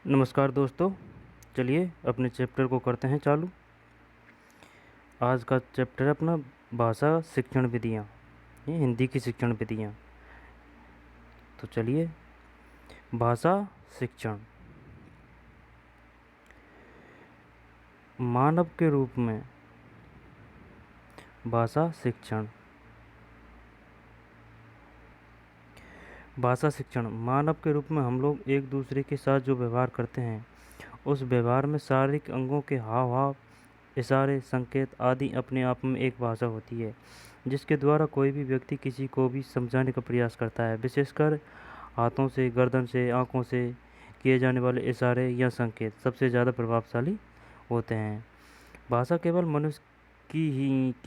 नमस्कार दोस्तों। चलिए अपने चैप्टर को करते हैं चालू। आज का चैप्टर है अपना भाषा शिक्षण विधियाँ, ये हिंदी की शिक्षण विधियाँ। तो चलिए, भाषा शिक्षण। मानव के रूप में भाषा शिक्षण। भाषा शिक्षण मानव के रूप में हम लोग एक दूसरे के साथ जो व्यवहार करते हैं, उस व्यवहार में शारीरिक अंगों के हाव भाव, इशारे, संकेत आदि अपने आप में एक भाषा होती है, जिसके द्वारा कोई भी व्यक्ति किसी को भी समझाने का प्रयास करता है। विशेषकर हाथों से, गर्दन से, आंखों से किए जाने वाले इशारे या संकेत सबसे ज़्यादा प्रभावशाली होते हैं। भाषा केवल मनुष्य की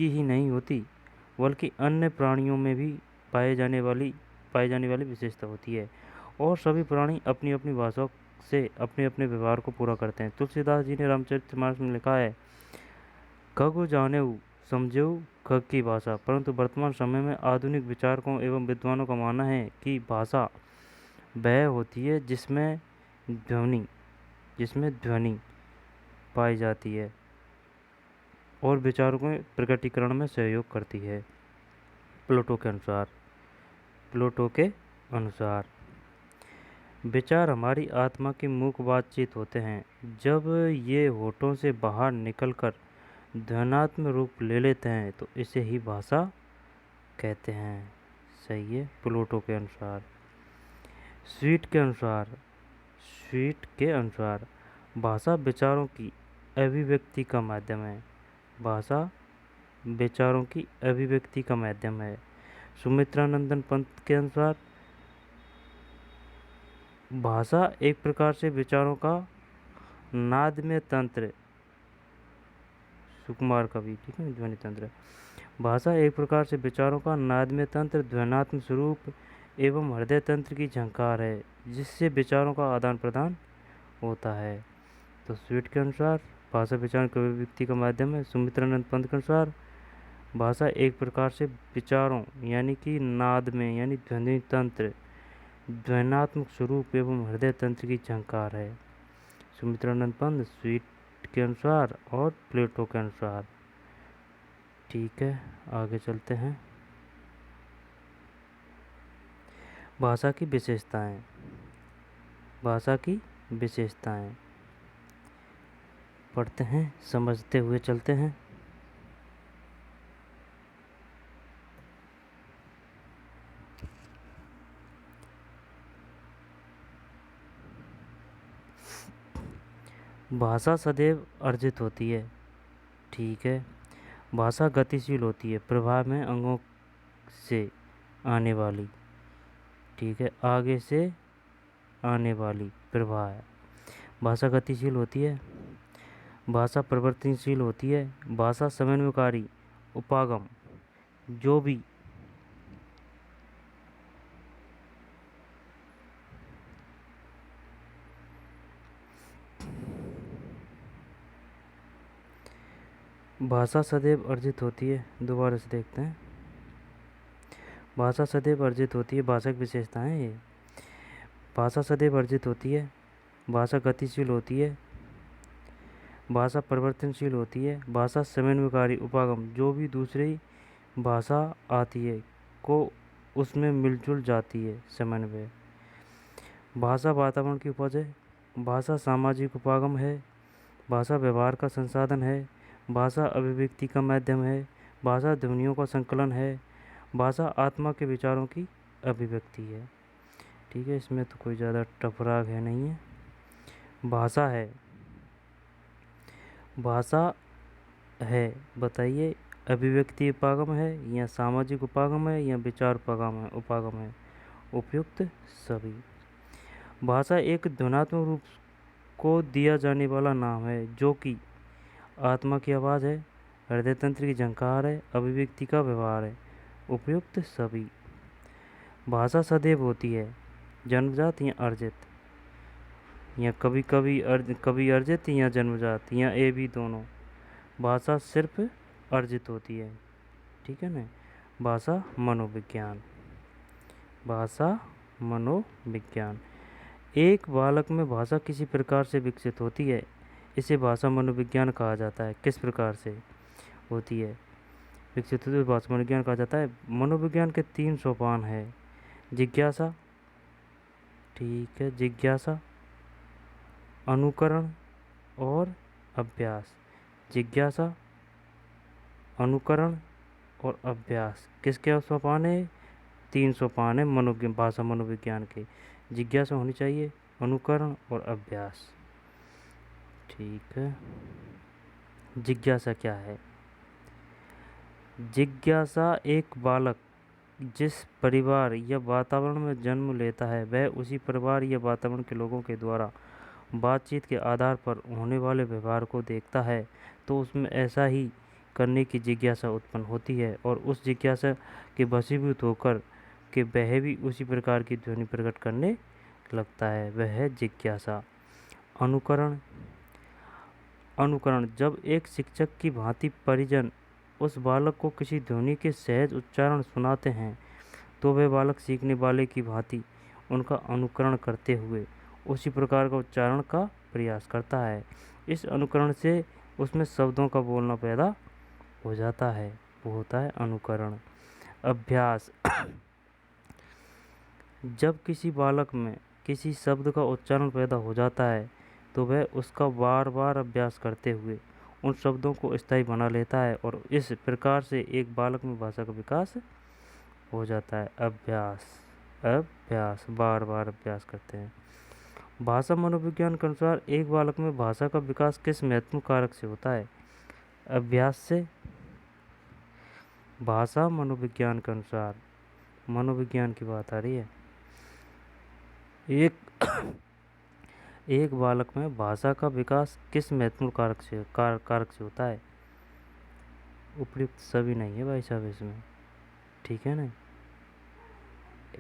ही नहीं होती, बल्कि अन्य प्राणियों में भी पाई जाने वाली विशेषता होती है, और सभी प्राणी अपनी अपनी भाषा से अपने अपने व्यवहार को पूरा करते हैं। तुलसीदास जी ने रामचरितमानस में लिखा है, खगु जानेऊ समझेऊ खग की भाषा। परंतु वर्तमान समय में आधुनिक विचारकों एवं विद्वानों का मानना है कि भाषा वह होती है जिसमें ध्वनि पाई जाती है और विचारों के प्रकटीकरण में सहयोग करती है। प्लेटो के अनुसार विचार हमारी आत्मा की मूक बातचीत होते हैं। जब ये होठों से बाहर निकलकर ध्वन्यात्मक रूप ले लेते हैं तो इसे ही भाषा कहते हैं। सही है, प्लेटो के अनुसार। स्वीट के अनुसार भाषा विचारों की अभिव्यक्ति का माध्यम है। भाषा विचारों की अभिव्यक्ति का माध्यम है। सुमित्रानंदन पंत के अनुसार भाषा एक प्रकार से विचारों का नादमय तंत्र, सुकुमार का भी ठीक है, ध्वनि तंत्र। भाषा एक प्रकार से विचारों का नादमय तंत्र, ध्वन्यात्मक स्वरूप एवं हृदय तंत्र की झंकार है, जिससे विचारों का आदान प्रदान होता है। तो स्वीट के अनुसार भाषा विचारों की अभिव्यक्ति का माध्यम है। सुमित्रानंद पंत के अनुसार भाषा एक प्रकार से विचारों यानी कि नाद में यानी ध्वनि तंत्र, ध्वन्यात्मक स्वरूप एवं हृदय तंत्र की झंकार है। सुमित्रानंद पंत स्वीट के अनुसार और प्लेटो के अनुसार। ठीक है, आगे चलते हैं। भाषा की विशेषताएं पढ़ते हैं, समझते हुए चलते हैं। भाषा सदैव अर्जित होती है। ठीक है। भाषा गतिशील होती है, प्रभाव में अंगों से आने वाली, ठीक है, आगे से आने वाली प्रवाह है। भाषा गतिशील होती है। भाषा परिवर्तनशील होती है। भाषा समन्वयकारी उपागम जो भी भाषा सदैव अर्जित होती है। दोबारा से देखते हैं। भाषा सदैव अर्जित होती है, भाषा की विशेषताएं ये। भाषा सदैव अर्जित होती है। भाषा गतिशील होती है। भाषा परिवर्तनशील होती है। भाषा समन्वयकारी उपागम जो भी दूसरी भाषा आती है को उसमें मिलजुल जाती है, समन्वय। भाषा वातावरण की उपज है। भाषा सामाजिक उपागम है। भाषा व्यवहार का संसाधन है। भाषा अभिव्यक्ति का माध्यम है। भाषा ध्वनियों का संकलन है। भाषा आत्मा के विचारों की अभिव्यक्ति है। ठीक है, इसमें तो कोई ज़्यादा टफराग है नहीं है। भाषा है बताइए, अभिव्यक्ति उपागम है या सामाजिक उपागम है या विचार उपागम है? उपयुक्त सभी। भाषा एक ध्वन्यात्मक रूप को दिया जाने वाला नाम है जो कि आत्मा की आवाज़ है, हृदय तंत्र की झंकार है, अभिव्यक्ति का व्यवहार है। उपयुक्त सभी। भाषा सदैव होती है, जन्मजात या अर्जित, या कभी अर्जित या जन्मजात या ये भी दोनों। भाषा सिर्फ अर्जित होती है, ठीक है ना। भाषा मनोविज्ञान एक बालक में भाषा किसी प्रकार से विकसित होती है, इसे भाषा मनोविज्ञान कहा जाता है। किस प्रकार से होती है विकसित होती है, भाषा मनोविज्ञान कहा जाता है। मनोविज्ञान के 3 सोपान है। जिज्ञासा, ठीक है, जिज्ञासा, अनुकरण और अभ्यास। जिज्ञासा, अनुकरण और अभ्यास किसके सोपान है? 3 सोपान है भाषा मनोविज्ञान के। जिज्ञासा होनी चाहिए, अनुकरण और अभ्यास। ठीक है, जिज्ञासा क्या है? जिज्ञासा एक बालक जिस परिवार या वातावरण में जन्म लेता है, वह उसी परिवार या वातावरण के लोगों के द्वारा बातचीत के आधार पर होने वाले व्यवहार को देखता है, तो उसमें ऐसा ही करने की जिज्ञासा उत्पन्न होती है और उस जिज्ञासा के वशीभूत होकर के वह भी उसी प्रकार की ध्वनि प्रकट करने लगता है, वह है जिज्ञासा। अनुकरण, अनुकरण जब एक शिक्षक की भांति परिजन उस बालक को किसी ध्वनि के सहज उच्चारण सुनाते हैं, तो वह बालक सीखने वाले की भांति उनका अनुकरण करते हुए उसी प्रकार का उच्चारण का प्रयास करता है। इस अनुकरण से उसमें शब्दों का बोलना पैदा हो जाता है, वो होता है अनुकरण। अभ्यास, जब किसी बालक में किसी शब्द का उच्चारण पैदा हो जाता है, तो वह उसका बार बार अभ्यास करते हुए उन शब्दों को स्थायी बना लेता है और इस प्रकार से एक बालक में भाषा का विकास हो जाता है। अभ्यास, अभ्यास बार बार अभ्यास करते हैं। भाषा मनोविज्ञान के अनुसार एक बालक में भाषा का विकास किस महत्वपूर्ण कारक से होता है? अभ्यास से। भाषा मनोविज्ञान के अनुसार, मनोविज्ञान की बात आ रही है, एक बालक में भाषा का विकास किस महत्वपूर्ण कारक से होता है? उपयुक्त सभी नहीं है भाई साहब इसमें, ठीक है ना।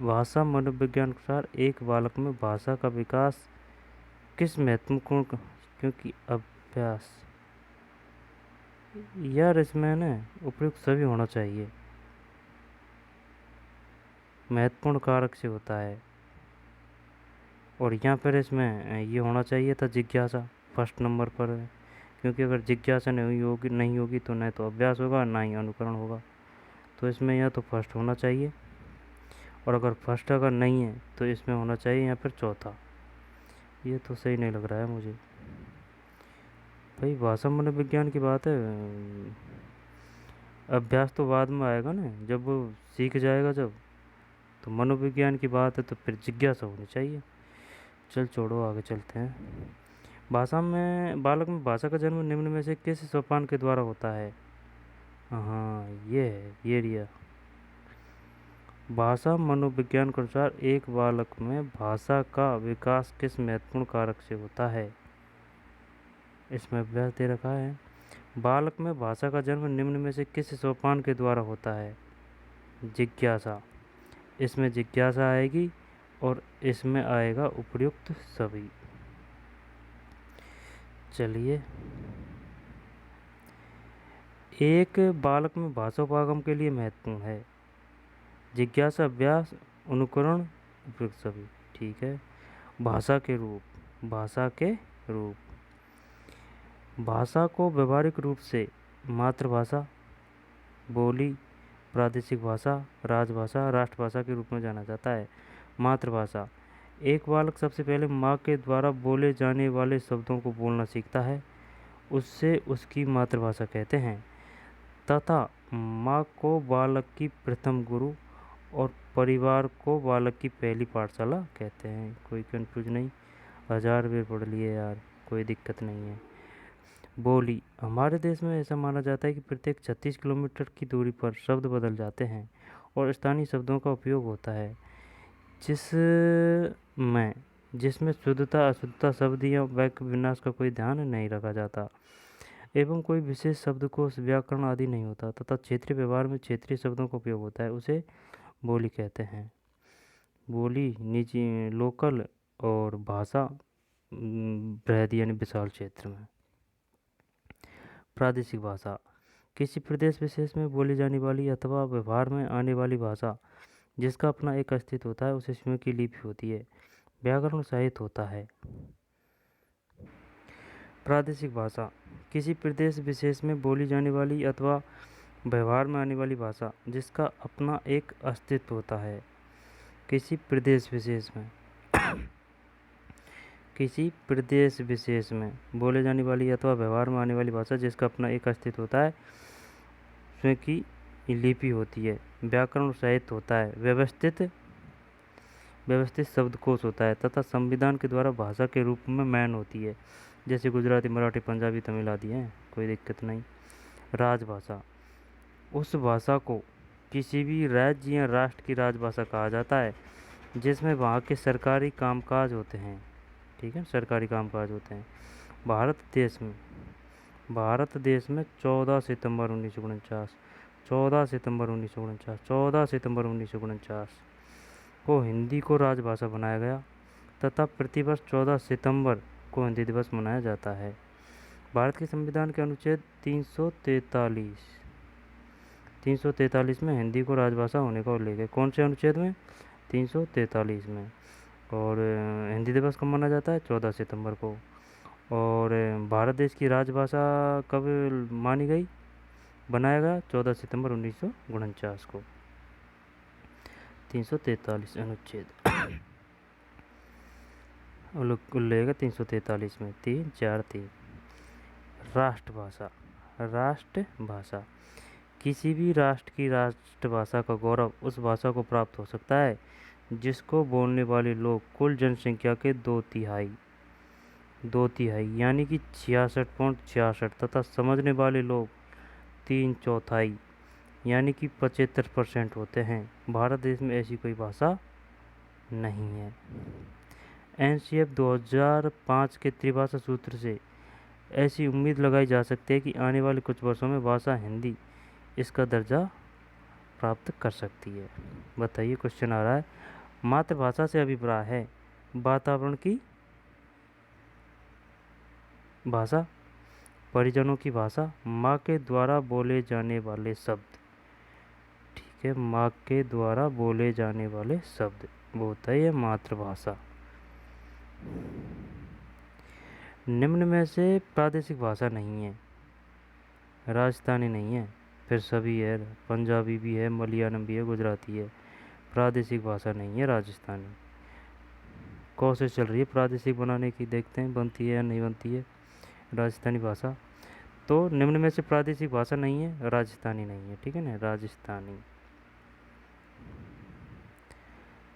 भाषा मनोविज्ञान के अनुसार एक बालक में भाषा का विकास किस महत्वपूर्ण, क्योंकि अभ्यास, यार इसमें ना उपयुक्त सभी होना चाहिए, महत्वपूर्ण कारक से होता है। और यहाँ पर इसमें ये होना चाहिए था जिज्ञासा, फर्स्ट नंबर पर है, क्योंकि अगर जिज्ञासा नहीं होगी तो न तो अभ्यास होगा ना ही अनुकरण होगा। तो इसमें या तो फर्स्ट होना चाहिए, और अगर फर्स्ट अगर नहीं है तो इसमें होना चाहिए यहाँ पर चौथा। ये तो सही नहीं लग रहा है मुझे भाई। भाषा मनोविज्ञान की बात है, अभ्यास तो बाद में आएगा ना, जब वो सीख जाएगा जब, तो मनोविज्ञान की बात है तो फिर जिज्ञासा होनी चाहिए। चल छोड़ो, आगे चलते हैं। भाषा में बालक में भाषा का जन्म निम्न में से किस सोपान के द्वारा होता है? हाँ ये है, ये रिया। भाषा मनोविज्ञान के अनुसार एक बालक में भाषा का विकास किस महत्वपूर्ण कारक से होता है? इसमें अभ्यास दे रखा है। बालक में भाषा का जन्म निम्न में से किस सोपान के द्वारा होता है? जिज्ञासा। इसमें जिज्ञासा आएगी और इसमें आएगा उपयुक्त सभी। चलिए, एक बालक में भाषोपागम के लिए महत्वपूर्ण है जिज्ञासा, अभ्यास, अनुकरण, उपयुक्त सभी। ठीक है। भाषा के रूप, भाषा के रूप, भाषा को व्यवहारिक रूप से मातृभाषा, बोली, प्रादेशिक भाषा, राजभाषा, राष्ट्रभाषा के रूप में जाना जाता है। मातृभाषा, एक बालक सबसे पहले माँ के द्वारा बोले जाने वाले शब्दों को बोलना सीखता है, उससे उसकी मातृभाषा कहते हैं। तथा माँ को बालक की प्रथम गुरु और परिवार को बालक की पहली पाठशाला कहते हैं। कोई कंफ्यूज नहीं, 1000 बार पढ़ लिए यार, कोई दिक्कत नहीं है। बोली, हमारे देश में ऐसा माना जाता है कि प्रत्येक 36 किलोमीटर की दूरी पर शब्द बदल जाते हैं और स्थानीय शब्दों का उपयोग होता है, जिसमें शुद्धता अशुद्धता शब्द या वाक्य विन्यास का कोई ध्यान नहीं रखा जाता एवं कोई विशेष शब्दकोश व्याकरण आदि नहीं होता, तथा क्षेत्रीय व्यवहार में क्षेत्रीय शब्दों का उपयोग होता है, उसे बोली कहते हैं। बोली निजी, लोकल, और भाषा बृहद यानी विशाल क्षेत्र में। प्रादेशिक भाषा, किसी प्रदेश विशेष में बोली जाने वाली अथवा व्यवहार में आने वाली भाषा जिसका अपना एक अस्तित्व होता है, उसे स्वयं की लिपि होती है। व्याकरण सहित होता है। प्रादेशिक भाषा किसी प्रदेश विशेष में बोली जाने वाली अथवा व्यवहार में आने वाली भाषा जिसका अपना एक अस्तित्व होता है। किसी प्रदेश विशेष में बोले जाने वाली अथवा व्यवहार में आने वाली भाषा जिसका अपना एक अस्तित्व होता है, उसमें की लिपि होती है, व्याकरण साहित्य होता है, व्यवस्थित शब्दकोश होता है तथा संविधान के द्वारा भाषा के रूप में मैन होती है। जैसे गुजराती, मराठी, पंजाबी, तमिल आदि हैं, कोई दिक्कत नहीं। राजभाषा उस भाषा को किसी भी राज्य या राष्ट्र की राजभाषा कहा जाता है जिसमें वहाँ के सरकारी कामकाज होते हैं। ठीक है, सरकारी कामकाज होते हैं। भारत देश में 14 सितंबर 1949 को हिंदी को राजभाषा बनाया गया तथा प्रतिवर्ष 14 सितंबर को हिंदी दिवस मनाया जाता है। भारत के संविधान के अनुच्छेद 343 में हिंदी को राजभाषा होने का उल्लेख है। कौन से अनुच्छेद में? 343 में। और हिंदी दिवस कब मनाया जाता है? 14 सितंबर को। और भारत देश की राजभाषा कब मानी गई, बनाया गया? 14 सितंबर 1949 को। 343 अनुच्छेद उल्लेख है 343 में 343। राष्ट्रभाषा किसी भी राष्ट्र की राष्ट्रभाषा का गौरव उस भाषा को प्राप्त हो सकता है जिसको बोलने वाले लोग कुल जनसंख्या के 2/3 यानी कि 66.66 तथा समझने वाले लोग 3/4 यानी कि 75% होते हैं। भारत देश में ऐसी कोई भाषा नहीं है। NCF 2005 के त्रिभाषा सूत्र से ऐसी उम्मीद लगाई जा सकती है कि आने वाले कुछ वर्षों में भाषा हिंदी इसका दर्जा प्राप्त कर सकती है। बताइए, क्वेश्चन आ रहा है, मातृभाषा से अभिप्राय है वातावरण की भाषा, परिजनों की भाषा, माँ के द्वारा बोले जाने वाले शब्द। ठीक है, माँ के द्वारा बोले जाने वाले शब्द, वो होता है मातृभाषा। निम्न में से प्रादेशिक भाषा नहीं है, राजस्थानी नहीं है, फिर सभी है, पंजाबी भी है, मलयालम भी है, गुजराती है। प्रादेशिक भाषा नहीं है राजस्थानी। कोशिश चल रही है प्रादेशिक बनाने की, देखते हैं बनती है या नहीं बनती है राजस्थानी भाषा। तो निम्न में से प्रादेशिक भाषा नहीं है, राजस्थानी नहीं है। ठीक है ना, राजस्थानी।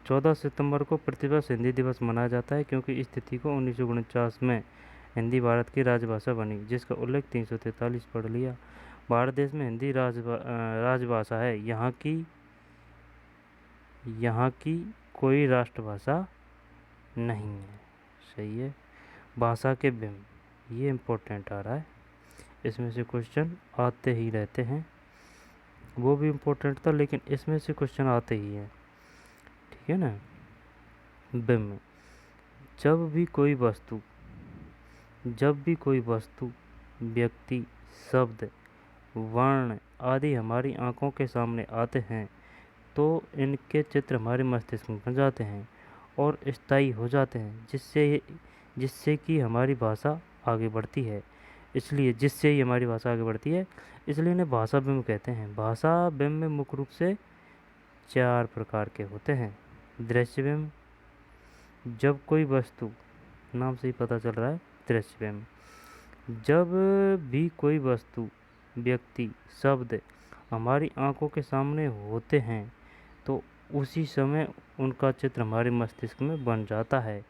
14 सितंबर को प्रतिवर्ष हिंदी दिवस मनाया जाता है क्योंकि इस तिथि को 1949 में हिंदी भारत की राजभाषा बनी, जिसका उल्लेख 343 पढ़ लिया। भारत देश में हिंदी राजभाषा है, यहाँ की कोई राष्ट्रभाषा नहीं है। सही है। भाषा के बिंब, ये इम्पोर्टेंट आ रहा है, इसमें से क्वेश्चन आते ही रहते हैं। वो भी इम्पोर्टेंट था लेकिन इसमें से क्वेश्चन आते ही हैं। ठीक है ना। बिंब, जब भी कोई वस्तु, व्यक्ति, शब्द, वर्ण आदि हमारी आँखों के सामने आते हैं तो इनके चित्र हमारे मस्तिष्क में बन जाते हैं और स्थायी हो जाते हैं, जिससे कि हमारी भाषा आगे बढ़ती है। इसलिए इन्हें भाषा बिंब कहते हैं। भाषा बिंब में मुख्य रूप से 4 प्रकार के होते हैं। दृश्य बिंब, जब कोई वस्तु, नाम से ही पता चल रहा है, दृश्य बिंब, जब भी कोई वस्तु, व्यक्ति, शब्द हमारी आंखों के सामने होते हैं तो उसी समय उनका चित्र हमारे मस्तिष्क में बन जाता है,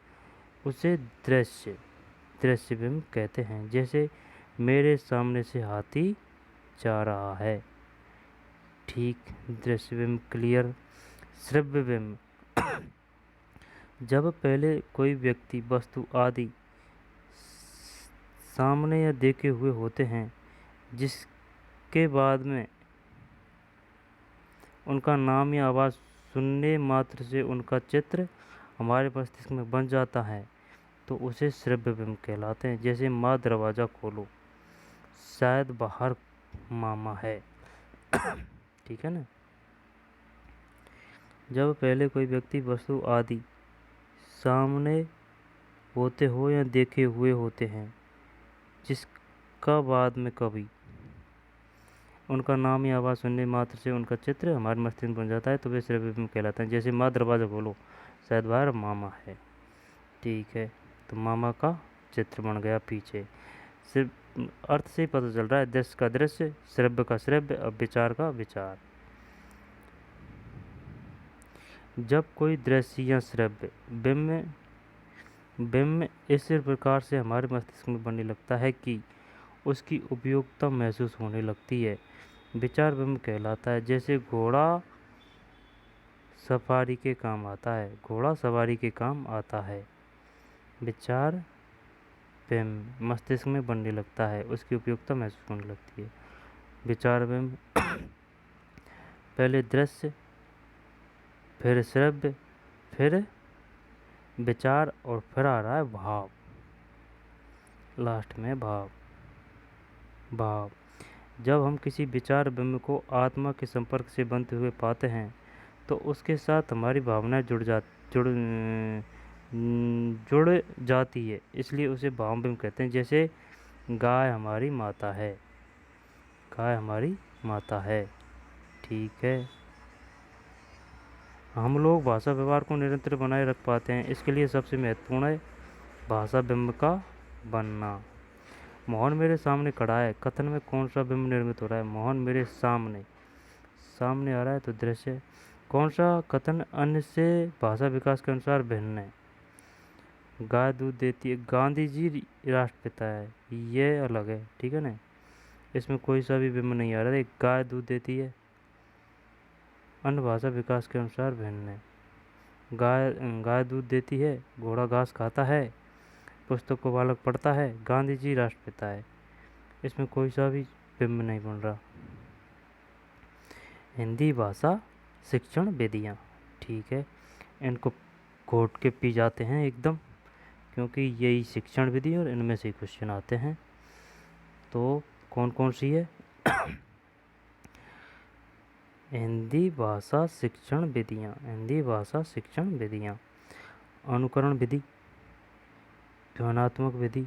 उसे दृश्य बिंब कहते हैं। जैसे मेरे सामने से हाथी जा रहा है। ठीक, दृश्य बिंब क्लियर। श्रव्य बिंब, जब पहले कोई व्यक्ति, वस्तु आदि सामने या देखे हुए होते हैं, जिसके बाद में उनका नाम या आवाज़ सुनने मात्र से उनका चित्र हमारे मस्तिष्क में बन जाता है तो उसे श्रव्य बिंब कहलाते हैं। जैसे माँ दरवाज़ा खोलो, शायद बाहर मामा है। ठीक है ना। जब पहले कोई व्यक्ति, वस्तु आदि सामने होते हो या देखे हुए होते हैं, जिसका बाद में कभी उनका नाम या आवाज़ सुनने मात्र से उनका चित्र हमारे मस्तिष्क में बन जाता है, तो वे श्रव्य बिंब कहलाते हैं। जैसे माँ दरवाज़ा खोलो, शायद बाहर मामा है, ठीक है, तो मामा का चित्र बन गया पीछे। सिर्फ अर्थ से ही पता चल रहा है, दृश्य का दृश्य, श्रव्य का श्रव्य, अब विचार का विचार। जब कोई दृश्य या श्रव्य बिंब इस प्रकार से हमारे मस्तिष्क में बनने लगता है कि उसकी उपयोगिता महसूस होने लगती है, विचार बिंब कहलाता है। जैसे घोड़ा सफारी के काम आता है, घोड़ा सवारी के काम आता है, विचार बिंब मस्तिष्क में बनने लगता है, उसकी उपयोगिता महसूस होने लगती है। विचार बिंब पहले दृश्य, फिर श्रव्य, फिर विचार, और फिर आ रहा है भाव, लास्ट में भाव। जब हम किसी विचार बिंब को आत्मा के संपर्क से बनते हुए पाते हैं, तो उसके साथ हमारी भावनाएं जुड़ जाती है, इसलिए उसे भाव बिंब कहते हैं। जैसे गाय हमारी माता है, गाय हमारी माता है, ठीक है। हम लोग भाषा व्यवहार को निरंतर बनाए रख पाते हैं, इसके लिए सबसे महत्वपूर्ण है भाषा बिंब का बनना। मोहन मेरे सामने खड़ा है, कथन में कौन सा बिंब निर्मित हो रहा है? मोहन मेरे सामने, सामने आ रहा है तो दृश्य। कौन सा कथन अन्य से भाषा विकास के अनुसार भिन्न है? गाय दूध देती है, गांधी जी राष्ट्रपिता है, ये अलग है, ठीक है ना, इसमें कोई सा भी बिंब नहीं आ रहा है। गाय दूध देती है, अन्य भाषा विकास के अनुसार भिन्न है। गाय दूध देती है, घोड़ा घास खाता है, पुस्तक को बालक पढ़ता है, गांधी जी राष्ट्रपिता है, इसमें कोई सा भी बिंब नहीं बन रहा। हिंदी भाषा शिक्षण विधियाँ, ठीक है, इनको घोट के पी जाते हैं एकदम, क्योंकि यही शिक्षण विधि और इनमें से क्वेश्चन आते हैं। तो कौन कौन सी है? हिंदी भाषा शिक्षण विधियाँ, हिंदी भाषा शिक्षण विधियाँ, अनुकरण विधि, ध्वन्यात्मक विधि,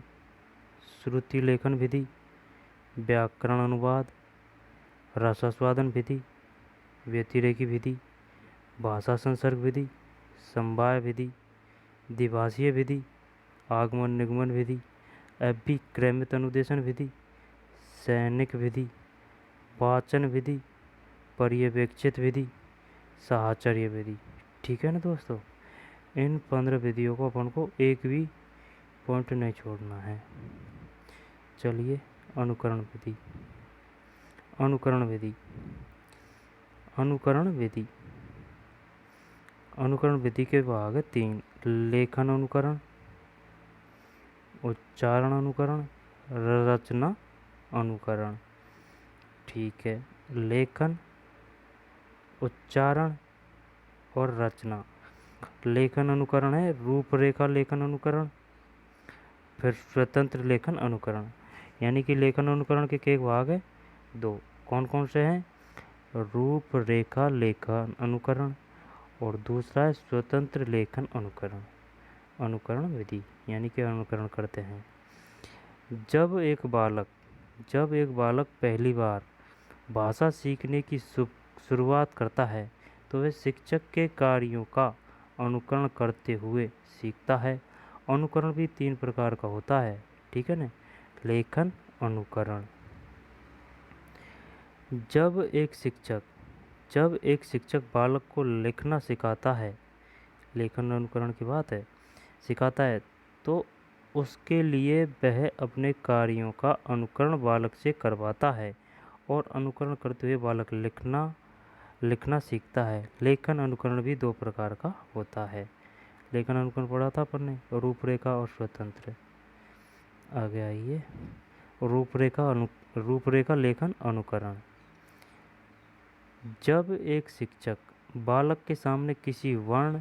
श्रुति लेखन विधि, व्याकरण अनुवाद, रसास्वादन विधि, व्यतिरेकी विधि, भाषा संसर्ग विधि, समवाय विधि, द्विभाषीय विधि, आगमन निगमन विधि, अभिक्रमित अनुदेशन विधि, सैनिक विधि, वाचन विधि, पर्यवेक्षित विधि, साहचर्य विधि, ठीक है ना दोस्तों। इन 15 विधियों को अपन को एक भी पॉइंट नहीं छोड़ना है। चलिए, अनुकरण विधि। अनुकरण विधि, अनुकरण विधि, अनुकरण विधि के भाग है 3: लेखन अनुकरण, उच्चारण अनुकरण, रचना अनुकरण, ठीक है। लेखन, उच्चारण और रचना। लेखन अनुकरण है रूपरेखा लेखन अनुकरण, फिर स्वतंत्र लेखन अनुकरण। यानी कि लेखन अनुकरण के एक भाग है 2, कौन कौन से हैं? रूपरेखा लेखन अनुकरण और दूसरा है स्वतंत्र लेखन अनुकरण। अनुकरण विधि यानी कि अनुकरण करते हैं। जब एक बालक पहली बार भाषा सीखने की शुरुआत करता है, तो वह शिक्षक के कार्यों का अनुकरण करते हुए सीखता है। अनुकरण भी 3 प्रकार का होता है, ठीक है ना। लेखन अनुकरण, जब एक शिक्षक बालक को लिखना सिखाता है, लेखन अनुकरण की बात है, सिखाता है, तो उसके लिए वह अपने कार्यों का अनुकरण बालक से करवाता है और अनुकरण करते हुए बालक लिखना सीखता है। लेखन अनुकरण भी 2 प्रकार का होता है। लेखन अनुकरण पढ़ा था अपन ने, रूपरेखा और स्वतंत्र। आगे आइए, रूपरेखा लेखन अनुकरण। जब एक शिक्षक बालक के सामने किसी वर्ण,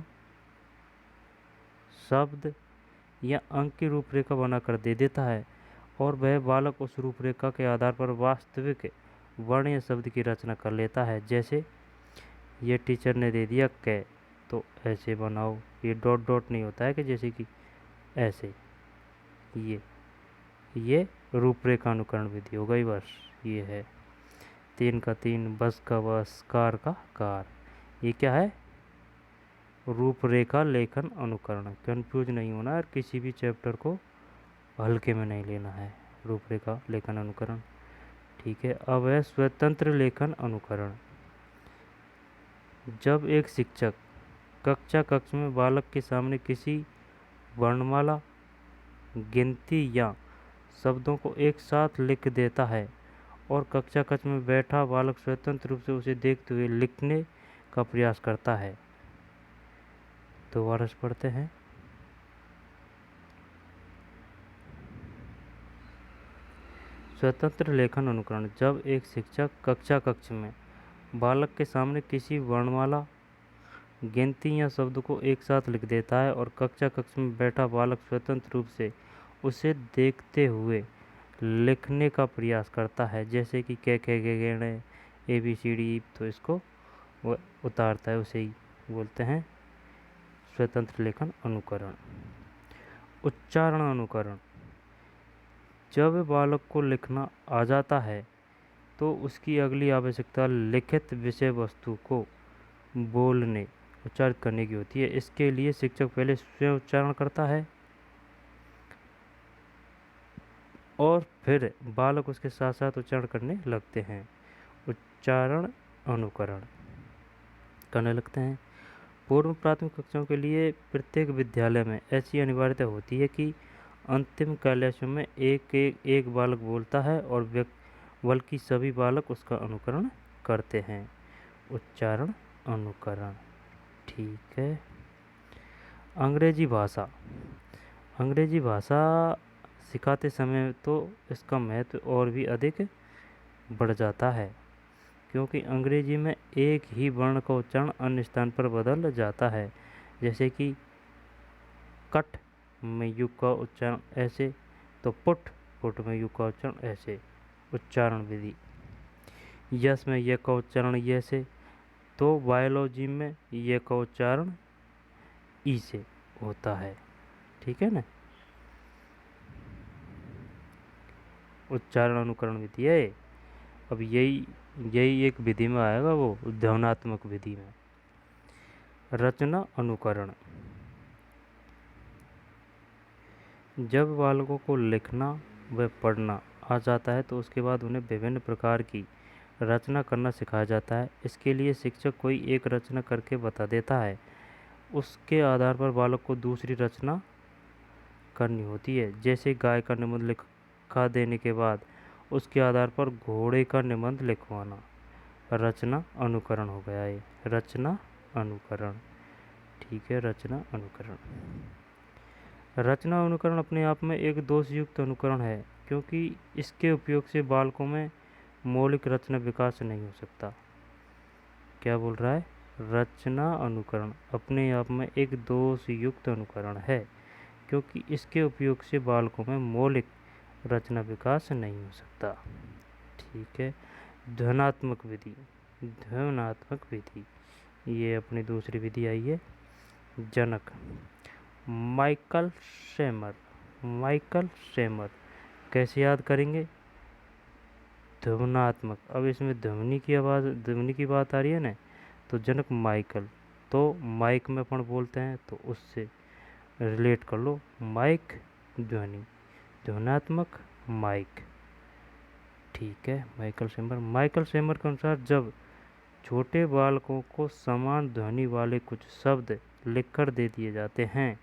शब्द या अंक की रूपरेखा बनाकर दे देता है और वह बालक उस रूपरेखा के आधार पर वास्तविक वर्ण या शब्द की रचना कर लेता है। जैसे ये टीचर ने दे दिया क, तो ऐसे बनाओ। ये डॉट डॉट नहीं होता है कि जैसे कि ऐसे, ये रूपरेखा अनुकरण विधि हो गई। बस ये है 3 का 3, बस का बस, कार का कार। ये क्या है? रूपरेखा लेखन अनुकरण। कंफ्यूज नहीं होना और किसी भी चैप्टर को हल्के में नहीं लेना है। रूपरेखा लेखन अनुकरण। ठीक है, अब है स्वतंत्र लेखन अनुकरण। जब एक शिक्षक कक्ष में बालक के सामने किसी वर्णमाला, गिनती या शब्दों को एक साथ लिख देता है और कक्ष में बैठा बालक स्वतंत्र रूप से उसे देखते हुए लिखने का प्रयास करता है। दोबारा से पढ़ते हैं। स्वतंत्र लेखन अनुकरण। जब एक शिक्षक कक्ष में बालक के सामने किसी वर्णमाला, गिनती या शब्द को एक साथ लिख देता है और कक्ष में बैठा बालक स्वतंत्र रूप से उसे देखते हुए लिखने का प्रयास करता है, जैसे कि क ख ग घ ङ ABCD, तो इसको वो उतारता है, उसे ही बोलते हैं स्वतंत्र लेखन अनुकरण। उच्चारण अनुकरण। जब बालक को लिखना आ जाता है तो उसकी अगली आवश्यकता लिखित विषय वस्तु को बोलने, उच्चारित करने की होती है। इसके लिए शिक्षक पहले स्वयं उच्चारण करता है और फिर बालक उसके साथ साथ उच्चारण करने लगते हैं। उच्चारण अनुकरण करने लगते हैं। पूर्व प्राथमिक कक्षाओं के लिए प्रत्येक विद्यालय में ऐसी अनिवार्यता होती है कि अंतिम कक्षाओं में एक बालक बोलता है और बल्कि सभी बालक उसका अनुकरण करते हैं। उच्चारण अनुकरण। ठीक है। अंग्रेजी भाषा। अंग्रेजी भाषा सिखाते समय तो इसका महत्व और भी अधिक बढ़ जाता है, क्योंकि अंग्रेजी में एक ही वर्ण का उच्चारण अन्य स्थान पर बदल जाता है। जैसे कि कट में यू का उच्चारण ऐसे, तो पुट में यू का उच्चारण ऐसे। उच्चारण विधि। यस में ये का उच्चारण ये से, तो बायोलॉजी में ये का उच्चारण ई से होता है। ठीक है ना। उच्चारण अनुकरण विधि है। अब यही एक विधि में आएगा, वो ध्वन्यात्मक विधि में। रचना अनुकरण। जब बालकों को लिखना व पढ़ना आ जाता है तो उसके बाद उन्हें विभिन्न प्रकार की रचना करना सिखाया जाता है। इसके लिए शिक्षक कोई एक रचना करके बता देता है, उसके आधार पर बालक को दूसरी रचना करनी होती है। जैसे गाय का निबंध लिखा देने के बाद उसके आधार पर घोड़े का निबंध लिखवाना। रचना अनुकरण हो गया ये, रचना अनुकरण। ठीक है, रचना अनुकरण। रचना अनुकरण अपने आप में एक दोषयुक्त अनुकरण है, क्योंकि इसके उपयोग से बालकों में मौलिक रचना विकास नहीं हो सकता। क्या बोल रहा है? रचना अनुकरण अपने आप में एक दोषयुक्त अनुकरण है, क्योंकि इसके उपयोग से बालकों में मौलिक रचना विकास नहीं हो सकता। ठीक है। ध्वन्यात्मक विधि। ध्वन्यात्मक विधि, ये अपनी दूसरी विधि आई है। जनक माइकल शेमर। माइकल शेमर कैसे याद करेंगे? ध्वन्यात्मक। अब इसमें ध्वनि की बात आ रही है ना, तो जनक माइकल, तो माइक में अपन बोलते हैं तो उससे रिलेट कर लो। माइक ध्वनि, ध्वन्यात्मक माइक। ठीक है। माइकल शेमर के अनुसार जब छोटे बालकों को समान ध्वनि वाले कुछ शब्द लिखकर दे दिए जाते हैं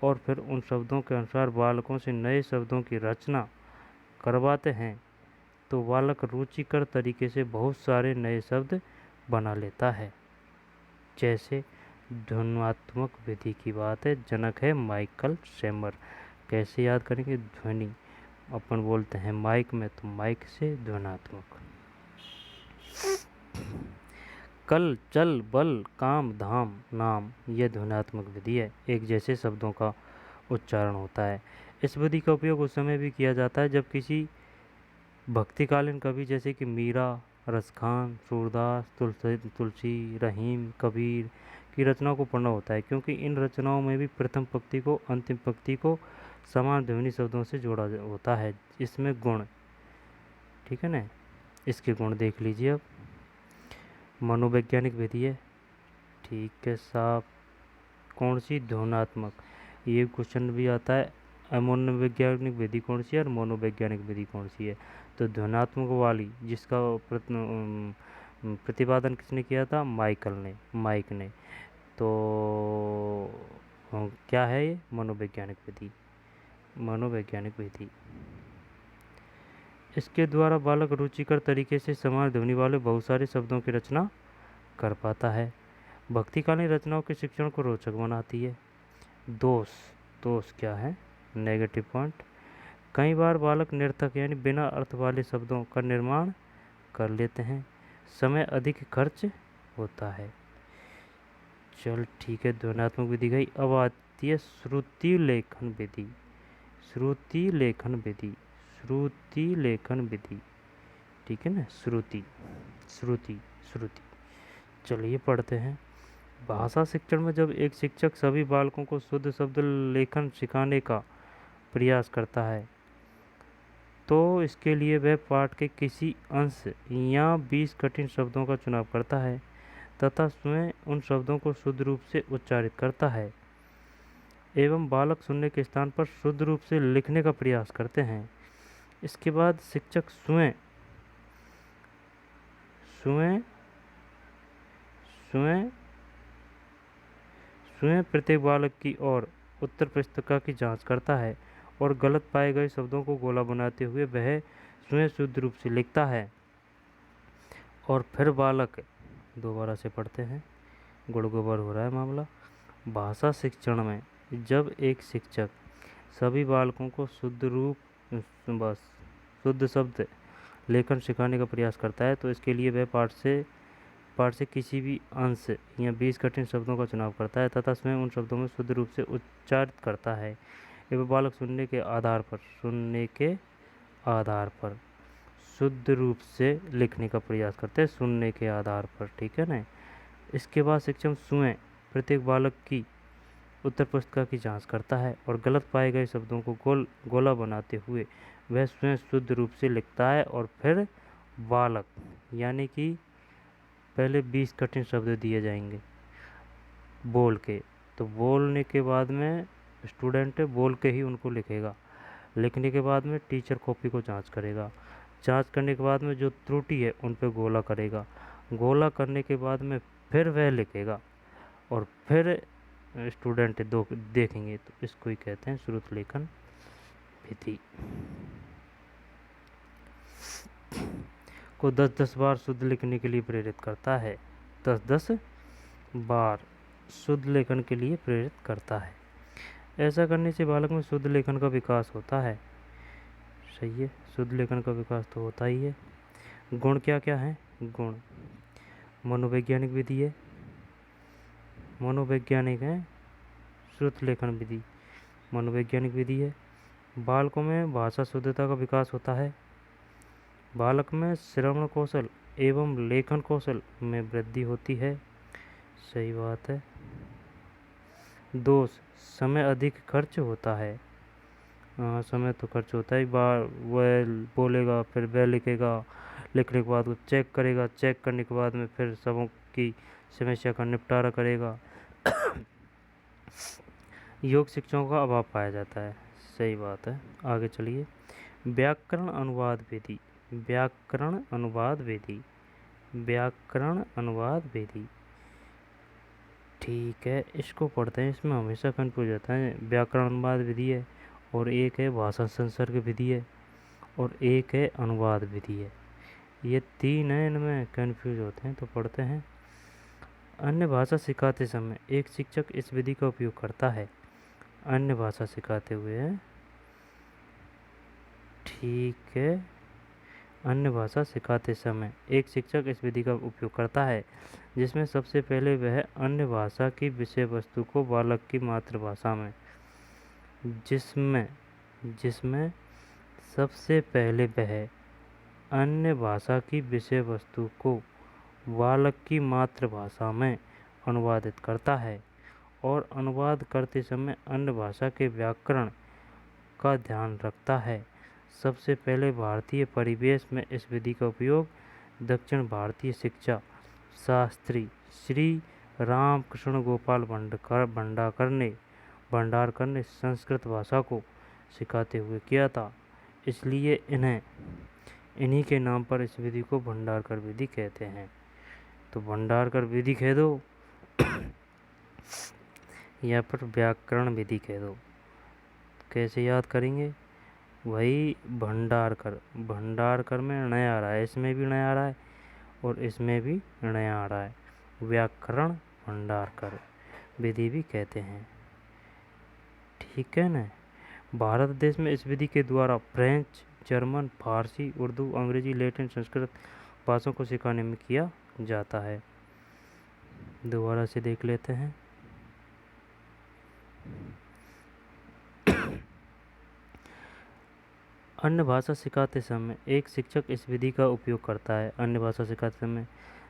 और फिर उन शब्दों के अनुसार बालकों से नए शब्दों की रचना करवाते हैं, तो बालक रुचिकर तरीके से बहुत सारे नए शब्द बना लेता है। जैसे ध्वन्यात्मक विधि की बात है, जनक है माइकल शेमर। कैसे याद करेंगे? ध्वनि अपन बोलते हैं माइक में, तो माइक से ध्वन्यात्मक। कल, चल, बल, काम, धाम, नाम, यह ध्वन्यात्मक विधि है। एक जैसे शब्दों का उच्चारण होता है। इस विधि का उपयोग उस समय भी किया जाता है जब किसी भक्तिकालीन कवि जैसे कि मीरा, रसखान, सूरदास, तुलसी, रहीम, कबीर की रचनाओं को पढ़ना होता है, क्योंकि इन रचनाओं में भी प्रथम पंक्ति को अंतिम पंक्ति को समान ध्वनि शब्दों से जोड़ा होता है। इसमें गुण, ठीक है ना, इसके गुण देख लीजिए अब। मनोवैज्ञानिक विधि है, ठीक है साहब। कौन सी? ध्वन्यात्मक। ये क्वेश्चन भी आता है, मनोवैज्ञानिक विधि कौन सी है और मनोवैज्ञानिक विधि कौन सी है। तो ध्वन्यात्मक वाली जिसका प्रतिपादन किसने किया था? माइक ने। तो क्या है ये? मनोवैज्ञानिक विधि। इसके द्वारा बालक रुचिकर तरीके से समान ध्वनि वाले बहुत सारे शब्दों की रचना कर पाता है। भक्तिकालीन रचनाओं के शिक्षण को रोचक बनाती है। दोष क्या है? Negative point. कई बार बालक निर्थक यानी बिना अर्थ वाले शब्दों का निर्माण कर लेते हैं। समय अधिक खर्च होता है। चल ठीक है, ध्वन्यात्मक विधि गई। अब आती है श्रुति लेखन विधि, ठीक है ना। श्रुति। चलिए पढ़ते हैं। भाषा शिक्षण में जब एक शिक्षक सभी बालकों को शुद्ध शब्द लेखन सिखाने का प्रयास करता है, तो इसके लिए वह पाठ के किसी अंश या 20 कठिन शब्दों का चुनाव करता है तथा स्वयं उन शब्दों को शुद्ध रूप से उच्चारित करता है एवं बालक सुनने के स्थान पर शुद्ध रूप से लिखने का प्रयास करते हैं। इसके बाद शिक्षक स्वयं प्रत्येक बालक की ओर उत्तर पुस्तिका की जांच करता है और गलत पाए गए शब्दों को गोला बनाते हुए वह स्वयं शुद्ध रूप से लिखता है और फिर बालक, दोबारा से पढ़ते हैं, गुड़गुबर हो रहा है मामला। भाषा शिक्षण में जब एक शिक्षक सभी बालकों को शुद्ध शब्द लेखन सिखाने का प्रयास करता है, तो इसके लिए वह पाठ से किसी भी अंश या 20 कठिन शब्दों का चुनाव करता है तथा स्वयं उन शब्दों में शुद्ध रूप से उच्चारित करता है एवं बालक सुनने के आधार पर शुद्ध रूप से लिखने का प्रयास करते हैं, सुनने के आधार पर, ठीक है ना। इसके बाद शिक्षक स्वयं प्रत्येक बालक की उत्तर पुस्तिका की जांच करता है और गलत पाए गए शब्दों को गोला बनाते हुए वह स्वयं शुद्ध रूप से लिखता है और फिर बालक, यानी कि पहले 20 कठिन शब्द दिए जाएंगे बोल के, तो बोलने के बाद में स्टूडेंट बोल के ही उनको लिखेगा। लिखने के बाद में टीचर कॉपी को जांच करेगा। जांच करने के बाद में जो त्रुटि है उन पे गोला करेगा। गोला करने के बाद में फिर वह लिखेगा और फिर स्टूडेंट देखेंगे, तो इसको ही कहते हैं श्रुति लेखन विधि। को 10-10 बार शुद्ध लिखने के लिए प्रेरित करता है। 10-10 बार शुद्ध लेखन के लिए प्रेरित करता है। ऐसा करने से बालक में शुद्ध लेखन का विकास होता है। सही है, शुद्ध लेखन का विकास तो होता ही है। गुण क्या क्या है? गुण मनोवैज्ञानिक विधि है, मनोवैज्ञानिक है श्रुति लेखन विधि, मनोवैज्ञानिक विधि है। बालकों में भाषा शुद्धता का विकास होता है। बालक में श्रवण कौशल एवं लेखन कौशल में वृद्धि होती है। सही बात है। दोष, समय अधिक खर्च होता है। समय तो खर्च होता ही, बार वह बोलेगा फिर वह लिखेगा, लिखने के बाद वो चेक करेगा, चेक करने के बाद में फिर सबों की समस्या का निपटारा करेगा। योग शिक्षकों का अभाव पाया जाता है। सही बात है। आगे चलिए। व्याकरण अनुवाद विधि, ठीक है, इसको पढ़ते हैं। इसमें हमेशा कंफ्यूज होता है। व्याकरण अनुवाद विधि है और एक है भाषा संसर्ग विधि है और एक है अनुवाद विधि है। ये तीन है, इनमें कंफ्यूज होते हैं, तो पढ़ते हैं। अन्य भाषा सिखाते समय एक शिक्षक इस विधि का उपयोग करता है। अन्य भाषा सिखाते हुए, ठीक है, अन्य भाषा सिखाते समय एक शिक्षक इस विधि का उपयोग करता है, जिसमें सबसे पहले वह अन्य भाषा की विषय वस्तु को बालक की मातृभाषा में जिसमें सबसे पहले वह अन्य भाषा की विषय वस्तु को बालक की मातृभाषा में अनुवादित करता है और अनुवाद करते समय अन्य भाषा के व्याकरण का ध्यान रखता है। सबसे पहले भारतीय परिवेश में इस विधि का उपयोग दक्षिण भारतीय शिक्षा शास्त्री श्री रामकृष्ण गोपाल भंडारकर ने संस्कृत भाषा को सिखाते हुए किया था। इसलिए इन्हीं के नाम पर इस विधि को भंडारकर विधि कहते हैं। तो भंडारकर विधि कह दो या फिर व्याकरण विधि कह दो। कैसे याद करेंगे? वही भंडारकर में नया आ रहा है, इसमें भी नया आ रहा है और इसमें भी नया आ रहा है। व्याकरण भंडारकर विधि भी कहते हैं। ठीक है ना। भारत देश में इस विधि के द्वारा फ्रेंच, जर्मन, फारसी, उर्दू, अंग्रेजी, लैटिन, संस्कृत भाषाओं को सिखाने में किया जाता है। दोबारा से देख लेते हैं। अन्य भाषा सिखाते समय एक शिक्षक इस विधि का उपयोग करता है अन्य भाषा सिखाते समय,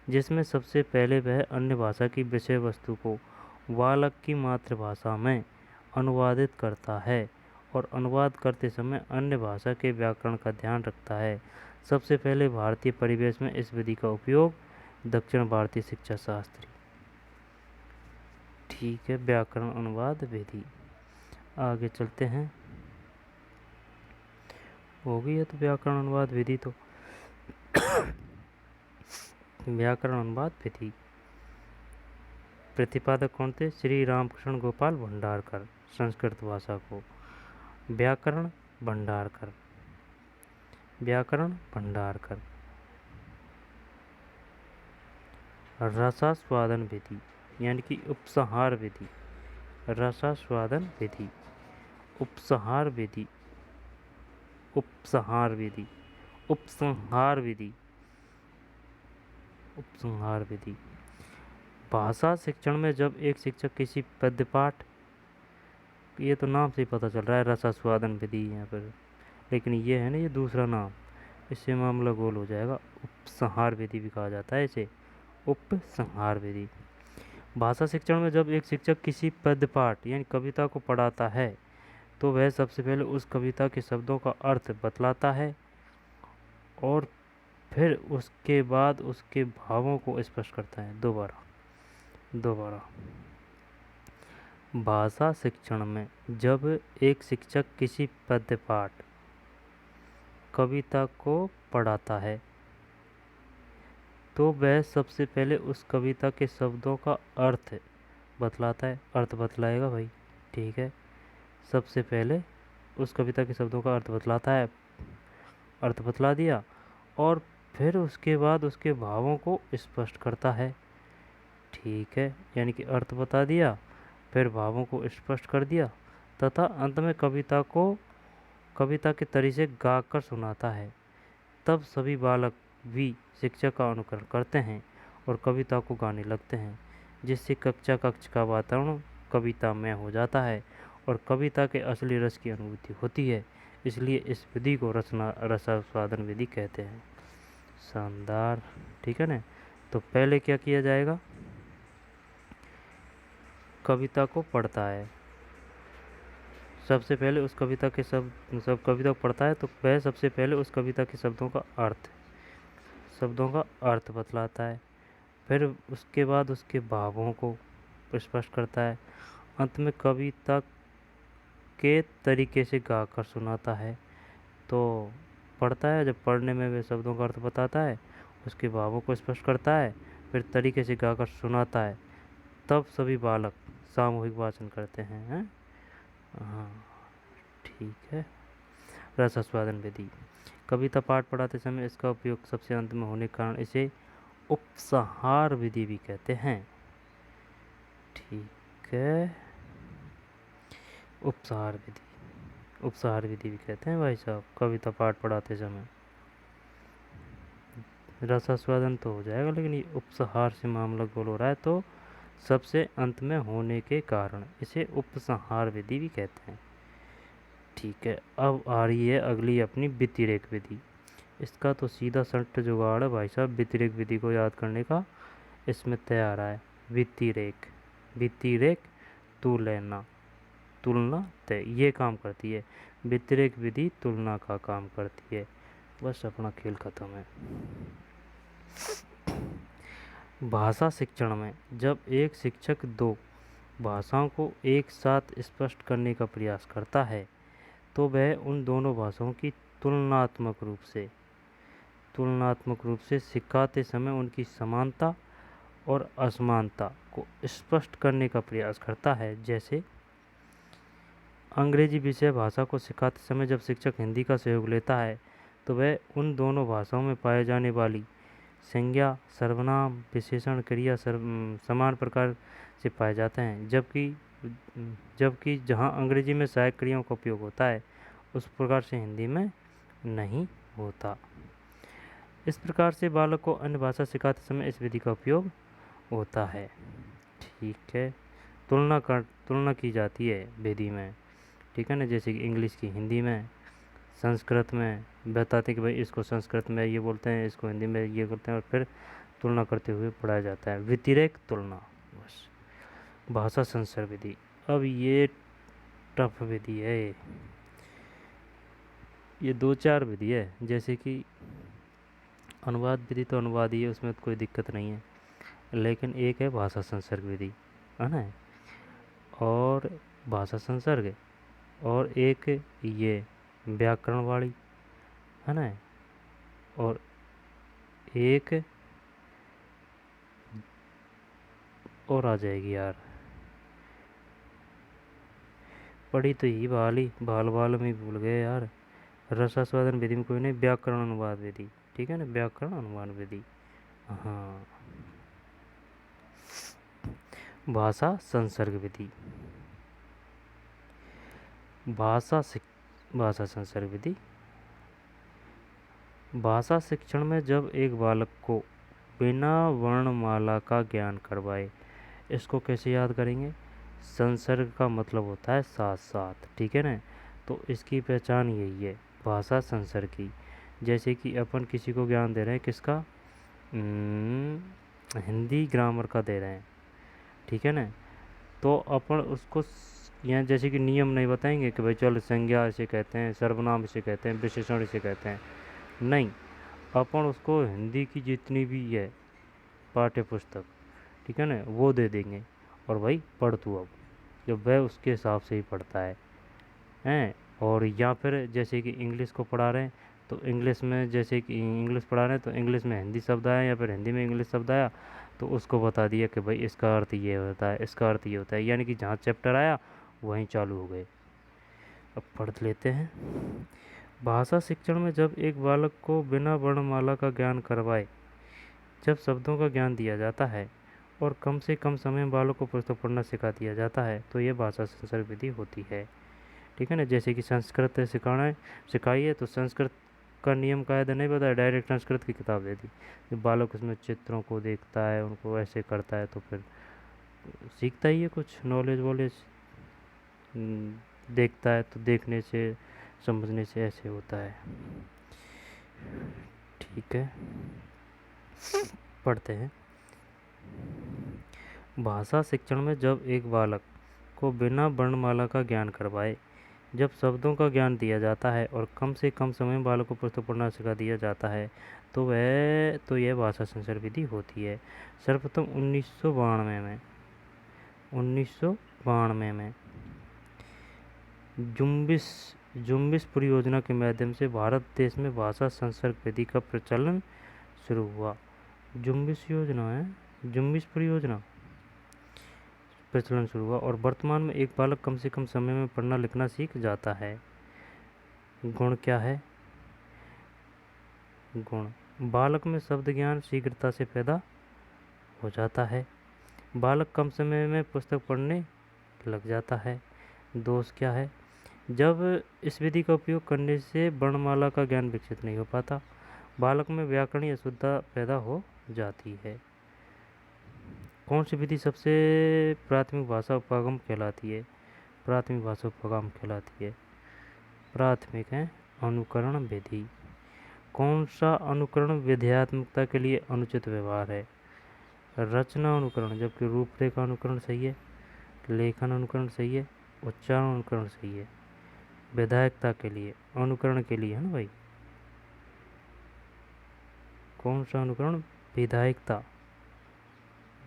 जिसमें सबसे पहले वह अन्य भाषा की विषय वस्तु को बालक की मातृभाषा में अनुवादित करता है और अनुवाद करते समय अन्य भाषा के व्याकरण का ध्यान रखता है। सबसे पहले भारतीय परिवेश में इस विधि का उपयोग दक्षिण भारतीय शिक्षा शास्त्री। ठीक है, व्याकरण अनुवाद विधि। आगे चलते हैं। हो गई है तो व्याकरण अनुवाद विधि। तो व्याकरण अनुवाद विधि प्रतिपादक कौन थे? श्री रामकृष्ण गोपाल भंडारकर, संस्कृत भाषा को। व्याकरण भंडारकर, व्याकरण भंडारकर। रसास्वादन विधि यानी कि उपसंहार विधि, रसास्वादन विधि, उपसंहार विधि, उपसंहार विधि, उपसंहार विधि, उपसंहार विधि। भाषा शिक्षण में जब एक शिक्षक किसी पद्य पाठ, ये तो नाम से ही पता चल रहा है रसास्वादन विधि यहाँ पर, लेकिन ये है ना ये दूसरा नाम, इससे मामला गोल हो जाएगा। उपसंहार विधि भी कहा जाता है इसे, उपसंहार विधि। भाषा शिक्षण में जब एक शिक्षक किसी पद्य पाठ यानी कविता को पढ़ाता है तो वह सबसे पहले उस कविता के शब्दों का अर्थ बतलाता है और फिर उसके बाद उसके भावों को स्पष्ट करता है। दोबारा भाषा शिक्षण में जब एक शिक्षक किसी पद्य पाठ कविता को पढ़ाता है तो वह सबसे पहले उस कविता के शब्दों का अर्थ बतलाता है। अर्थ बतलाएगा भाई, ठीक है। सबसे पहले उस कविता के शब्दों का अर्थ बतलाता है, अर्थ बतला दिया और फिर उसके बाद उसके भावों को स्पष्ट करता है। ठीक है, यानी कि अर्थ बता दिया, फिर भावों को स्पष्ट कर दिया तथा अंत में कविता के तरीके से गाकर सुनाता है। तब सभी बालक भी शिक्षक का अनुकरण करते हैं और कविता को गाने लगते हैं, जिससे कक्ष का वातावरण कविता में हो जाता है और कविता के असली रस की अनुभूति होती है। इसलिए इस विधि को रसास्वादन विधि कहते हैं। शानदार, ठीक है ना। तो पहले क्या किया जाएगा? कविता को पढ़ता है, सबसे पहले उस कविता के सब कविता को पढ़ता है तो वह सबसे पहले उस कविता के शब्दों का अर्थ बतलाता है, फिर उसके बाद उसके भावों को स्पष्ट करता है, अंत में कविता के तरीके से गाकर सुनाता है। तो पढ़ता है, जब पढ़ने में वे शब्दों का अर्थ बताता है, उसके भावों को स्पष्ट करता है, फिर तरीके से गाकर सुनाता है, तब सभी बालक सामूहिक वाचन करते हैं। हाँ, ठीक है। रसास्वादन विधि कविता पाठ पढ़ाते समय इसका उपयोग सबसे अंत में होने के कारण इसे उपसंहार विधि भी कहते हैं। ठीक है, उपसंहार विधि भी कहते हैं भाई साहब कविता पाठ पढ़ाते समय। रसास्वादन तो हो जाएगा, लेकिन ये उपसंहार से मामला गोल हो रहा है, तो सबसे अंत में होने के कारण इसे उपसंहार विधि भी कहते हैं। ठीक है, अब आ रही है अगली अपनी व्यतिरेक विधि। इसका तो सीधा सट्ट जुगाड़ है भाई साहब व्यतिरेक विधि को याद करने का, इसमें तैयार है। व्यतिरेक, व्यतिरेक तुलना, तुलना तय ये काम करती है। व्यतिरेक विधि तुलना का काम करती है। बस अपना खेल खत्म है। भाषा शिक्षण में जब एक शिक्षक दो भाषाओं को एक साथ स्पष्ट करने का प्रयास करता है तो वह उन दोनों भाषाओं की तुलनात्मक रूप से सिखाते समय उनकी समानता और असमानता को स्पष्ट करने का प्रयास करता है। जैसे अंग्रेजी विषय भाषा को सिखाते समय जब शिक्षक हिंदी का सहयोग लेता है तो वह उन दोनों भाषाओं में पाए जाने वाली संज्ञा, सर्वनाम, विशेषण, क्रिया समान प्रकार से पाए जाते हैं, जबकि जहाँ अंग्रेजी में सहायक क्रियाओं का उपयोग होता है उस प्रकार से हिंदी में नहीं होता। इस प्रकार से बालक को अन्य भाषा सिखाते समय इस विधि का उपयोग होता है। ठीक है, तुलना की जाती है विधि में, ठीक है ना, जैसे कि इंग्लिश की हिंदी में, संस्कृत में बताते कि भाई इसको संस्कृत में ये बोलते हैं, इसको हिंदी में ये बोलते हैं, और फिर तुलना करते हुए पढ़ाया जाता है। व्यतिरेक तुलना। बस भाषा संसर्ग विधि, अब ये टफ विधि है, ये 2-4 विधि है। जैसे कि अनुवाद विधि तो अनुवाद ही है, उसमें तो कोई दिक्कत नहीं है, लेकिन एक है भाषा संसर्ग विधि, है ना, और भाषा संसर्ग, और एक ये व्याकरण वाली, है ना, और एक और आ जाएगी यार, पढ़ी तो यही बाल में भूल गए यार। रसास्वादन विधि में कोई नहीं, व्याकरण अनुवाद विधि, ठीक है ना, व्याकरण अनुवाद विधि। हाँ, भाषा संसर्ग विधि, भाषा संसर्ग विधि। भाषा शिक्षण में जब एक बालक को बिना वर्णमाला का ज्ञान करवाए, इसको कैसे याद करेंगे? संसर्ग का मतलब होता है साथ साथ, ठीक है ना, तो इसकी पहचान यही है भाषा संसर्ग की। जैसे कि अपन किसी को ज्ञान दे रहे हैं, किसका? हिंदी ग्रामर का दे रहे हैं, ठीक है ना, तो अपन उसको यहाँ जैसे कि नियम नहीं बताएंगे कि भाई चल संज्ञा इसे कहते हैं, सर्वनाम इसे कहते हैं, विशेषण इसे कहते हैं, नहीं, अपन उसको हिंदी की जितनी भी है पाठ्य पुस्तक, ठीक है ना, वो दे देंगे, और भाई पढ़ तू अब, जब वह उसके हिसाब से ही पढ़ता है हैं। और या फिर जैसे कि इंग्लिश को पढ़ा रहे हैं, तो इंग्लिश में जैसे कि इंग्लिश पढ़ा रहे हैं तो इंग्लिश में हिंदी शब्द आया या फिर हिंदी में इंग्लिश शब्द आया, तो उसको बता दिया कि भाई इसका अर्थ ये होता है, इसका अर्थ ये होता है, यानी कि जहाँ चैप्टर आया वहीं चालू हो गए। अब पढ़ लेते हैं। भाषा शिक्षण में जब एक बालक को बिना वर्णमाला का ज्ञान करवाए, जब शब्दों का ज्ञान दिया जाता है और कम से कम समय में बालक को पुस्तक पढ़ना सिखा दिया जाता है, तो ये भाषा संसर्ग विधि होती है, ठीक है ना। जैसे कि संस्कृत सिखाइए तो संस्कृत का नियम कायदा नहीं बताया, डायरेक्ट संस्कृत की किताब दे दी, जब बालक उसमें चित्रों को देखता है, उनको ऐसे करता है, तो फिर सीखता ही है कुछ नॉलेज वॉलेज, देखता है तो देखने से समझने से ऐसे होता है। ठीक है, पढ़ते हैं। भाषा शिक्षण में जब एक बालक को बिना वर्णमाला का ज्ञान करवाए, जब शब्दों का ज्ञान दिया जाता है और कम से कम समय में बालक को पुस्तक पढ़ना सिखा दिया जाता है, तो यह भाषा संसर्ग विधि होती है। सर्वप्रथम 1992 में जुम्बिश परियोजना के माध्यम से भारत देश में भाषा संसर्ग विधि का प्रचलन शुरू हुआ। जुम्बिश परियोजना प्रचलन शुरू हुआ, और वर्तमान में एक बालक कम से कम समय में पढ़ना लिखना सीख जाता है। गुण क्या है? गुण, बालक में शब्द ज्ञान शीघ्रता से पैदा हो जाता है, बालक कम समय में पुस्तक पढ़ने लग जाता है। दोष क्या है? जब इस विधि का उपयोग करने से वर्णमाला का ज्ञान विकसित नहीं हो पाता, बालक में व्याकरणीय अशुद्धता पैदा हो जाती है। कौन सी विधि सबसे प्राथमिक भाषा उपगम कहलाती है? प्राथमिक भाषा उपगम कहलाती है। प्राथमिक है अनुकरण विधि। कौन सा अनुकरण विधेयात्मकता के लिए अनुचित व्यवहार है? रचना अनुकरण, जबकि रूपरेखा अनुकरण सही है, लेखन अनुकरण सही है, उच्चारण अनुकरण सही है। विधायकता के लिए, अनुकरण के लिए है ना भाई, कौन सा अनुकरण? विधायकता,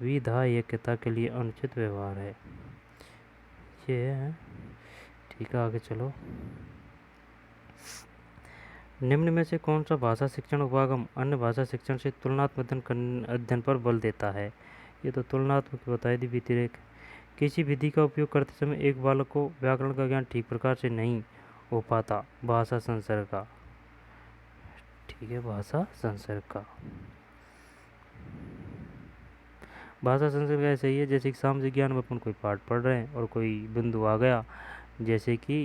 विधायकता के लिए अनुचित व्यवहार है, ये है। ठीक है, आगे चलो। निम्न में से कौन सा भाषा शिक्षण उपागम अन्य भाषा शिक्षण से तुलनात्मक अध्ययन पर बल देता है? ये तो तुलनात्मक बताई दी व्यतिरेक। किसी विधि का उपयोग करते समय एक बालक को व्याकरण का ज्ञान ठीक प्रकार से नहीं हो पाता, भाषा संसर्ग का। ठीक है, भाषा संसर्ग का। भाषा संसर्ग ऐसे ही है जैसे कि सामाजिक ज्ञान में अपन कोई पाठ पढ़ रहे हैं और कोई बिंदु आ गया, जैसे कि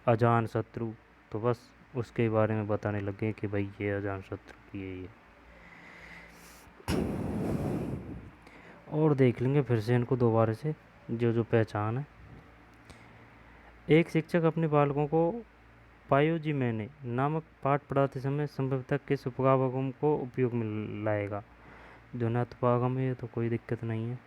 अजान शत्रु, तो बस उसके बारे में बताने लगे कि भाई ये अजान शत्रु की है ये। और देख लेंगे फिर से इनको दोबारा से, जो जो पहचान है। एक शिक्षक अपने बालकों को पायोजी मैंने नामक पाठ पढ़ाते समय संभवतः किस उपगागम को उपयोग में लाएगा? ध्वन्यात्मक है, तो कोई दिक्कत नहीं है।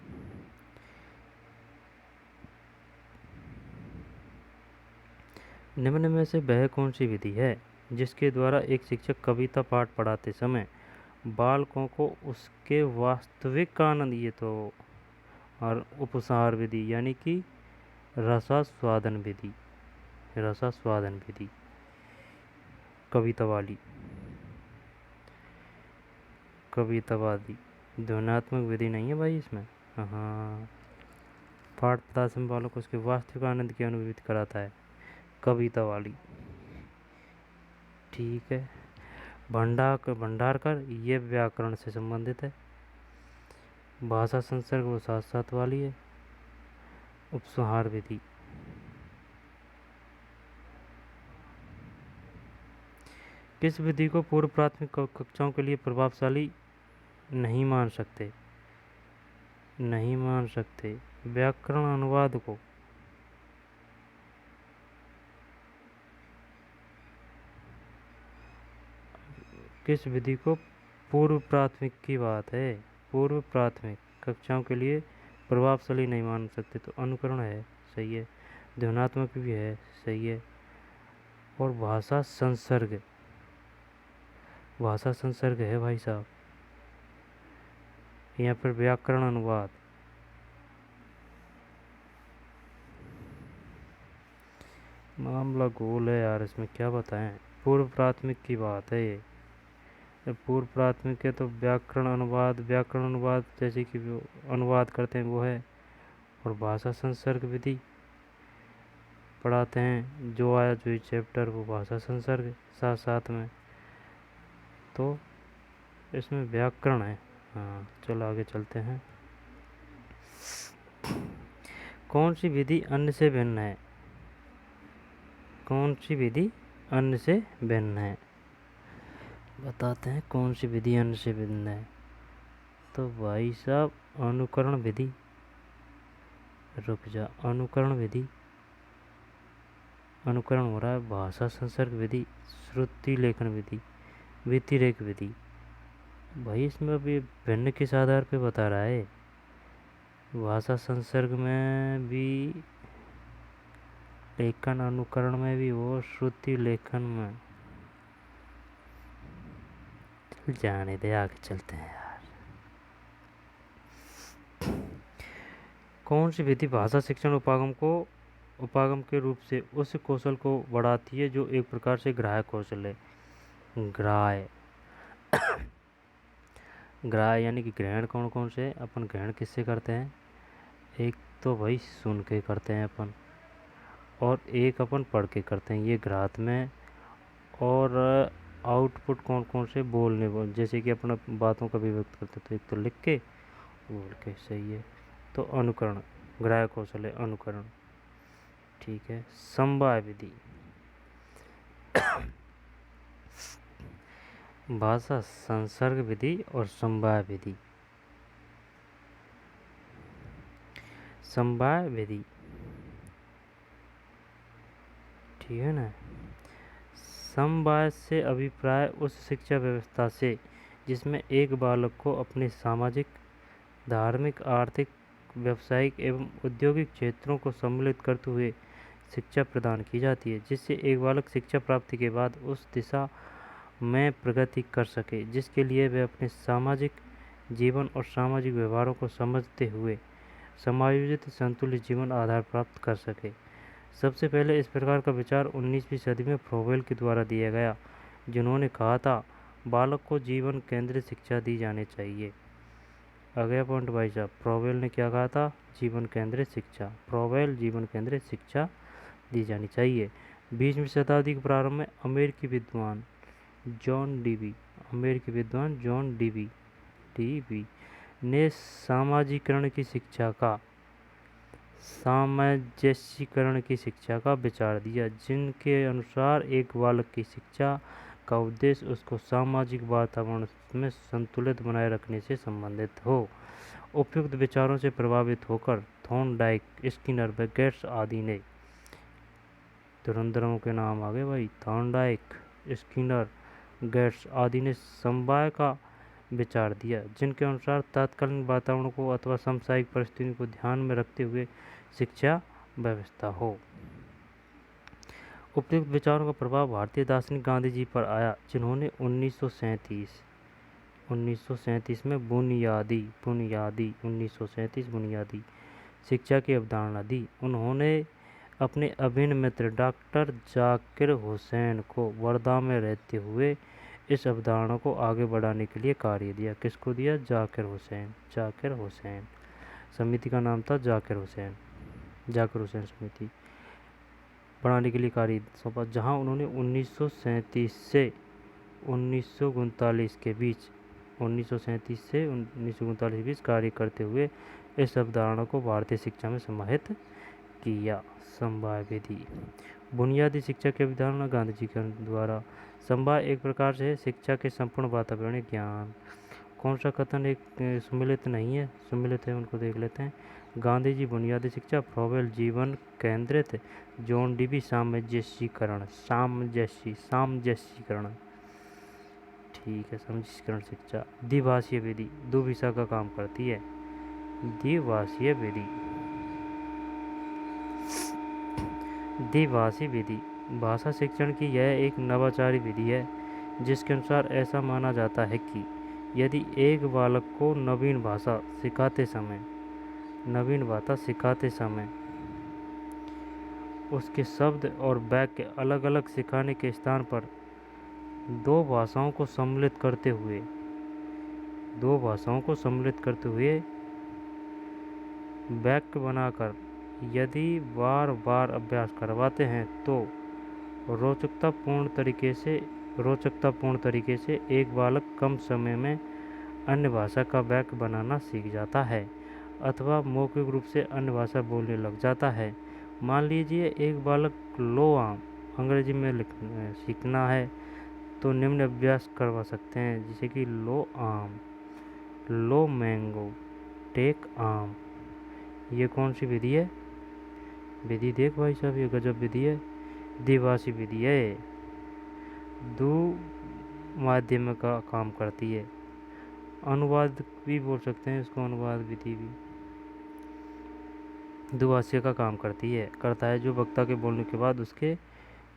निम्न में से वह कौन सी विधि है जिसके द्वारा एक शिक्षक कविता पाठ पढ़ाते समय बालकों को उसके वास्तविक आनंद, ये तो और उपसार विधि यानी कि रसास्वादन विधि, रसास्वादन विधि कविता वाली, कविता वाली ध्वन्यात्मक विधि नहीं है भाई इसमें। हाँ, पाठ पढ़ाते समय बालकों को उसके वास्तविक आनंद की अनुभूति कराता है, कविता वाली। ठीक है, भंडारकर ये व्याकरण से संबंधित है। भाषा संसर्ग वो साथ साथ वाली है। उपसंहार विधि, किस विधि को पूर्व प्राथमिक कक्षाओं के लिए प्रभावशाली नहीं मान सकते? नहीं मान सकते व्याकरण अनुवाद को। किस विधि को पूर्व प्राथमिक की बात है, पूर्व प्राथमिक कक्षाओं के लिए प्रभावशाली नहीं मान सकते, तो अनुकरण है, सही है। ध्वन्यात्मक भी है, सही है। और भाषा संसर्ग, भाषा संसर्ग है भाई साहब, या फिर व्याकरण अनुवाद। मामला गोल है यार, इसमें क्या बताएं। पूर्व प्राथमिक की बात है ये, जब पूर्व प्राथमिक है तो व्याकरण अनुवाद, व्याकरण अनुवाद जैसे कि अनुवाद करते हैं वो है। और भाषा संसर्ग विधि पढ़ाते हैं, जो आया जो चैप्टर वो भाषा संसर्ग साथ साथ में, तो इसमें व्याकरण है। हाँ, चलो आगे चलते हैं। कौन सी विधि अन्य से भिन्न है? कौन सी विधि अन्य से भिन्न है? बताते हैं कौन सी विधि अन्य से भिन्न है। तो भाई साहब अनुकरण विधि, रुक जा, अनुकरण विधि, अनुकरण हो रहा है। भाषा संसर्ग विधि, श्रुति लेखन विधि, व्यतिरेक विधि। भाई इसमें अभी भिन्न किस आधार पे बता रहा है? भाषा संसर्ग में भी, लेखन अनुकरण में भी, वो श्रुति लेखन में। जाने दे, आगे चलते हैं यार। कौन सी विधि भाषा शिक्षण उपागम के रूप से उस कौशल को बढ़ाती है जो एक प्रकार से ग्राह्य कौशल है? ग्राह्य, ग्राह्य यानी कि ग्रहण कौन कौन से अपन ग्रहण किससे करते हैं? एक तो भाई सुन के करते हैं अपन, और एक अपन पढ़ के करते हैं, ये ग्राह्य में। और आउटपुट कौन कौन से बोलने, जैसे कि अपना बातों का भी व्यक्त करते हैं, तो एक तो लिख के, बोल के, सही है। तो अनुकरण ग्राह्य कौशल है, अनुकरण। ठीक है, समवाय विधि, भाषा संसर्ग विधि और समवाय विधि, समवाय विधि, ठीक है ना। समवाय से अभिप्राय उस शिक्षा व्यवस्था से जिसमें एक बालक को अपने सामाजिक, धार्मिक, आर्थिक, व्यावसायिक एवं औद्योगिक क्षेत्रों को सम्मिलित करते हुए शिक्षा प्रदान की जाती है, जिससे एक बालक शिक्षा प्राप्ति के बाद उस दिशा में प्रगति कर सके जिसके लिए वह अपने सामाजिक जीवन और सामाजिक व्यवहारों को समझते हुए समायोजित संतुलित जीवन आधार प्राप्त कर सके। सबसे पहले इस प्रकार का विचार 19वीं सदी में फ्रोवेल के द्वारा दिया गया, जिन्होंने कहा था बालक को जीवन केंद्रित शिक्षा दी जानी चाहिए। अगला पॉइंट भाई साहब, फ्रोवेल ने क्या कहा था? जीवन केंद्रित शिक्षा। फ्रोवेल, जीवन केंद्रित शिक्षा दी जानी चाहिए। 20वीं शताब्दी के प्रारंभ में अमेरिकी विद्वान जॉन डीवी ने सामाजिकरण की शिक्षा का सामंजस्यीकरण की शिक्षा का विचार दिया, जिनके अनुसार एक बालक की शिक्षा का उद्देश्य उसको सामाजिक वातावरण में संतुलित बनाए रखने से संबंधित हो। उपयुक्त विचारों से प्रभावित होकर थॉर्नडाइक, स्किनर, गेट्स आदि ने, धुरंधरों के नाम आ गए भाई, थॉर्नडाइक, स्किनर, गेट्स आदि ने समवाय का विचार दिया, जिनके अनुसार तत्कालीन वातावरण को अथवा सामाजिक परिस्थितियों को ध्यान में रखते हुए शिक्षा व्यवस्था हो। उपयुक्त विचारों का प्रभाव भारतीय दार्शनिक गांधी जी पर आया, जिन्होंने 1937 में बुनियादी शिक्षा की अवधारणा दी। उन्होंने अपने अभिन्न मित्र डॉक्टर जाकिर हुसैन को वर्धा में रहते हुए इस अवधारणा को आगे बढ़ाने के लिए कार्य दिया। किसको दिया? जाकिर हुसैन। समिति का नाम था जाकिर हुसैन समिति बढ़ाने के लिए कार्य सौंपा, जहां उन्होंने 1937 से 1939 के बीच कार्य करते हुए इस अवधारणा को भारतीय शिक्षा में समाहित किया। समवाय विधि। बुनियादी शिक्षा की अवधारणा गांधी जी के द्वारा। समवाय एक प्रकार से शिक्षा के संपूर्ण वातावरणीय ज्ञान। कौन सा कथन एक सम्मिलित नहीं है? सम्मिलित है, उनको देख लेते हैं। गांधी जी बुनियादी शिक्षा, फ्रोवेल जीवन केंद्रित, जॉन डीवी सामंजस्यीकरण। ठीक है, सामंजस्यीकरण शिक्षा। द्विभाषीय विधि, दो भाषा का काम करती है। द्विभाषीय विधि भाषा शिक्षण की यह एक नवाचारी विधि है, जिसके अनुसार ऐसा माना जाता है कि यदि एक बालक को नवीन भाषा सिखाते समय उसके शब्द और वाक्य अलग अलग सिखाने के स्थान पर दो भाषाओं को सम्मिलित करते हुए वाक्य बनाकर यदि बार बार अभ्यास करवाते हैं तो रोचकतापूर्ण तरीके से एक बालक कम समय में अन्य भाषा का वाक्य बनाना सीख जाता है अथवा मौखिक रूप से अन्य भाषा बोलने लग जाता है। मान लीजिए एक बालक लो आम अंग्रेजी में सीखना है तो निम्न अभ्यास करवा सकते हैं, जैसे कि लो आम, लो मैंगो, टेक आम। ये कौन सी विधि है? विधि देख भाई साहब, ये गजब विधि है, द्विभाषी विधि है, दो माध्यम का काम करती है। अनुवाद भी बोल सकते हैं इसको, अनुवाद विधि भी दुभाषीय का काम करता है, जो वक्ता के बोलने के बाद उसके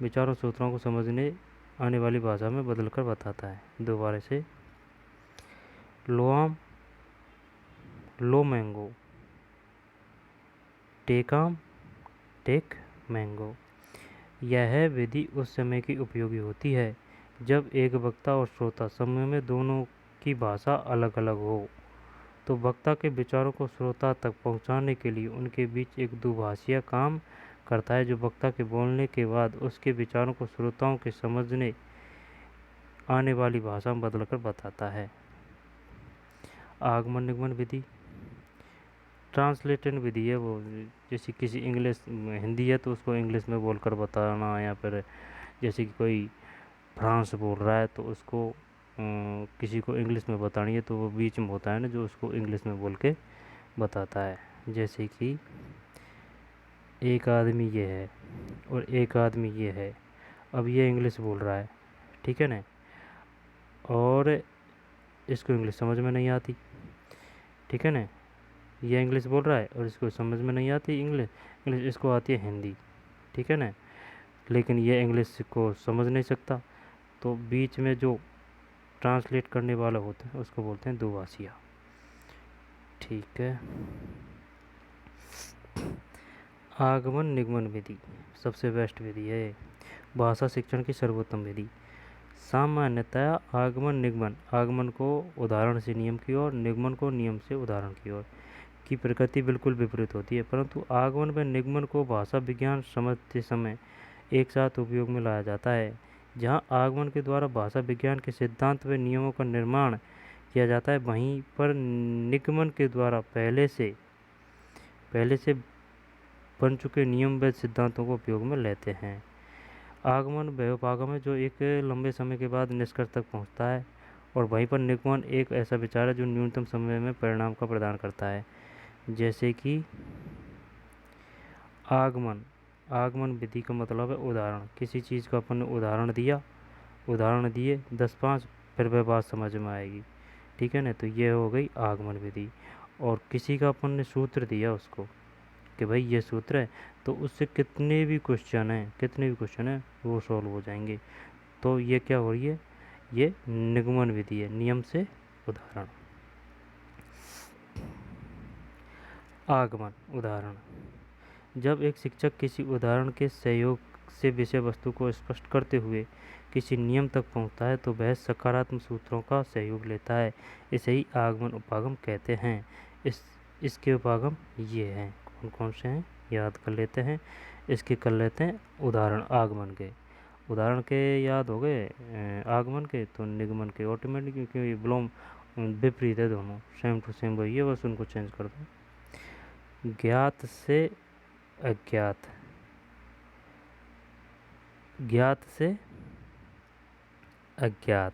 विचारों सूत्रों को समझने आने वाली भाषा में बदलकर बताता है। दोबारा से, लो आम, लो मैंगो, टेक आम, टेक मैंगो। यह विधि उस समय की उपयोगी होती है जब एक वक्ता और श्रोता समूह में दोनों की भाषा अलग अलग हो, तो वक्ता के विचारों को श्रोता तक पहुंचाने के लिए उनके बीच एक दुभाषीय काम करता है, जो वक्ता के बोलने के बाद उसके विचारों को श्रोताओं के समझने आने वाली भाषा में बदलकर बताता है। आगमन निगमन विधि ट्रांसलेशन विधि है वो, जैसे किसी इंग्लिश हिंदी है तो उसको इंग्लिश में बोलकर बताना, या फिर जैसे कि कोई फ्रांस बोल रहा है तो उसको किसी को इंग्लिश में बतानी है तो वो बीच में होता है ना जो उसको इंग्लिश में बोल के बताता है। जैसे कि एक आदमी ये है और एक आदमी ये है, अब ये इंग्लिश बोल रहा है, ठीक है ना, और इसको इंग्लिश समझ में नहीं आती, ठीक है ना। ये इंग्लिश बोल रहा है और इसको समझ में नहीं आती इंग्लिश, इसको आती है हिंदी, ठीक है ना। लेकिन ये इंग्लिश को समझ नहीं सकता, तो बीच में जो ट्रांसलेट करने वाला होता है उसको बोलते हैं दुभाषिया, ठीक है। आगमन निगमन विधि सबसे बेस्ट विधि है, भाषा शिक्षण की सर्वोत्तम विधि। सामान्यतया आगमन को उदाहरण से नियम की ओर, निगमन को नियम से उदाहरण की ओर की प्रकृति बिल्कुल विपरीत होती है, परंतु आगमन व निगमन को भाषा विज्ञान समझते समय एक साथ उपयोग में लाया जाता है। जहाँ आगमन के द्वारा भाषा विज्ञान के सिद्धांत व नियमों का निर्माण किया जाता है, वहीं पर निगमन के द्वारा पहले से बन चुके नियम व सिद्धांतों को उपयोग में लेते हैं। आगमन व्युपागम है जो एक लंबे समय के बाद निष्कर्ष तक पहुंचता है, और वहीं पर निगमन एक ऐसा विचार है जो न्यूनतम समय में परिणाम का प्रदान करता है। जैसे कि आगमन विधि का मतलब है उदाहरण, किसी चीज़ का अपन ने उदाहरण दिए 10-5, फिर वह बात समझ में आएगी, ठीक है ना। तो ये हो गई आगमन विधि। और किसी का अपन ने सूत्र दिया उसको कि भाई ये सूत्र है, तो उससे कितने भी क्वेश्चन हैं वो सॉल्व हो जाएंगे। तो ये क्या हो रही है, ये निगमन विधि है, नियम से उदाहरण। आगमन उदाहरण, जब एक शिक्षक किसी उदाहरण के सहयोग से विषय वस्तु को स्पष्ट करते हुए किसी नियम तक पहुंचता है तो वह सकारात्मक सूत्रों का सहयोग लेता है। इसे ही आगमन उपागम कहते हैं। इसके उपागम ये हैं, कौन कौन से हैं याद कर लेते हैं। इसके कर लेते हैं उदाहरण, उदाहरण के याद हो गए, आगमन के तो निगमन के ऑटोमेटिक, क्योंकि विलोम विपरीत है, दोनों सेम टू सेम वही है, बस उनको चेंज कर दो। ज्ञात से अज्ञात, ज्ञात से अज्ञात।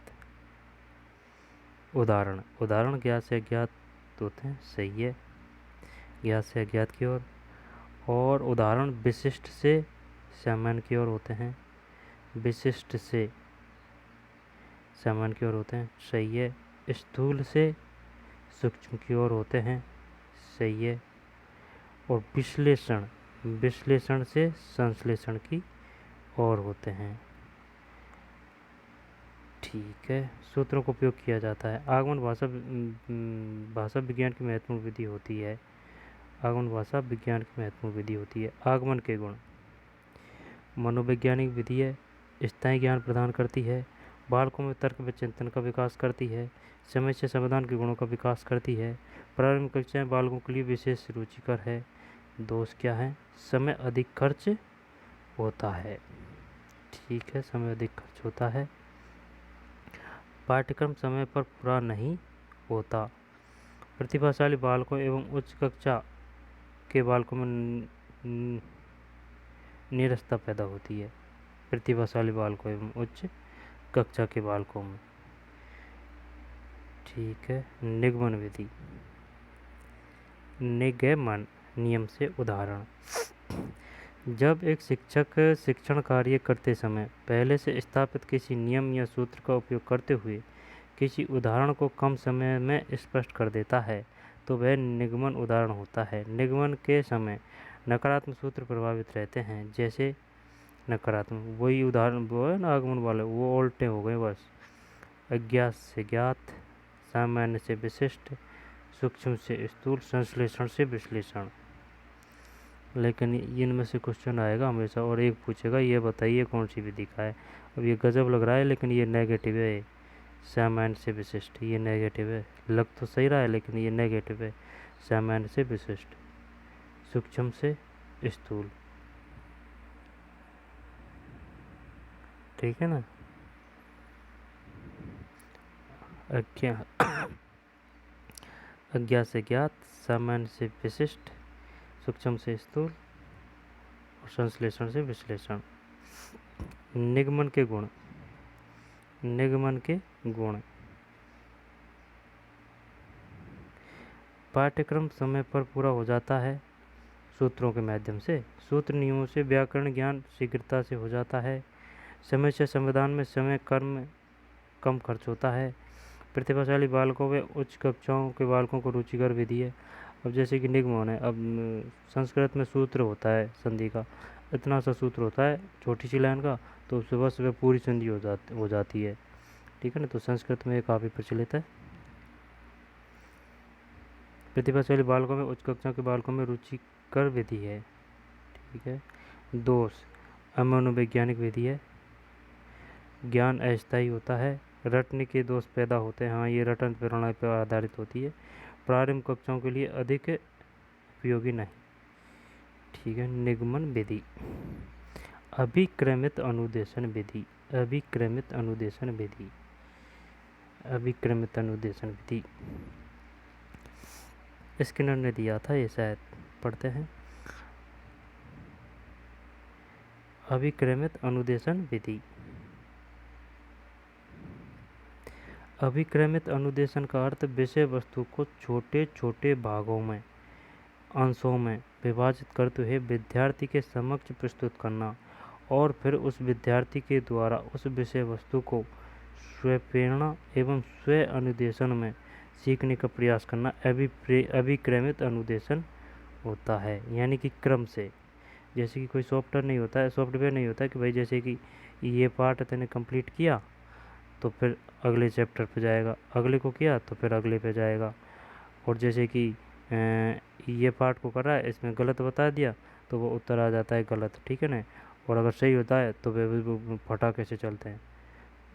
उदाहरण ज्ञात से अज्ञात होते हैं, सही है, ज्ञात से अज्ञात की ओर। और उदाहरण विशिष्ट से सामान्य की ओर होते हैं, विशिष्ट से सामान्य की ओर होते हैं, सही है। स्थूल से सूक्ष्म की ओर होते हैं, सही है। और विश्लेषण से संश्लेषण की ओर होते हैं, ठीक है। सूत्रों का उपयोग किया जाता है। आगमन भाषा विज्ञान की महत्वपूर्ण विधि होती है। आगमन के गुण, मनोवैज्ञानिक विधि है, स्थायी ज्ञान प्रदान करती है, बालकों में तर्क व चिंतन का विकास करती है, समय से समाधान के गुणों का विकास करती है। प्रारंभिक कक्षाएं बालकों के लिए विशेष रुचिकर है। दोष क्या है, समय अधिक खर्च होता है, ठीक है, समय अधिक खर्च होता है। पाठ्यक्रम समय पर पूरा नहीं होता। प्रतिभाशाली बालकों एवं उच्च कक्षा के बालकों में नीरसता पैदा होती है। प्रतिभाशाली बालकों एवं उच्च कक्षा के बालकों में, ठीक है। निगमन विधि, निगमन नियम से उदाहरण, जब एक शिक्षक शिक्षण कार्य करते समय पहले से स्थापित किसी नियम या सूत्र का उपयोग करते हुए किसी उदाहरण को कम समय में स्पष्ट कर देता है तो वह निगमन उदाहरण होता है। निगमन के समय नकारात्मक सूत्र प्रभावित रहते हैं, जैसे नकारात्मक, वही उदाहरण वो है ना आगमन वाले, वो उल्टे हो गए बस। अज्ञात से ज्ञात, सामान्य से विशिष्ट, सूक्ष्म से स्थूल, संश्लेषण से विश्लेषण। लेकिन इनमें से क्वेश्चन आएगा हमेशा, और एक पूछेगा ये बताइए कौन सी विधि का है। अब ये गजब लग रहा है लेकिन ये नेगेटिव है, सामान्य से विशिष्ट, ये नेगेटिव है। लग तो सही रहा है लेकिन ये नेगेटिव है। सामान्य से विशिष्ट, सूक्ष्म से स्थूल, ठीक है ना। अज्ञात से ज्ञात, सामान्य से विशिष्ट, सूक्ष्म से स्थूल और संश्लेषण से विश्लेषण। निगमन के गुण, पाठ्यक्रम समय पर पूरा हो जाता है सूत्रों के माध्यम से। सूत्र नियमों से व्याकरण ज्ञान शीघ्रता से हो जाता है। समय से समाधान में समय कर्म कम खर्च होता है। प्रतिभाशाली बालकों व उच्च कक्षाओं के बालकों को रुचिकर विधि है। अब जैसे कि निगमन है, अब संस्कृत में सूत्र होता है संधि का, इतना सा सूत्र होता है छोटी सी लाइन का, तो उससे बस वह पूरी संधि हो जाती है। ठीक है ना, तो संस्कृत में ये काफ़ी प्रचलित है। प्रतिभाशाली बालकों में उच्च कक्षा के बालकों में रुचिकर विधि है। ठीक है। दोष अमनोवैज्ञानिक विधि है। ज्ञान अस्थायी होता है, रटने के दोष पैदा होते हैं। हाँ, ये रटन प्रणाली पर आधारित होती है। प्रारंभ कक्षाओं के लिए अधिक उपयोगी नहीं। ठीक है। निगमन विधि, अभिक्रमित अनुदेशन विधि, अभिक्रमित अनुदेशन विधि, अभिक्रमित अनुदेशन विधि स्किनर ने दिया था, ये शायद पढ़ते हैं। अभिक्रमित अनुदेशन विधि, अभिक्रमित अनुदेशन का अर्थ विषय वस्तु को छोटे छोटे भागों में, अंशों में विभाजित करते हुए विद्यार्थी के समक्ष प्रस्तुत करना और फिर उस विद्यार्थी के द्वारा उस विषय वस्तु को स्वप्रेरणा एवं स्व अनुदेशन में सीखने का प्रयास करना अभिक्रमित अनुदेशन होता है। यानी कि क्रम से, जैसे कि कोई सॉफ्टवेयर नहीं होता है कि भाई जैसे कि ये पार्ट तूने कंप्लीट किया तो फिर अगले चैप्टर पे जाएगा, अगले को किया तो फिर अगले पे जाएगा। और जैसे कि ये पार्ट को कर रहा है, इसमें गलत बता दिया तो वो उत्तर आ जाता है गलत। ठीक है ना, और अगर सही होता है तो वे फटाके से चलते हैं।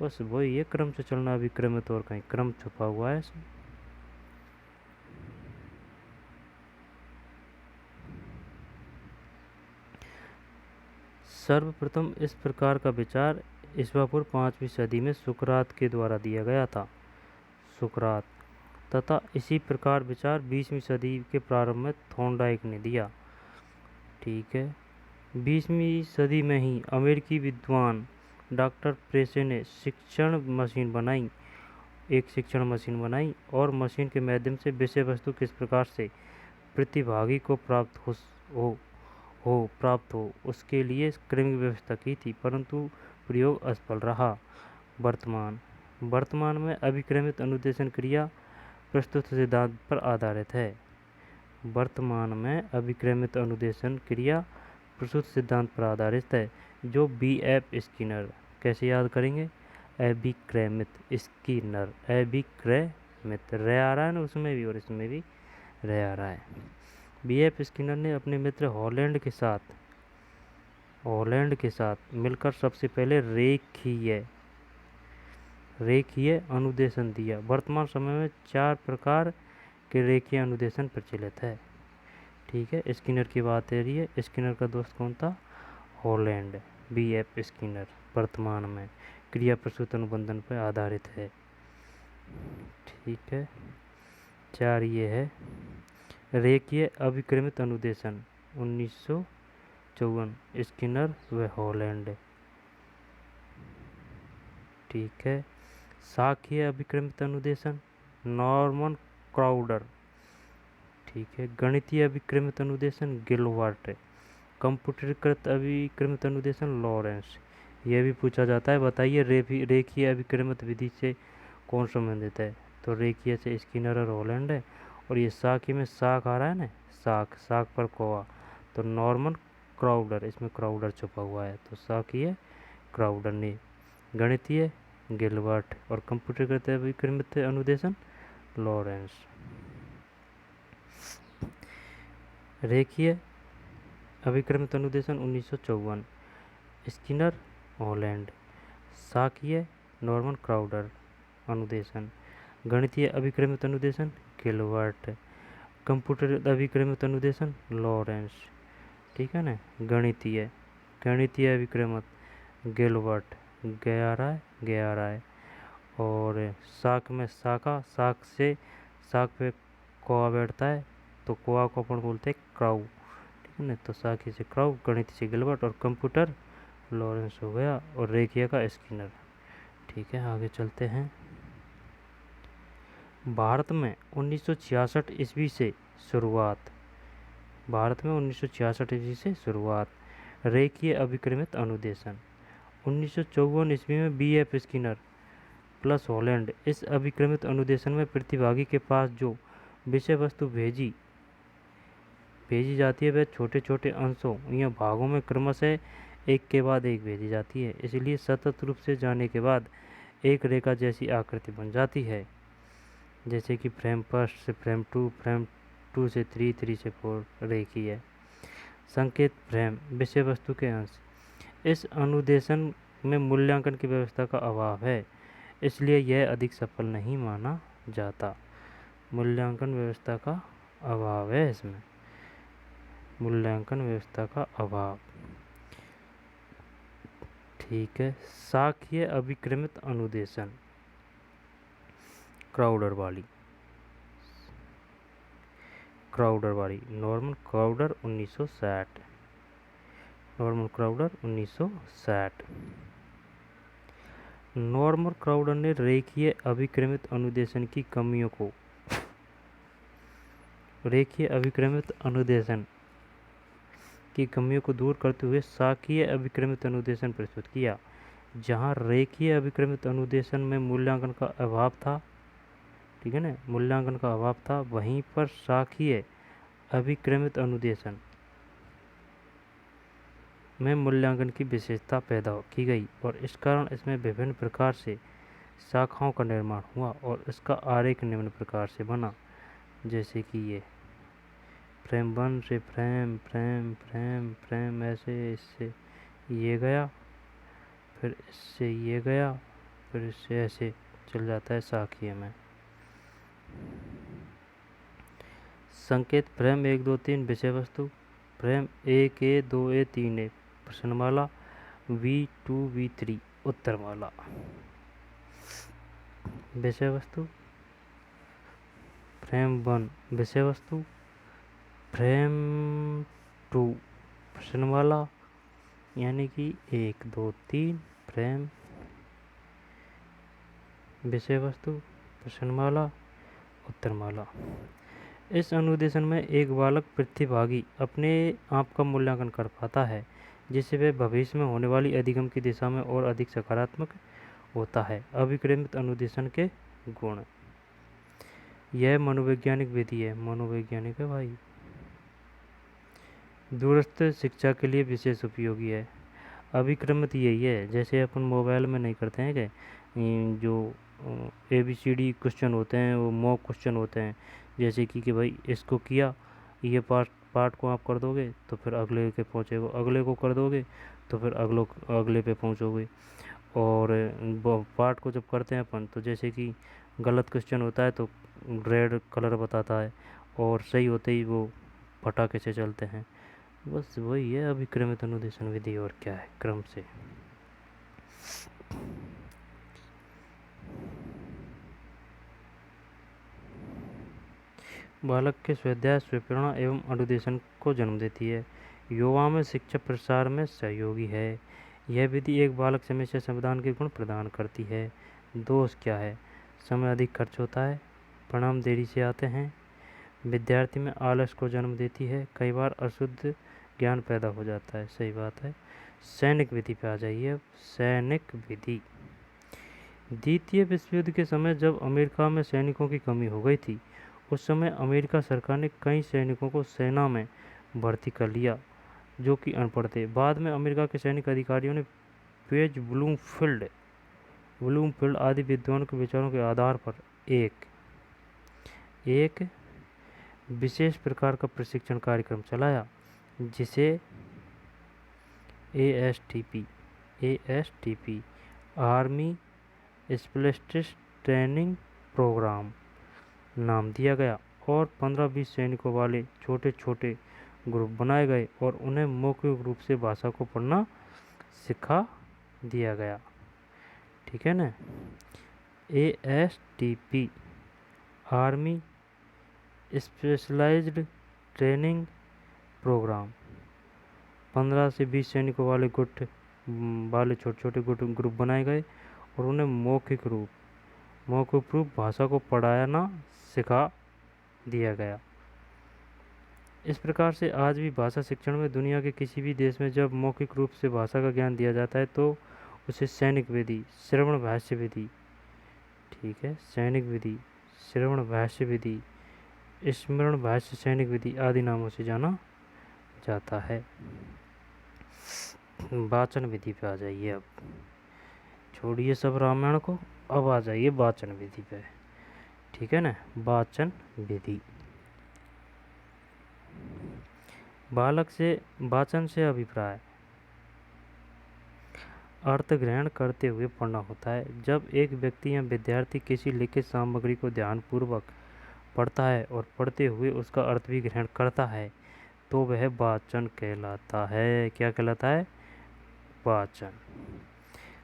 बस वही ये क्रम से चलना अभिक्रमित, और कहीं क्रम छुपा हुआ है इसमें। सर्वप्रथम इस प्रकार का विचार ईसा पूर्व 5वीं सदी में सुकरात के द्वारा दिया गया था, सुकरात, तथा इसी प्रकार विचार 20वीं सदी के प्रारंभ में थॉर्नडाइक ने दिया। ठीक है। 20वीं सदी में ही अमेरिकी विद्वान डॉक्टर प्रेसे ने शिक्षण मशीन बनाई, एक शिक्षण मशीन बनाई और मशीन के माध्यम से विषय वस्तु किस प्रकार से प्रतिभागी को प्राप्त हो उसके लिए क्रमिक व्यवस्था की थी, परंतु प्रयोग असफल रहा। वर्तमान में अभिक्रमित अनुदेशन क्रिया प्रस्तुत सिद्धांत पर आधारित है। वर्तमान में अभिक्रमित अनुदेशन क्रिया प्रस्तुत सिद्धांत पर आधारित है, जो B.F. स्किनर, कैसे याद करेंगे, अभिक्रमित स्किनर, अभिक्रमित रह आ रहा है ना उसमें भी और इसमें भी रह आ रहा है। B.F. स्किनर ने अपने मित्र हॉलैंड के साथ मिलकर सबसे पहले रेखीय अनुदेशन दिया। वर्तमान समय में 4 प्रकार के रेखीय अनुदेशन प्रचलित है। ठीक है, स्किनर की बात है रही है। स्किनर का दोस्त कौन था, हॉलैंड। B.F. स्किनर वर्तमान में क्रिया प्रस्तुत अनुबंधन पर आधारित है। ठीक है, 4 ये है। रेखीय अभिक्रमित अनुदेशन 1954, स्किनर व हॉलैंड। ठीक है। शाखीय अभिक्रमित अनुदेशन नॉर्मन क्राउडर। ठीक है। गणितीय अभिक्रमित अनुदेशन गिलबर्ट। कंप्यूटरीकृत अभिक्रमित अनुदेशन लॉरेंस। यह भी पूछा जाता है, बताइए रेखीय अभिक्रमित विधि से कौन संबंधित है, तो रेखीय से स्किनर और हॉलैंड है। और ये शाखी में शाख आ रहा है ना, शाख पर कोआ, तो नॉर्मन क्राउडर, इसमें क्राउडर छुपा हुआ है, तो शाखीय क्राउडर ने। गणितीय गिलबर्ट और कंप्यूटरीकृत अभिक्रमित अनुदेशन लॉरेंस। रेखीय अभिक्रमित अनुदेशन 1954, स्किनर हॉलैंड। शाखीय नॉर्मन क्राउडर अनुदेशन। गणितीय अभिक्रमित अनुदेशन गिलबर्ट। कंप्यूटर अभिक्रमित अनुदेशन लॉरेंस। ठीक है ना। गणितीय अभिक्रमित गिलबर्ट, गया राय। और शाख में शाख पे कोआ बैठता है, तो कोआ को अपन बोलते हैं क्राउ। ठीक है ना, तो शाखी से क्राउ, गणित से गिलबर्ट और कंप्यूटर लॉरेंस हो गया, और रेखीय का स्किनर। ठीक है, आगे चलते हैं। भारत में 1966 ईस्वी से शुरुआत रेखीय अभिक्रमित अनुदेशन। 1954 ईस्वी में B.F. Skinner plus Holland. इस अभिक्रमित अनुदेशन में प्रतिभागी के पास जो विषय वस्तु भेजी जाती है वह छोटे छोटे अंशों या भागों में क्रमशः एक के बाद एक भेजी जाती है, इसलिए सतत रूप से जाने के बाद एक रेखा जैसी आकृति बन जाती है, जैसे कि फ्रेम फर्स्ट से फ्रेम 2 से 3 से 4 रेखी है। संकेत फ्रेम विषय वस्तु के अंश। इस अनुदेशन में मूल्यांकन की व्यवस्था का अभाव है, इसलिए यह अधिक सफल नहीं माना जाता। मूल्यांकन व्यवस्था का अभाव है इसमें, मूल्यांकन व्यवस्था का अभाव। ठीक है। सांख्यिकीय अभिक्रमित अनुदेशन, क्राउडर वाली नॉर्मन क्राउडर 1960। नॉर्मन क्राउडर ने रेखीय अभिक्रमित अनुदेशन की कमियों को दूर करते हुए सांख्यिकीय अभिक्रमित अनुदेशन प्रस्तुत किया। जहां रेखीय अभिक्रमित अनुदेशन में मूल्यांकन का अभाव था, ठीक है ना, मूल्यांकन का अभाव था, वहीं पर सांख्यिकीय अभिक्रमित अनुदेशन में मूल्यांकन की विशेषता पैदा की गई और इस कारण इसमें विभिन्न प्रकार से शाखाओं का निर्माण हुआ और इसका आरेख निम्न प्रकार से बना, जैसे कि ये फ्रेम 1 से फ्रेम ऐसे इससे ये गया, फिर इससे ये गया, फिर इससे ऐसे चल जाता है सांख्यिकीय में। संकेत फ्रेम 1 2 3 विषय वस्तु, frame 1A 2A 3A प्रश्नमाला, V2 V3 उत्तरमाला। विषय वस्तु फ्रेम 1 विषय वस्तु, फ्रेम 2 प्रश्नमाला यानी कि 1 2 3 फ्रेम विषय वस्तु प्रश्नमाला उत्तरमाला। इस अनुदेशन में एक बालक प्रतिभागी अपने आप का मूल्यांकन कर पाता है, जिससे वह भविष्य में होने वाली अधिगम की दिशा में और अधिक सकारात्मक होता है। अभिक्रमित अनुदेशन के गुण। यह मनोवैज्ञानिक विधि है, मनोवैज्ञानिक है भाई, दूरस्थ शिक्षा के लिए विशेष उपयोगी है। अभिक्रमित यही है, जैसे अपन मोबाइल में नहीं करते हैं क्या, जो ABCD क्वेश्चन होते हैं वो मॉक क्वेश्चन होते हैं, जैसे कि भाई इसको किया, ये पार्ट को आप कर दोगे तो फिर अगले के पहुँचेगा, अगले को कर दोगे तो फिर अगले पे पहुँचोगे। और पार्ट को जब करते हैं अपन तो जैसे कि गलत क्वेश्चन होता है तो रेड कलर बताता है और सही होते ही वो पटाखे से चलते हैं। बस वही है अभिक्रमित अनुदेशन विधि, और क्या है, क्रम से। बालक के स्वाध्याय, स्वप्रेरणा एवं अनुदेशन को जन्म देती है। युवा में शिक्षा प्रसार में सहयोगी है। यह विधि एक बालक से हमेशा समाधान के गुण प्रदान करती है। दोष क्या है? समय अधिक खर्च होता है, परिणाम देरी से आते हैं, विद्यार्थी में आलस को जन्म देती है, कई बार अशुद्ध ज्ञान पैदा हो जाता है। सही बात है। सैनिक विधि पे आ जाइए अब। सैनिक विधि। द्वितीय विश्व युद्ध के समय जब अमेरिका में सैनिकों की कमी हो गई थी, उस समय अमेरिका सरकार ने कई सैनिकों को सेना में भर्ती कर लिया जो कि अनपढ़ थे। बाद में अमेरिका के सैनिक अधिकारियों ने पेज ब्लूमफील्ड आदि विद्वानों के विचारों के आधार पर एक विशेष प्रकार का प्रशिक्षण कार्यक्रम चलाया, जिसे ASTP army specialist training programme नाम दिया गया और 15-20 सैनिकों वाले छोटे छोटे ग्रुप बनाए गए और उन्हें मौखिक रूप से भाषा को पढ़ना सिखा दिया गया। ठीक है ना। ASTP army specialised training programme 15 से 20 सैनिकों वाले गुट वाले छोटे छोटे ग्रुप बनाए गए और उन्हें मौखिक रूप भाषा को पढ़ाना सिखा दिया गया। इस प्रकार से आज भी भाषा शिक्षण में दुनिया के किसी भी देश में जब मौखिक रूप से भाषा का ज्ञान दिया जाता है तो उसे सैनिक विधि, श्रवण भाष्य विधि ठीक है। सैनिक विधि, श्रवण भाष्य विधि, स्मरण भाष्य सैनिक विधि आदि नामों से जाना जाता है। वाचन विधि पे आ जाइए अब, छोड़िए सब रामायण को, अब आ जाइए वाचन विधि पे। ठीक है ना। वाचन विधि, बालक से वाचन से अभिप्राय अर्थ ग्रहण करते हुए पढ़ना होता है। जब एक व्यक्ति या विद्यार्थी किसी लिखित सामग्री को ध्यानपूर्वक पढ़ता है और पढ़ते हुए उसका अर्थ भी ग्रहण करता है तो वह वाचन कहलाता है। क्या कहलाता है? वाचन।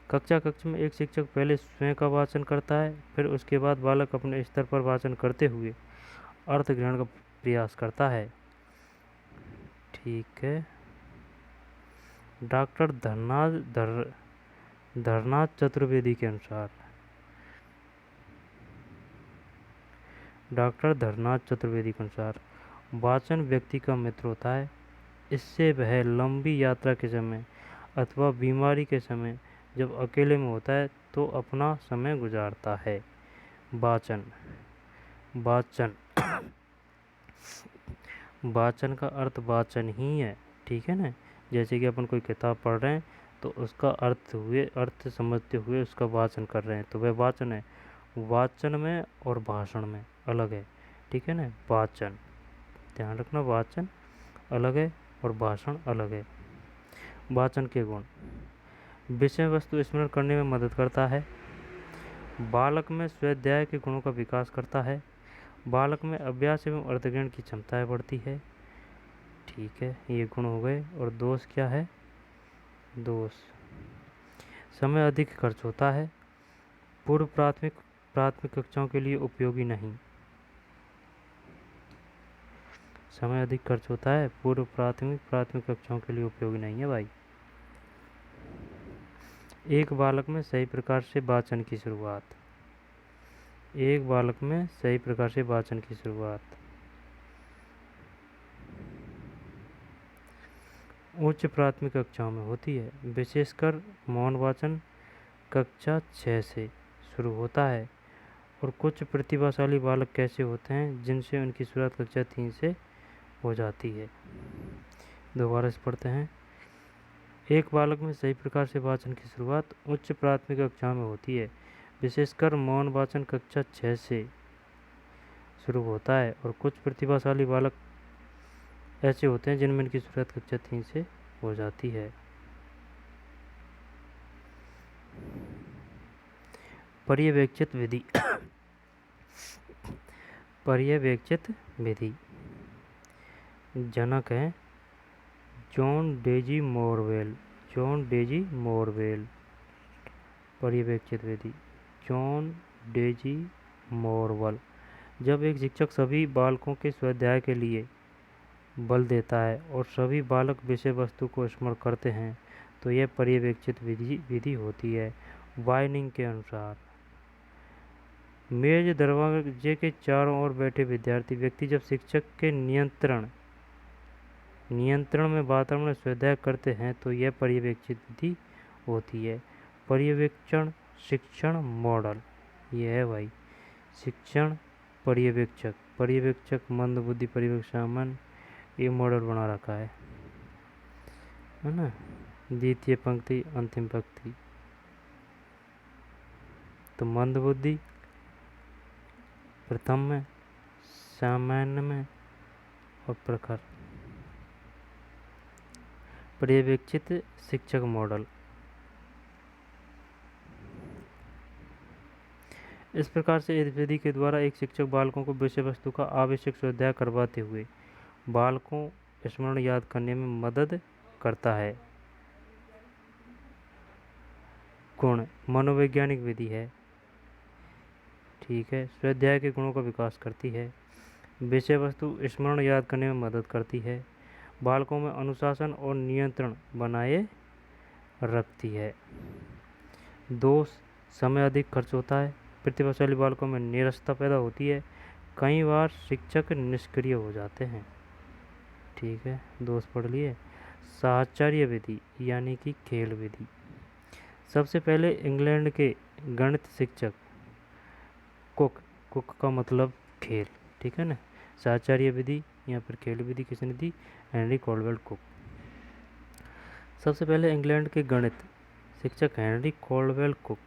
कक्षा में एक शिक्षक पहले स्वयं का वाचन करता है, फिर उसके बाद बालक अपने स्तर पर वाचन करते हुए अर्थ ग्रहण का प्रयास करता है। ठीक है। डॉक्टर धरनाथ चतुर्वेदी के अनुसार, डॉक्टर धरनाथ चतुर्वेदी के अनुसार वाचन व्यक्ति का मित्र होता है। इससे वह लंबी यात्रा के समय अथवा बीमारी के समय जब अकेले में होता है तो अपना समय गुजारता है। वाचन, वाचन वाचन का अर्थ वाचन ही है। ठीक है ना। जैसे कि अपन कोई किताब पढ़ रहे हैं तो उसका अर्थ समझते हुए उसका वाचन कर रहे हैं तो वह वाचन है। वाचन में और भाषण में अलग है। ठीक है ना। वाचन, ध्यान रखना, वाचन अलग है और भाषण अलग है। वाचन के गुण, विषय वस्तु स्मरण करने में मदद करता है। बालक में स्वाध्याय के गुणों का विकास करता है। बालक में अभ्यास एवं अर्थग्रहण की क्षमताएं बढ़ती है। ठीक है, ये गुण हो गए। और दोष क्या है? दोष, समय अधिक खर्च होता है। पूर्व प्राथमिक कक्षाओं के लिए उपयोगी नहीं। समय अधिक खर्च होता है, पूर्व प्राथमिक कक्षाओं के लिए उपयोगी नहीं है भाई। एक बालक में सही प्रकार से वाचन की शुरुआत, एक बालक में सही प्रकार से वाचन की शुरुआत उच्च प्राथमिक कक्षाओं में होती है। विशेषकर मौन वाचन कक्षा 6 से शुरू होता है। और कुछ प्रतिभाशाली बालक कैसे होते हैं जिनसे उनकी शुरुआत कक्षा 3 से हो जाती है। दोबारा से पढ़ते हैं। एक बालक में सही प्रकार से वाचन की शुरुआत उच्च प्राथमिक कक्षा में होती है। विशेषकर मौन वाचन कक्षा 6 से शुरू होता है। और कुछ प्रतिभाशाली बालक ऐसे होते हैं जिनमें इनकी शुरुआत कक्षा 3 से हो जाती है। पर्यवेक्षित विधि पर्यवेक्षित विधि, जनक है जॉन डेजी मोरवेल। जॉन डेजी मोरवेल। पर्यवेक्षित विधि, जॉन डेजी मोरवेल। जब एक शिक्षक सभी बालकों के स्वाध्याय के लिए बल देता है और सभी बालक विषय वस्तु को स्मरण करते हैं तो यह पर्यवेक्षित विधि होती है। वाइनिंग के अनुसार, मेज दरवाजे के चारों ओर बैठे विद्यार्थी व्यक्ति जब शिक्षक के नियंत्रण में वातावरण में स्वाध्याय करते हैं तो यह पर्यवेक्षित विधि होती है। पर्यवेक्षण शिक्षण मॉडल, यह है भाई शिक्षण पर्यवेक्षक मंदबुद्धि पर्यवेक्षण, ये मॉडल बना रखा है ना। द्वितीय पंक्ति अंतिम पंक्ति, तो मंदबुद्धि प्रथम में, सामान्य में और प्रखर। पर्यवेक्षित शिक्षक मॉडल, इस प्रकार से इस विधि के द्वारा एक शिक्षक बालकों को विषय वस्तु का आवश्यक स्वाध्याय करवाते हुए बालकों स्मरण याद करने में मदद करता है। गुण, मनोवैज्ञानिक विधि है। ठीक है, स्वाध्याय के गुणों का विकास करती है। विषय वस्तु स्मरण याद करने में मदद करती है। बालकों में अनुशासन और नियंत्रण बनाए रखती है। दोष, समय अधिक खर्च होता है। प्रतिभाशाली बालकों में नीरसता पैदा होती है। कई बार शिक्षक निष्क्रिय हो जाते हैं। ठीक है, दोष पढ़ लिए। साहचर्य विधि यानी कि खेल विधि, सबसे पहले इंग्लैंड के गणित शिक्षक कुक, कुक का मतलब खेल, ठीक है ना। साहचर्य विधि या फिर खेल विधि किसने दी? Henry Caldwell cook. सबसे पहले इंग्लैंड के गणित शिक्षक हेनरी कॉल्डवेल कुक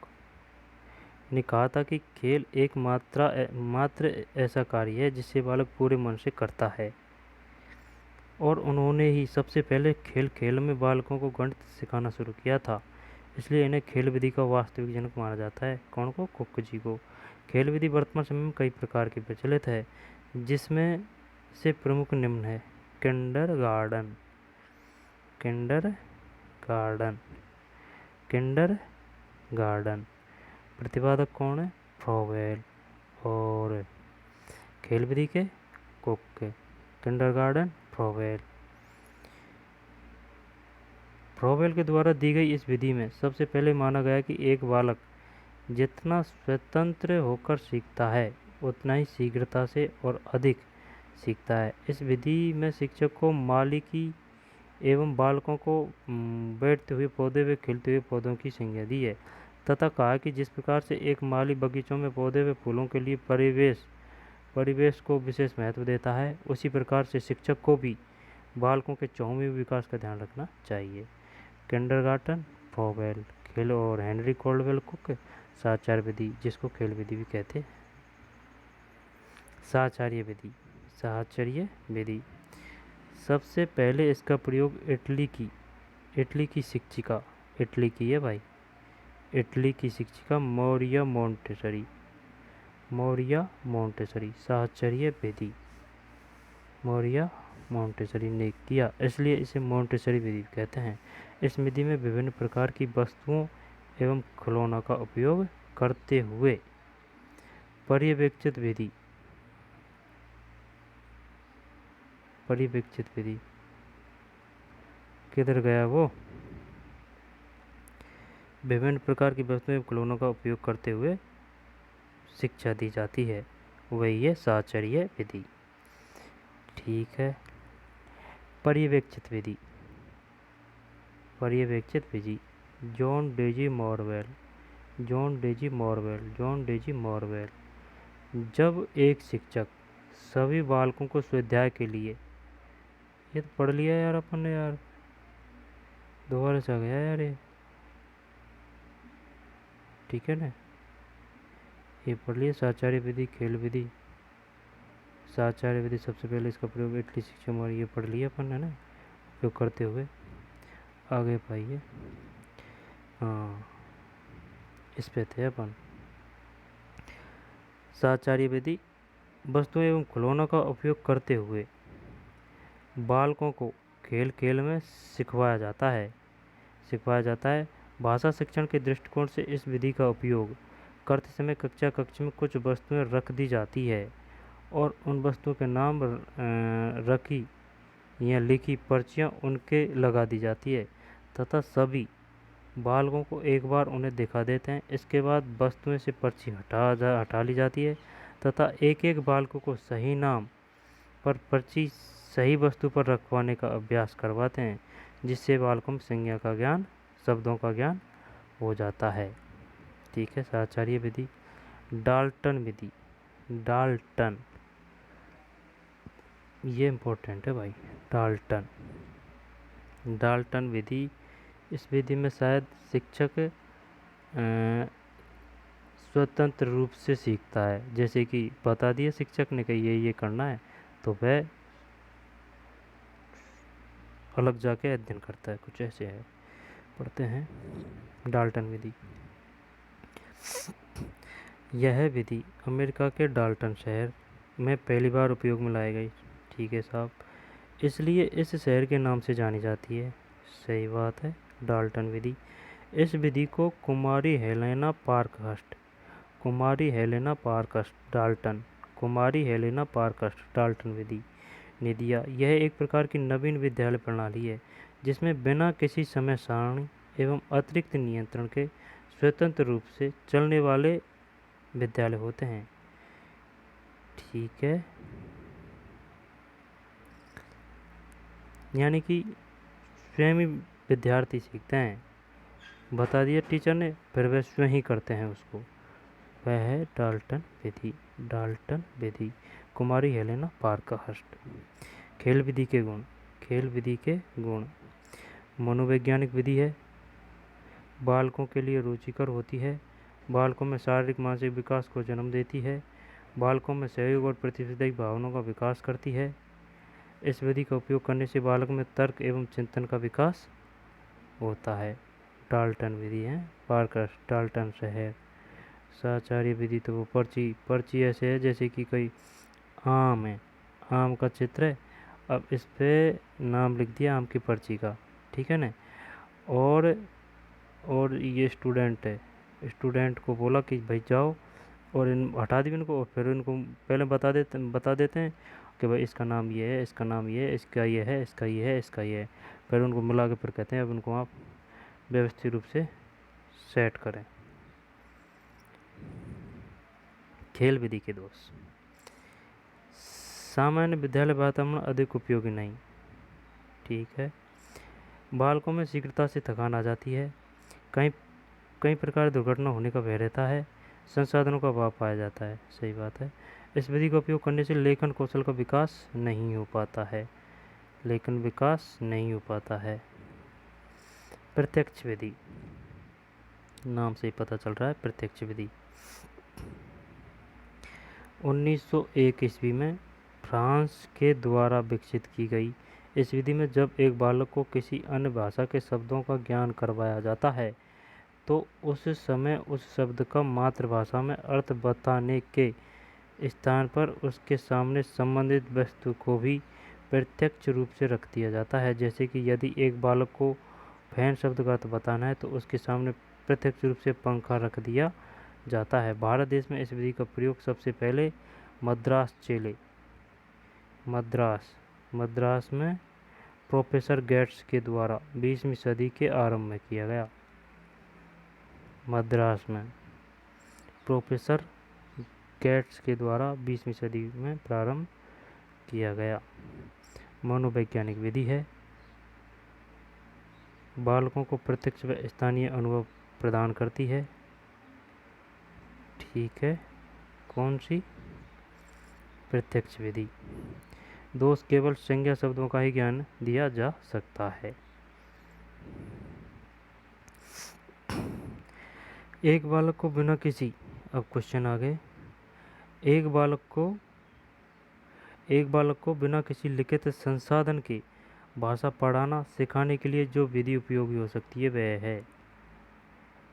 ने कहा था कि खेल एक मात्र ऐसा कार्य है जिसे बालक पूरे मन से करता है, और उन्होंने ही सबसे पहले खेल खेल में बालकों को गणित सिखाना शुरू किया था। इसलिए इन्हें खेल विधि का वास्तविक जनक माना जाता है। कौन को? कुक जी को। खेल विधि वर्तमान समय में कई प्रकार की प्रचलित है, जिसमें से प्रमुख निम्न है। Kindergarten, kindergarten, kindergarten. प्रतिपादक कौन है? फ्रोबेल। और खेल विधि के कुक के। Kindergarten Froebel. फ्रोबेल के द्वारा दी गई इस विधि में सबसे पहले माना गया कि एक बालक जितना स्वतंत्र होकर सीखता है उतना ही शीघ्रता से और अधिक सीखता है। इस विधि में शिक्षक को मालिकी एवं बालकों को बैठते हुए पौधे व खिलते हुए पौधों की संज्ञा दी है, तथा कहा कि जिस प्रकार से एक माली बगीचों में पौधे व फूलों के लिए परिवेश को विशेष महत्व देता है, उसी प्रकार से शिक्षक को भी बालकों के चौमुखी विकास का ध्यान रखना चाहिए। किंडरगार्टन फ्रोबेल खेल और हेनरी कॉल्डवेल कुक साहचर्य विधि, जिसको खेल विधि भी कहते हैं। साहचर्य विधि, साहचर्य विधि सबसे पहले इसका प्रयोग इटली की शिक्षिका, इटली की है भाई, इटली की शिक्षिका मोरिया मोंटेसरी साहचर्य विधि मोरिया मोंटेसरी ने किया, इसलिए इसे मोंटेसरी विधि कहते हैं। इस विधि में विभिन्न प्रकार की वस्तुओं एवं खिलौनों का उपयोग करते हुए पर्यवेक्षित विधि किधर गया वो? विभिन्न प्रकार की वस्तुओं एवं खिलौनों का उपयोग करते हुए शिक्षा दी जाती है, वही है साहचर्य विधि। ठीक है। पर्यवेक्षित विधि, पर्यवेक्षित विधि जॉन डेजी मॉरवेल। जब एक शिक्षक सभी बालकों को स्वाध्याय के लिए, ये तो पढ़ लिया यार अपन ने यार, दोबारा से आ गया यार ये, ठीक है ना, ये पढ़ लिया साहचर्य विधि, खेल विधि। साहचर्य विधि सबसे पहले इसका प्रयोग इटली शिक्षा में, ये पढ़ लिया अपन है ना, उपयोग करते हुए आगे पाइए। हाँ, इस पे थे अपन। साहचर्य विधि वस्तुओं एवं खिलौनों का उपयोग करते हुए बालकों को खेल खेल में सिखवाया जाता है। भाषा शिक्षण के दृष्टिकोण से इस विधि का उपयोग करते समय कक्ष में कुछ वस्तुएं रख दी जाती है और उन वस्तुओं के नाम रखी या लिखी पर्चियाँ उनके लगा दी जाती है तथा सभी बालकों को एक बार उन्हें दिखा देते हैं। इसके बाद वस्तुएं से पर्ची हटा ली जाती है तथा एक एक बालकों को सही नाम पर पर्ची सही वस्तु पर रखवाने का अभ्यास करवाते हैं, जिससे बालकों में संज्ञा का ज्ञान, शब्दों का ज्ञान हो जाता है। ठीक है। साहचर्य विधि। डाल्टन विधि, ये इम्पोर्टेंट है भाई। डाल्टन विधि, इस विधि में शायद शिक्षक स्वतंत्र रूप से सीखता है, जैसे कि बता दिया शिक्षक ने कि ये करना है तो वह अलग जाके अध्ययन करता है, कुछ ऐसे है। पढ़ते हैं डाल्टन विधि। यह विधि अमेरिका के डाल्टन शहर में पहली बार उपयोग में लाई गई। ठीक है साहब, इसलिए इस शहर के नाम से जानी जाती है। सही बात है। डाल्टन विधि, इस विधि को कुमारी हेलेना पार्कस्ट डाल्टन विधि ने दिया। यह एक प्रकार की नवीन विद्यालय प्रणाली है जिसमें बिना किसी समय सारणी एवं अतिरिक्त नियंत्रण के स्वतंत्र रूप से चलने वाले विद्यालय होते हैं। ठीक है, यानी कि स्वयं ही विद्यार्थी सीखते हैं, बता दिया टीचर ने, फिर वह स्वयं ही करते हैं उसको, वह है डाल्टन विधि। डाल्टन विधि, कुमारी हेलेना पार्कहर्स्ट। खेल विधि के गुण। खेल विधि के गुण, मनोवैज्ञानिक विधि है, बालकों के लिए रुचिकर होती है, बालकों में शारीरिक मानसिक विकास को जन्म देती है, बालकों में सहयोग और प्रतिस्पर्धी भावनाओं का विकास करती है। इस विधि का उपयोग करने से बालक में तर्क एवं चिंतन का विकास होता है। डाल्टन विधि है, पार्कर डाल्टन से है। साचार्य विधि तो वो पर्ची ऐसे है जैसे कि कोई आम है, आम का चित्र है, अब इस पे नाम लिख दिया आम की पर्ची का, ठीक है ना। और ये स्टूडेंट है, स्टूडेंट को बोला कि भाई जाओ और इन हटा दी इनको, और फिर इनको पहले बता देते हैं कि भाई इसका नाम ये है, इसका नाम ये है, इसका ये है, इसका ये है, इसका ये है। फिर उनको मिला के फिर कहते हैं अब इनको आप व्यवस्थित रूप से सेट करें। खेल विधि के दोष। सामान्य विद्यालय वातावरण अधिक उपयोगी नहीं, ठीक है। बालकों में शीघ्रता से थकान आ जाती है, कई कई प्रकार दुर्घटना होने का भय रहता है, संसाधनों का अभाव पाया जाता है, सही बात है। इस विधि का उपयोग करने से लेखन कौशल का विकास नहीं हो पाता है, लेखन विकास नहीं हो पाता है। प्रत्यक्ष विधि, नाम से ही पता चल रहा है प्रत्यक्ष विधि। 1901 ईस्वी में फ्रांस के द्वारा विकसित की गई इस विधि में जब एक बालक को किसी अन्य भाषा के शब्दों का ज्ञान करवाया जाता है तो उस समय उस शब्द का मातृभाषा में अर्थ बताने के स्थान पर उसके सामने संबंधित वस्तु को भी प्रत्यक्ष रूप से रख दिया जाता है। जैसे कि यदि एक बालक को फैन शब्द का अर्थ बताना है तो उसके सामने प्रत्यक्ष रूप से पंखा रख दिया जाता है। भारत देश में इस विधि का प्रयोग सबसे पहले मद्रास में प्रोफेसर गेट्स के द्वारा 20वीं सदी के आरंभ में किया गया। मद्रास में प्रोफेसर गेट्स के द्वारा 20वीं सदी में प्रारंभ किया गया। मनोवैज्ञानिक विधि है, बालकों को प्रत्यक्ष व स्थानीय अनुभव प्रदान करती है, ठीक है। कौन सी? प्रत्यक्ष विधि। दोष, केवल संज्ञा शब्दों का ही ज्ञान दिया जा सकता है। एक बालक को बिना किसी, अब क्वेश्चन आ गए, एक बालक को बिना किसी लिखित संसाधन के भाषा पढ़ाना सिखाने के लिए जो विधि उपयोगी हो सकती है वह है।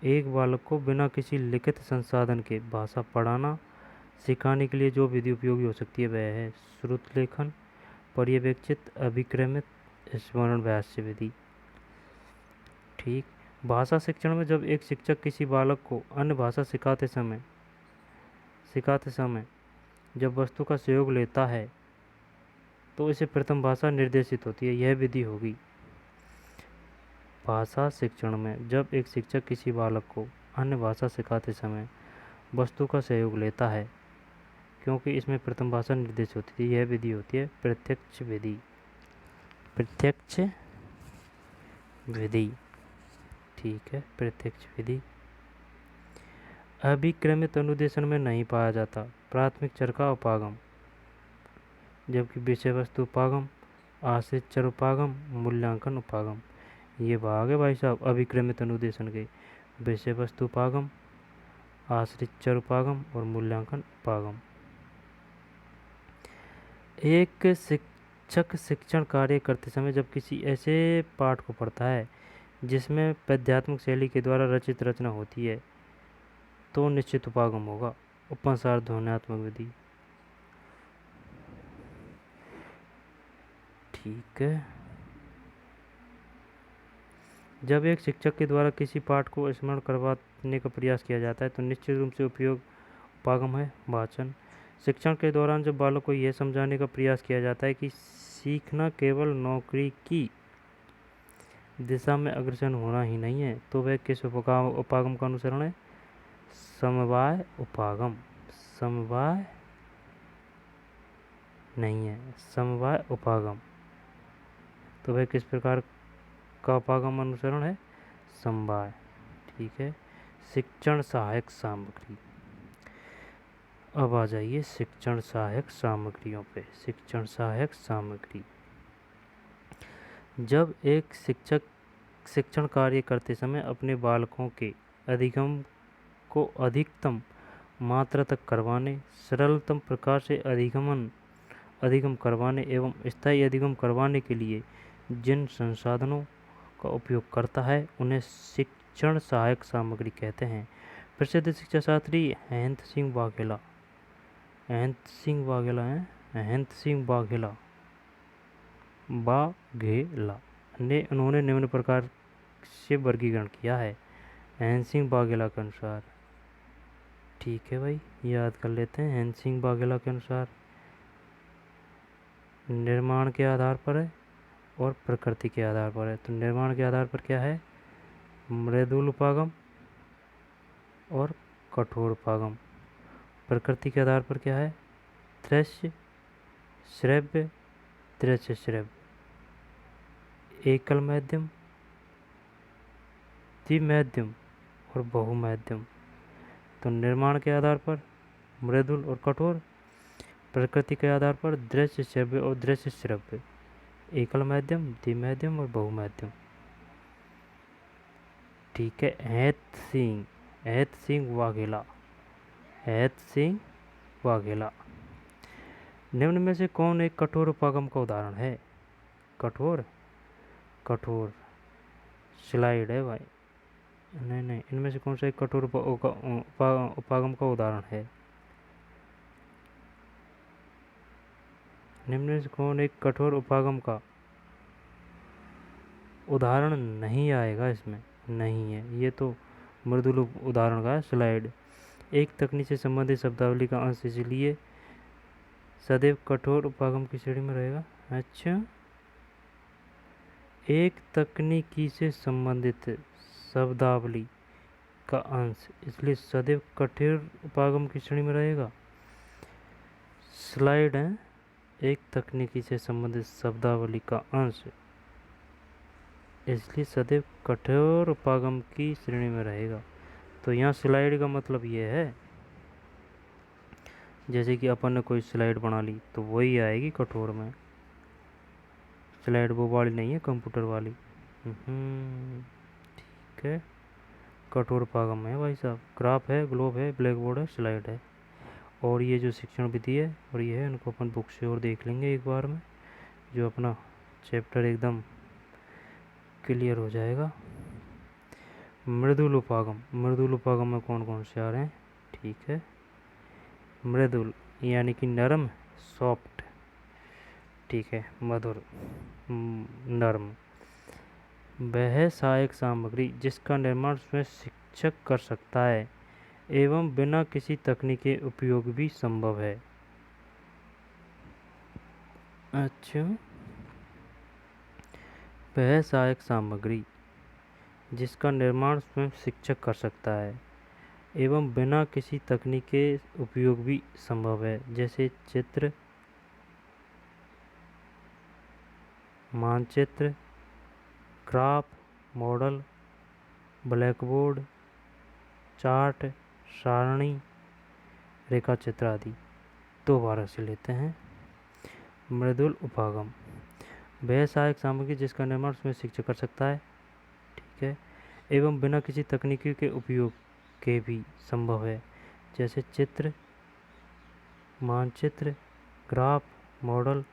एक बालक को बिना किसी लिखित संसाधन के भाषा पढ़ाना सिखाने के लिए जो विधि उपयोगी हो सकती है वह है श्रुत लेखन, पर्यवेक्षित, अभिक्रमित, स्मरण भाष्य विधि, ठीक। भाषा शिक्षण में जब एक शिक्षक किसी बालक को अन्य भाषा सिखाते समय जब वस्तु का सहयोग लेता है तो इसे प्रथम भाषा निर्देशित होती है, यह विधि होगी। भाषा शिक्षण में जब एक शिक्षक किसी बालक को अन्य भाषा सिखाते समय वस्तु का सहयोग लेता है, क्योंकि इसमें प्रथम भाषा निर्देशित होती है, यह विधि होती है प्रत्यक्ष विधि। प्रत्यक्ष विधि, ठीक है, प्रत्यक्ष विधि। अभिक्रमित अनुदेशन में नहीं पाया जाता प्राथमिक चर का उपागम, जबकि विषय वस्तु उपागम, आश्रित चर उपागम, मूल्यांकन उपागम, ये भाग है भाई साहब अभिक्रमित अनुदेशन के। विषय वस्तु उपागम, आश्रित चर उपागम और मूल्यांकन उपागम। एक शिक्षक शिक्षण कार्य करते समय जब किसी ऐसे पाठ को पढ़ता है जिसमें पद्यात्मक शैली के द्वारा रचित रचना होती है तो निश्चित उपागम होगा। उपसंहार ध्वन्यात्मक विधि, ठीक है। जब एक शिक्षक के द्वारा किसी पाठ को स्मरण करवाने का प्रयास किया जाता है तो निश्चित रूप से उपयोग उपागम है। वाचन, शिक्षण के दौरान जब बालक को यह समझाने का प्रयास किया जाता है कि सीखना केवल नौकरी की दिशा में अग्रसर होना ही नहीं है तो वह किस उपागम का अनुसरण है? समवाय उपागम। समवाय नहीं है, समवाय उपागम। तो वह किस प्रकार का उपागम अनुसरण है? समवाय, ठीक है। शिक्षण सहायक सामग्री, अब आ जाइए शिक्षण सहायक सामग्रियों पे। शिक्षण सहायक सामग्री, जब एक शिक्षक शिक्षण कार्य करते समय अपने बालकों के अधिगम को अधिकतम मात्रा तक करवाने, सरलतम प्रकार से अधिगम करवाने एवं स्थायी अधिगम करवाने के लिए जिन संसाधनों का उपयोग करता है उन्हें शिक्षण सहायक सामग्री कहते हैं। प्रसिद्ध शिक्षा शास्त्री अहंत सिंह वाघेला ने उन्होंने निम्न प्रकार से वर्गीकरण किया है अहंत सिंह वाघेला के अनुसार। ठीक है भाई, याद कर लेते हैं। अहंत सिंह वाघेला के अनुसार निर्माण के आधार पर है और प्रकृति के आधार पर है। तो निर्माण के आधार पर क्या है? मृदुल उपागम और कठोर उपागम। प्रकृति के आधार पर क्या है? दृश्य, श्रव्य, दृश्य श्रव्य, एकल माध्यम, द्विमाध्यम और बहुमाध्यम। तो निर्माण के आधार पर मृदुल और कठोर, प्रकृति के आधार पर दृश्य श्रव्य और दृश्य श्रव्य, एकल माध्यम, द्विमाध्यम और बहुमाध्यम। ठीक है। अहंत सिंह वाघेला। निम्न में से कौन एक कठोर उपागम का उदाहरण है? कठोर स्लाइड है भाई। नहीं, इनमें से कौन सा एक कठोर उपागम का उदाहरण है? निम्न में से कौन एक कठोर उपागम का उदाहरण नहीं आएगा? इसमें नहीं है, ये तो मृदुल उदाहरण का है स्लाइड। एक तकनीक से संबंधित शब्दावली का अंश, इसलिए सदैव कठोर उपागम की श्रेणी में रहेगा। अच्छा, एक तकनीकी से संबंधित शब्दावली का अंश, इसलिए सदैव कठोर उपागम की श्रेणी में रहेगा। स्लाइड है, एक तकनीकी से संबंधित शब्दावली का अंश, इसलिए सदैव कठोर उपागम की श्रेणी में रहेगा। तो यहाँ स्लाइड का मतलब ये है, जैसे कि अपन ने कोई स्लाइड बना ली तो वही आएगी कठोर में। स्लाइड वो वाली नहीं है, कंप्यूटर वाली। ठीक है, कठोर उपागम है भाई साहब। ग्राफ है, ग्लोब है, ब्लैक बोर्ड है, स्लाइड है। और ये जो शिक्षण विधि है और ये है, इनको अपन बुक से और देख लेंगे एक बार में, जो अपना चैप्टर एकदम क्लियर हो जाएगा। मृदुल उपागम में कौन कौन से आ रहे हैं? ठीक है, मृदुल यानी कि नरम, सॉफ्ट। ठीक है, मधुर, नर्म। वह सहायक सामग्री जिसका निर्माण स्वयं शिक्षक कर सकता है एवं बिना किसी तकनीक के उपयोग भी संभव है। अच्छा, वह सहायक सामग्री जिसका निर्माण स्वयं शिक्षक कर सकता है एवं बिना किसी तकनीक के उपयोग भी संभव है, जैसे चित्र, मानचित्र, ग्राफ, मॉडल, ब्लैकबोर्ड, चार्ट, सारणी, रेखा चित्र आदि। दोबारा से लेते हैं। मृदुल उपागम, वह सहायक सामग्री जिसका निर्माण स्वयं शिक्षक कर सकता है, ठीक है, एवं बिना किसी तकनीकी के उपयोग के भी संभव है, जैसे चित्र, मानचित्र, ग्राफ, मॉडल,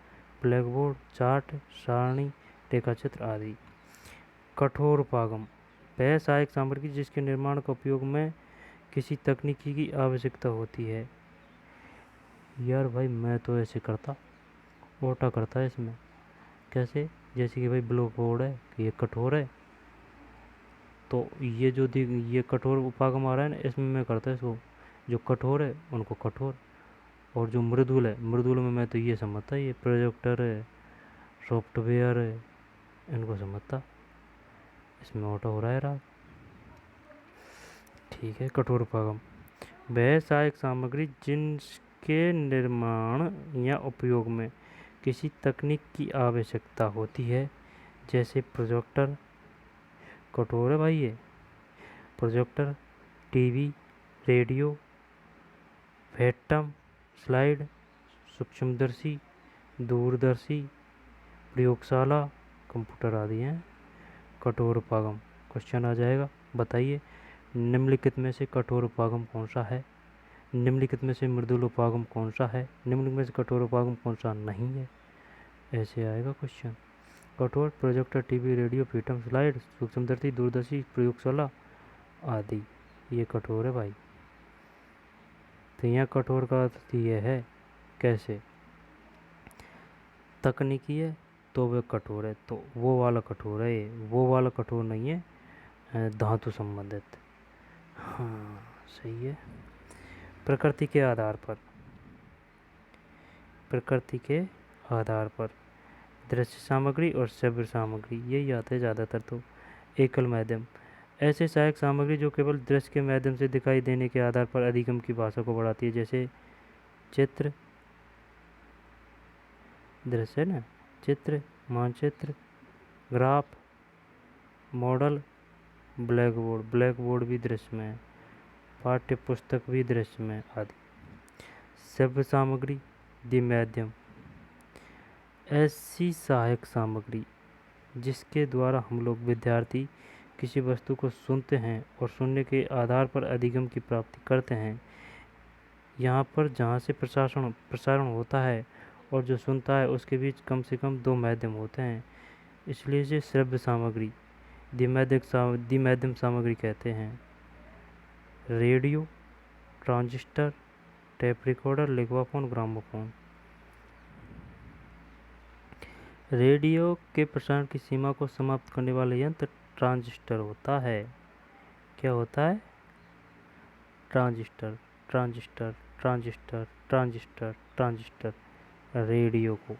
ब्लैकबोर्ड, चार्ट, सारणी, रेखाचित्र आदि। कठोर उपागम, वह सहायक सामग्री जिसके निर्माण का उपयोग में किसी तकनीकी की आवश्यकता होती है। यार भाई, मैं तो ऐसे करता, उल्टा करता है इसमें। कैसे? जैसे कि भाई ब्लैक बोर्ड है, ये कठोर है, तो ये जो ये कठोर उपागम आ रहा है ना, इसमें मैं करता है इसको, जो कठोर है उनको कठोर, और जो मृदुल में मैं तो ये समझता, ये प्रोजेक्टर है, सॉफ्टवेयर है, इनको समझता। इसमें ऑटो हो रहा है राग। ठीक है, कठोर उपागम, वह सहायक सामग्री जिनके निर्माण या उपयोग में किसी तकनीक की आवश्यकता होती है, जैसे प्रोजेक्टर, कठोर है भाई ये, projector, TV, radio, Phantom slide, सूक्ष्मदर्शी, दूरदर्शी, प्रयोगशाला, कंप्यूटर आदि हैं। कठोर उपागम क्वेश्चन आ जाएगा। बताइए निम्नलिखित में से कठोर उपागम कौन सा है, निम्नलिखित में से मृदुल उपागम कौन सा है, निम्नलिखित में से कठोर उपागम कौन सा नहीं है, ऐसे आएगा क्वेश्चन। कठोर projector, TV, radio, Phantom slide, सूक्ष्मदर्शी, दूरदर्शी, प्रयोगशाला आदि, ये कठोर है भाई। तो यहाँ कठोर का अर्थ ये है कैसे, तकनीकी है तो वह कठोर है, तो वो वाला कठोर है ये, वो वाला कठोर नहीं है धातु संबंधित। हाँ सही है। प्रकृति के आधार पर, प्रकृति के आधार पर दृश्य सामग्री और श्रव्य सामग्री यही आते हैं ज़्यादातर। तो एकल माध्यम, ऐसे सहायक सामग्री जो केवल दृश्य के माध्यम से दिखाई देने के आधार पर अधिगम की भाषा को बढ़ाती है, जैसे चित्र, दृश्य ना, चित्र, मानचित्र, graph, model, black board, black board भी दृश्य में है, पाठ्य पुस्तक भी दृश्य में आदि। श्रव्य सामग्री माध्यम, ऐसी सहायक सामग्री जिसके द्वारा हम लोग विद्यार्थी किसी वस्तु को सुनते हैं और सुनने के आधार पर अधिगम की प्राप्ति करते हैं। यहाँ पर जहाँ से प्रसारण होता है और जो सुनता है उसके बीच कम से कम 2 माध्यम होते हैं, इसलिए इसे श्रव्य सामग्री द्विमाध्यम सामग्री कहते हैं। रेडियो, ट्रांजिस्टर, टेप रिकॉर्डर, लिखवाफोन, ग्रामोफोन। रेडियो के प्रसारण की सीमा को समाप्त करने वाला यंत्र ट्रांजिस्टर होता है। क्या होता है? Transistor, transistor, transistor, transistor, transistor. Radio को,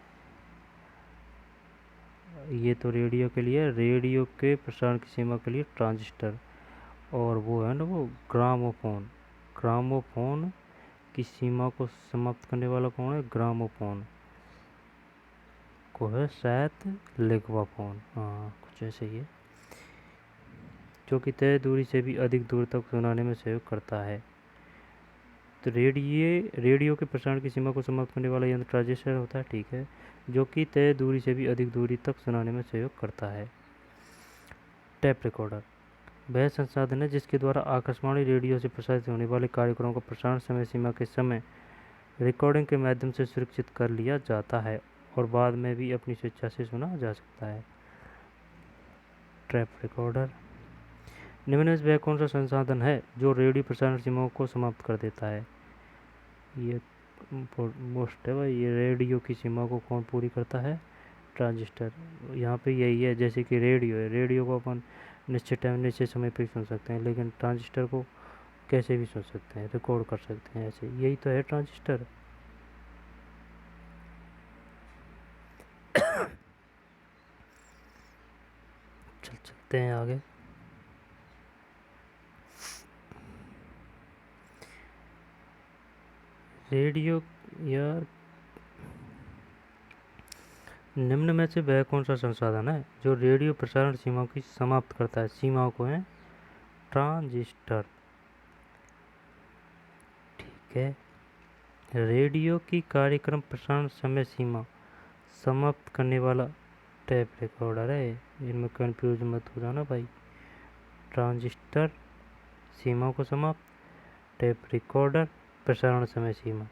ये तो रेडियो के लिए, रेडियो के प्रसारण की सीमा के लिए ट्रांजिस्टर, और वो है ना वो ग्रामोफोन, ग्रामोफोन की सीमा को समाप्त करने वाला कौन है? ग्रामोफोन को है शायद लिखवाफोन, हाँ कुछ ऐसे ही है, जो कि तय दूरी से भी अधिक दूर तक सुनाने में सहयोग करता है। तो रेडियो के प्रसारण की सीमा को समाप्त करने वाला यंत्र ट्रांजिस्टर होता है, ठीक है, जो कि तय दूरी से भी अधिक दूरी तक सुनाने में सहयोग करता है। टेप रिकॉर्डर वह संसाधन है जिसके द्वारा आकाशवाणी रेडियो से प्रसारित होने वाले कार्यक्रमों का प्रसारण समय सीमा के समय रिकॉर्डिंग के माध्यम से सुरक्षित कर लिया जाता है और बाद में भी अपनी स्वेच्छा से सुना जा सकता है। Tape recorder. निम्न में वह कौन सा संसाधन है जो रेडियो प्रसारण सीमाओं को समाप्त कर देता है? ये मोस्ट है भाई, ये रेडियो की सीमा को कौन पूरी करता है? ट्रांजिस्टर। यहाँ पे यही है, जैसे कि रेडियो है, रेडियो को अपन निश्चित टाइम निश्चित समय पे सुन सकते हैं, लेकिन ट्रांजिस्टर को कैसे भी सुन सकते हैं, रिकॉर्ड कर सकते हैं, ऐसे यही तो है ट्रांजिस्टर। चलते हैं आगे। रेडियो, यार निम्न में से वह कौन सा संसाधन है जो रेडियो प्रसारण सीमाओं की समाप्त करता है? सीमाओं को है ट्रांजिस्टर, ठीक है। रेडियो की कार्यक्रम प्रसारण समय सीमा समाप्त करने वाला टेप रिकॉर्डर है, इनमें कंफ्यूज मत हो जाना भाई। ट्रांजिस्टर सीमाओं को समाप्त, टेप रिकॉर्डर प्रसारण समय सीमा।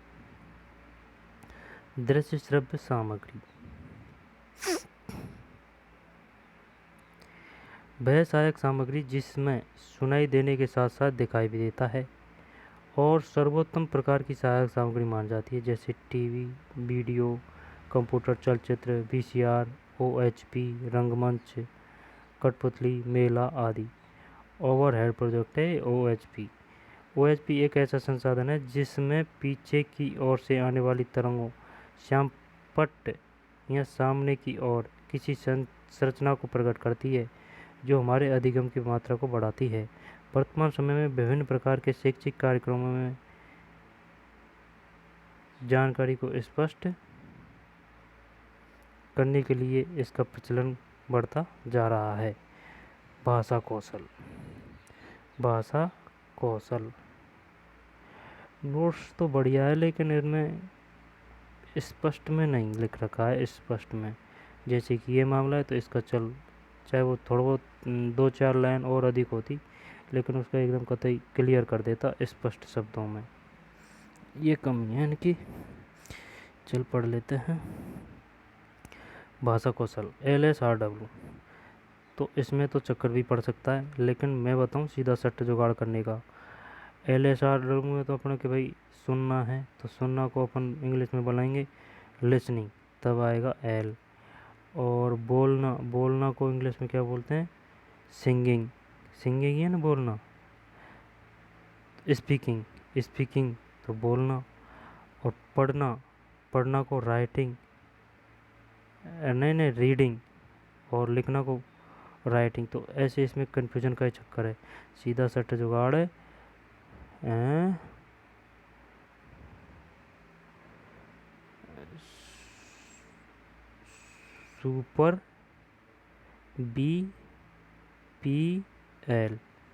दृश्य श्रव्य सामग्री वह सहायक सामग्री जिसमें सुनाई देने के साथ साथ दिखाई भी देता है और सर्वोत्तम प्रकार की सहायक सामग्री मानी जाती है, जैसे टीवी, वीडियो, कंप्यूटर, चलचित्र, वीसीआर, ओएचपी, रंगमंच, कठपुतली, मेला आदि। ओवरहेड प्रोजेक्ट है ओएचपी। ओएचपी एक ऐसा संसाधन है जिसमें पीछे की ओर से आने वाली तरंगों श्यामपट्ट या सामने की ओर किसी संरचना को प्रकट करती है जो हमारे अधिगम की मात्रा को बढ़ाती है। वर्तमान समय में विभिन्न प्रकार के शैक्षिक कार्यक्रमों में जानकारी को स्पष्ट करने के लिए इसका प्रचलन बढ़ता जा रहा है। भाषा कौशल, भाषा कौशल। नोट्स तो बढ़िया है, लेकिन इनमें स्पष्ट में नहीं लिख रखा है, स्पष्ट में। जैसे कि ये मामला है तो इसका चल, चाहे वो थोड़ा बहुत 2-4 लाइन और अधिक होती, लेकिन उसका एकदम कतई क्लियर कर देता स्पष्ट शब्दों में। ये कमी है इनकी। चल पढ़ लेते हैं। भाषा कौशल LSRW। तो इसमें तो चक्कर भी पड़ सकता है, लेकिन मैं बताऊं सीधा सट्ट जुगाड़ करने का। LSRW में तो अपने कि भाई सुनना है, तो सुनना को अपन इंग्लिश में बुलाएंगे लिसनिंग, तब आएगा L। और बोलना, बोलना को इंग्लिश में क्या बोलते हैं? सिंगिंग। सिंगिंग ही है ना बोलना। स्पीकिंग, स्पीकिंग तो बोलना। और पढ़ना, पढ़ना को राइटिंग, नहीं नहीं रीडिंग। और लिखना को राइटिंग। तो ऐसे इसमें कन्फ्यूजन का ही चक्कर है। सीधा सट्ट जुगाड़ है। सुपर BPL,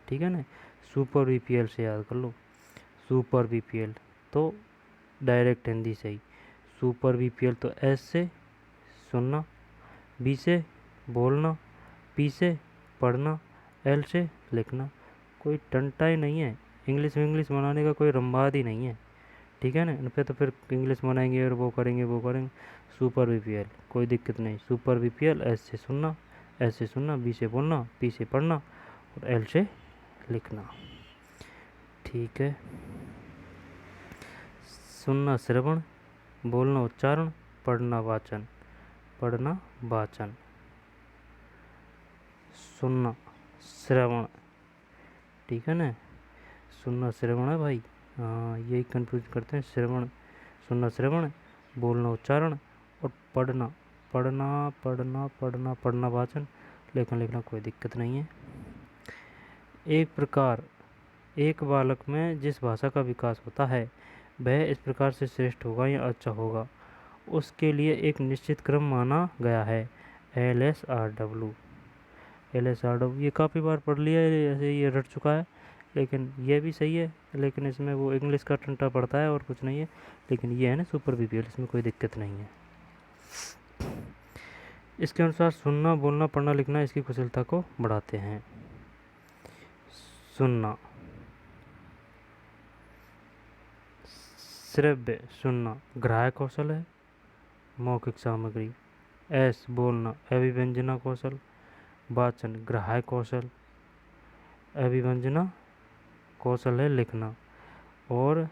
ठीक है ना? सुपर BPL से याद कर लो, सुपर BPL। तो डायरेक्ट हिंदी से ही सुपर BPL। तो S से सुनना, B से बोलना, P से पढ़ना, L से लिखना। कोई टंटा ही नहीं है, इंग्लिश में इंग्लिश बनाने का कोई रंबाद ही नहीं है, ठीक है ना? इन पे तो फिर इंग्लिश बनाएंगे और वो करेंगे वो करेंगे। सुपर BPL कोई दिक्कत नहीं। सुपर BPL S से सुनना, S से सुनना, B से बोलना, P से पढ़ना और L से लिखना, ठीक है? सुनना श्रवण, बोलना उच्चारण, पढ़ना वाचन, पढ़ना वाचन। सुनना श्रवण, ठीक है ना? सुनना श्रवण है भाई। हाँ, यही कंफ्यूज करते हैं। श्रवण, सुनना श्रवण, बोलना उच्चारण और पढ़ना, पढ़ना पढ़ना पढ़ना पढ़ना वाचन, लेखन लिखना कोई दिक्कत नहीं है। एक प्रकार, एक बालक में जिस भाषा का विकास होता है वह इस प्रकार से श्रेष्ठ होगा या अच्छा होगा, उसके लिए एक निश्चित क्रम माना गया है। LSRW। LSRW ये काफ़ी बार पढ़ लिया है, ऐसे ये रट चुका है, लेकिन ये भी सही है। लेकिन इसमें वो इंग्लिश का टंटा पड़ता है और कुछ नहीं है। लेकिन ये है ना सुपर BPL, इसमें कोई दिक्कत नहीं है। इसके अनुसार सुनना, बोलना, पढ़ना, लिखना इसकी कुशलता को बढ़ाते हैं। सुनना, श्रव्य सुनना ग्राह्य कौशल है, मौखिक सामग्री। S बोलना अभिव्यंजना कौशल, वाचन ग्राह्य कौशल, अभिव्यंजना कौशल है लिखना। और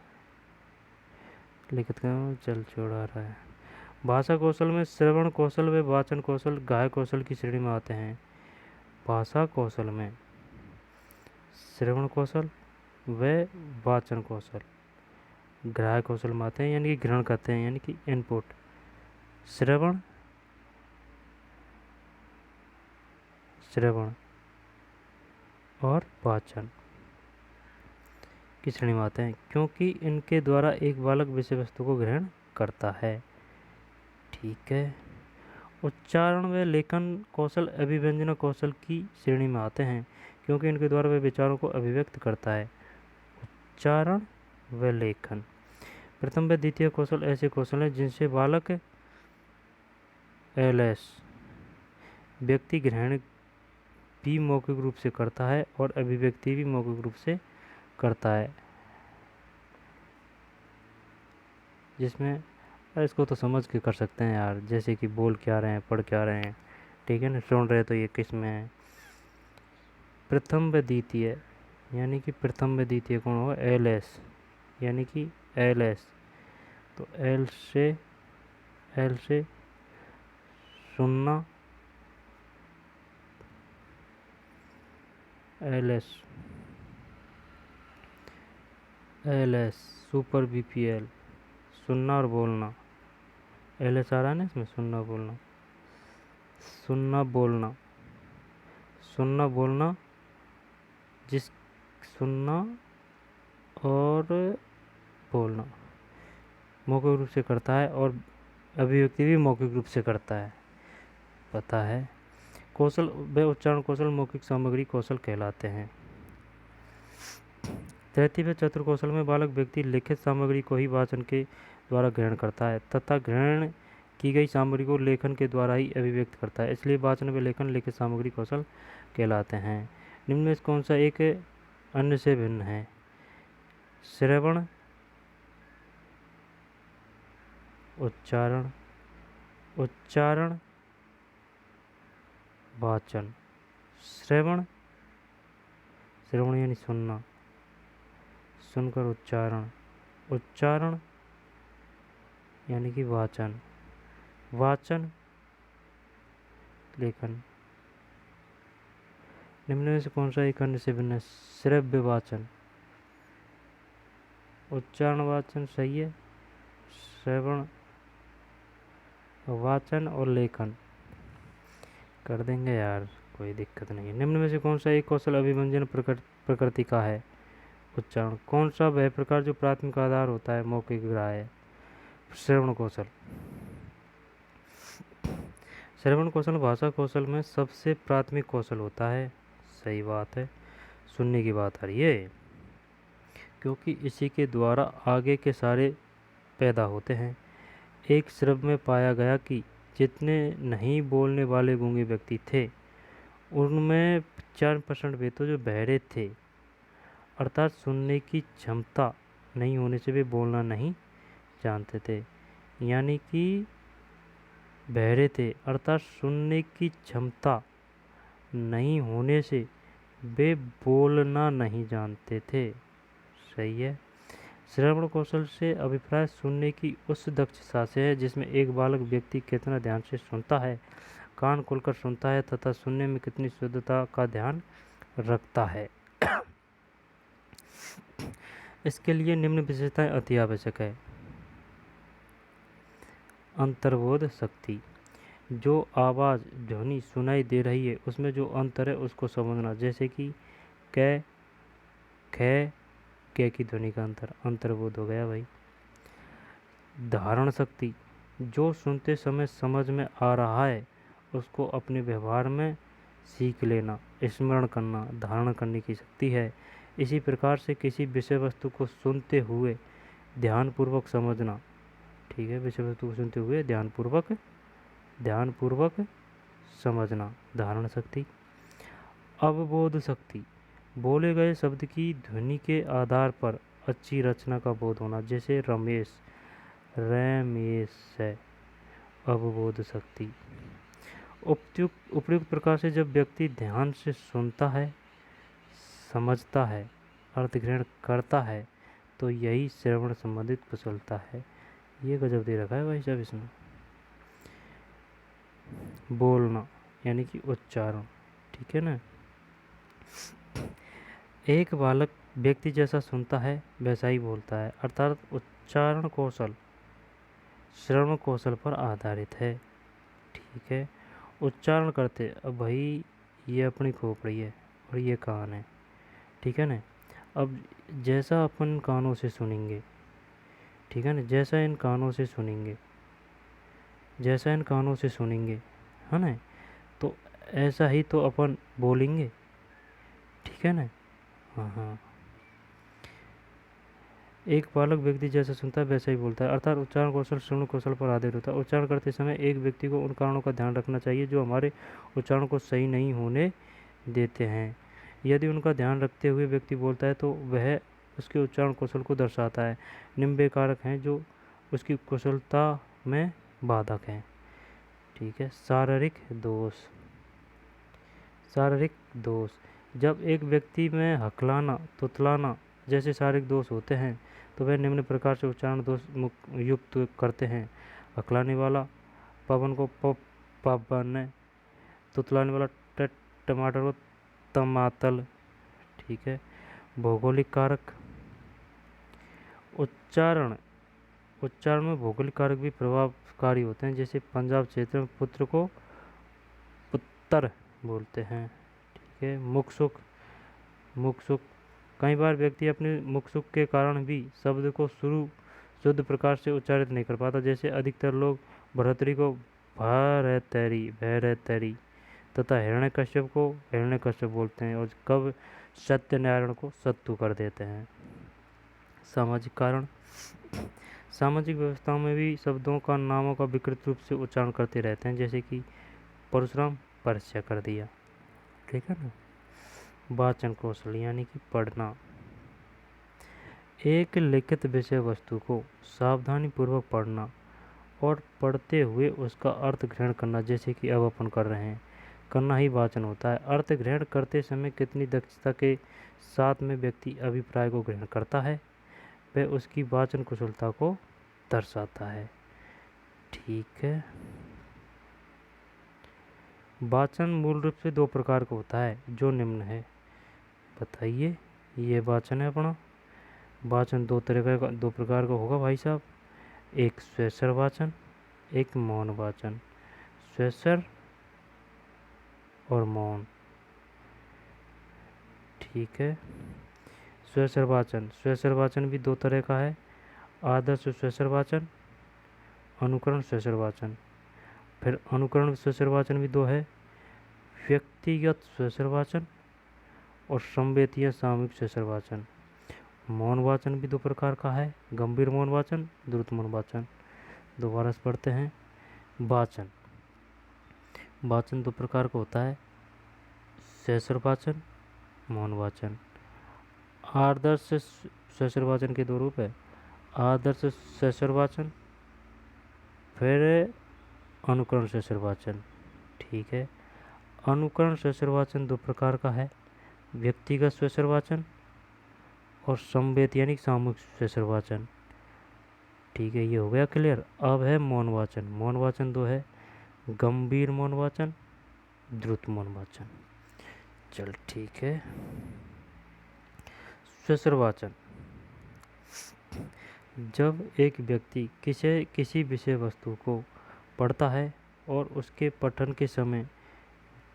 लिखित का चल छोड़ा रहा है। भाषा कौशल में श्रवण कौशल व वाचन कौशल ग्राह्य कौशल की श्रेणी में आते हैं। भाषा कौशल में श्रवण कौशल व वाचन कौशल ग्राह्य कौशल में आते हैं, यानी कि ग्रहण करते हैं, यानी कि इनपुट। श्रवण, श्रवण और वाचन की श्रेणी में आते हैं, क्योंकि इनके द्वारा एक बालक विषय वस्तु को ग्रहण करता है, ठीक है? उच्चारण व लेखन कौशल अभिव्यंजना कौशल की श्रेणी में आते हैं, क्योंकि इनके द्वारा वे विचारों को अभिव्यक्त करता है। उच्चारण व लेखन। प्रथम व द्वितीय कौशल ऐसे कौशल हैं जिनसे बालक LS व्यक्ति ग्रहण भी मौखिक रूप से करता है और अभिव्यक्ति भी मौखिक रूप से करता है। जिसमें इसको तो समझ के कर सकते हैं यार, जैसे कि बोल क्या रहे हैं, पढ़ क्या रहे हैं, ठीक है ना? सुन रहे तो ये किस में है? प्रथम व द्वितीय, यानी कि प्रथम व द्वितीय कौन होगा? LS, यानी कि LS। तो L से सुनना, LS सुपर BPL सुनना और बोलना। LS आ रहा है ना इसमें, सुनना बोलना, सुनना बोलना, सुनना बोलना, जिस सुनना और बोलना मौखिक रूप से करता है और अभिव्यक्ति भी मौखिक रूप से करता है, पता है? कौशल व उच्चारण कौशल मौखिक सामग्री कौशल कहलाते हैं। तृतीय व चतुर्थ कौशल में बालक व्यक्ति लिखित सामग्री को ही वाचन के द्वारा ग्रहण करता है तथा ग्रहण की गई सामग्री को लेखन के द्वारा ही अभिव्यक्त करता है, इसलिए वाचन व लेखन लिखित सामग्री कौशल कहलाते हैं। निम्न में से कौन सा एक अन्य से भिन्न है? श्रवण, उच्चारण, उच्चारण, वाचन। श्रवण, श्रवण यानी सुनना, सुनकर उच्चारण, उच्चारण यानी कि वाचन, वाचन लेखन। निम्न में से कौन सा एक अन्य से भिन्न है? श्रव्य वाचन, उच्चारण वाचन सही है, श्रवण वाचन और लेखन कर देंगे यार, कोई दिक्कत नहीं है। निम्न में से कौन सा एक कौशल अभिव्यंजन प्रकृति का है? उच्चारण। कौन सा वह प्रकार जो प्राथमिक आधार होता है मौखिक ग्राह्य? श्रवण कौशल। श्रवण कौशल भाषा कौशल में सबसे प्राथमिक कौशल होता है, सही बात है, सुनने की बात आ रही है, क्योंकि इसी के द्वारा आगे के सारे पैदा होते हैं। एक श्रव में पाया गया कि जितने नहीं बोलने वाले गूंगे व्यक्ति थे उनमें 50% वे तो जो बहरे थे, अर्थात सुनने की क्षमता नहीं होने से वे बोलना नहीं जानते थे, यानी कि बहरे थे अर्थात सुनने की क्षमता नहीं होने से वे बोलना नहीं जानते थे, सही है। श्रवण कौशल से अभिप्राय सुनने की उस दक्षता से है जिसमें एक बालक व्यक्ति कितना ध्यान से सुनता है, कान खोलकर सुनता है तथा सुनने में कितनी शुद्धता का ध्यान रखता है। इसके लिए निम्न विशेषताएं अति आवश्यक है। अंतर्बोध शक्ति, जो आवाज़ ध्वनि सुनाई दे रही है उसमें जो अंतर है उसको समझना, जैसे कि कै, खे, के की ध्वनि का अंतर, अंतर्बोध हो गया भाई। धारण शक्ति, जो सुनते समय समझ में आ रहा है उसको अपने व्यवहार में सीख लेना, स्मरण करना, धारण करने की शक्ति है। इसी प्रकार से किसी विषय वस्तु को सुनते हुए ध्यानपूर्वक समझना, ठीक है, विषय वस्तु को सुनते हुए ध्यानपूर्वक समझना, धारण शक्ति। अवबोध शक्ति, बोले गए शब्द की ध्वनि के आधार पर अच्छी रचना का बोध होना, जैसे रमेश, रमेश है, अवबोध शक्ति। उपयुक्त प्रकार से जब व्यक्ति ध्यान से सुनता है, समझता है, अर्थ ग्रहण करता है तो यही श्रवण संबंधित कुशलता है। ये गजब दे रखा है भाई साहब इसमें। बोलना यानी कि उच्चारण, ठीक है ना। एक बालक व्यक्ति जैसा सुनता है वैसा ही बोलता है, अर्थात उच्चारण कौशल श्रवण कौशल पर आधारित है, ठीक है। उच्चारण करते, अब भाई ये अपनी खोपड़ी है और ये कान है, ठीक है ना। अब जैसा अपन कानों से सुनेंगे, ठीक है ना, जैसा इन कानों से सुनेंगे, है ना, तो ऐसा ही तो अपन बोलेंगे, ठीक है ना। हाँ, एक बालक व्यक्ति जैसा सुनता है वैसा ही बोलता है, अर्थात उच्चारण कौशल श्रवण कौशल पर आधारित होता है। उच्चारण करते समय एक व्यक्ति को उन कारणों का ध्यान रखना चाहिए जो हमारे उच्चारण को सही नहीं होने देते हैं। यदि उनका ध्यान रखते हुए व्यक्ति बोलता है तो वह उसके उच्चारण कौशल को दर्शाता है। निम्न वे कारक हैं जो उसकी कुशलता में बाधक हैं, ठीक है। शारीरिक दोष, जब एक व्यक्ति में हकलाना, तुतलाना जैसे शारीरिक दोष होते हैं तो वह निम्न प्रकार से उच्चारण दोष युक्त करते हैं। हकलाने वाला पवन को पवन, तुतलाने वाला टमाटर को टमातल, ठीक है। भौगोलिक कारक, उच्चारण में भौगोलिक कारक भी प्रभावकारी होते हैं, जैसे पंजाब क्षेत्र में पुत्र को पुत्र बोलते हैं, ठीक है। मुख सुख, कई बार व्यक्ति अपने मुख सुख के कारण भी शब्द को शुद्ध प्रकार से उच्चारित नहीं कर पाता, जैसे अधिकतर लोग भर्तृ को भैरतरी तथा हिरण्यकश्यप को हिरण्यकश्यप बोलते हैं और कब सत्यनारायण को सत्तु कर देते हैं। सामाजिक कारण। सामाजिक व्यवस्थाओं में भी शब्दों का नामों का विकृत रूप से उच्चारण करते रहते हैं, जैसे कि परशुराम परिचय कर दिया, ठीक है ना। वाचन कौशल यानी कि पढ़ना। एक लिखित विषय वस्तु को सावधानी पूर्वक पढ़ना और पढ़ते हुए उसका अर्थ ग्रहण करना, जैसे कि अब अपन कर रहे हैं, करना ही वाचन होता है। अर्थ ग्रहण करते समय कितनी दक्षता के साथ में व्यक्ति अभिप्राय को ग्रहण करता है, वह उसकी वाचन कुशलता को दर्शाता है, ठीक है। वाचन मूल रूप से दो प्रकार का होता है, जो निम्न है, बताइए। ये वाचन है अपना। वाचन दो प्रकार का होगा भाई साहब, एक स्वेस्वर वाचन, एक मौन वाचन। स्वेस्वर और मौन, ठीक है। स्वेस्वर वाचन, स्वेस्वर वाचन भी दो तरह का है, आदर्श स्वेस्वर वाचन, अनुकरण स्वेस्वर वाचन। फिर अनुकरण स्वेस्वर वाचन भी दो है, व्यक्तिगत स्वेस्वर वाचन और संवेदीय सामूहिक स्वेस्वर वाचन। मौन वाचन भी दो प्रकार का है, गंभीर मौन वाचन, द्रुत मौन वाचन। दोबारा से पढ़ते हैं। वाचन, वाचन दो प्रकार का होता है, स्वेस्वर वाचन, मौन वाचन। आदर्श स्वेस्वर वाचन के दो रूप है, आदर्श स्वेस्वर वाचन, फिर अनुकरण स्वेस्वर वाचन, ठीक है। अनुकरण स्वेस्वर वाचन दो प्रकार का है, व्यक्तिगत स्वेस्वर वाचन और संवेद यानी सामूहिक स्वेस्वर वाचन, ठीक है। ये हो गया क्लियर। अब है मौन वाचन। मौन वाचन दो है, गंभीर मौन वाचन, द्रुत मौन वाचन। चल ठीक है। स्वेस्वर वाचन, जब एक व्यक्ति किसी विषय वस्तु को पढ़ता है और उसके पठन के समय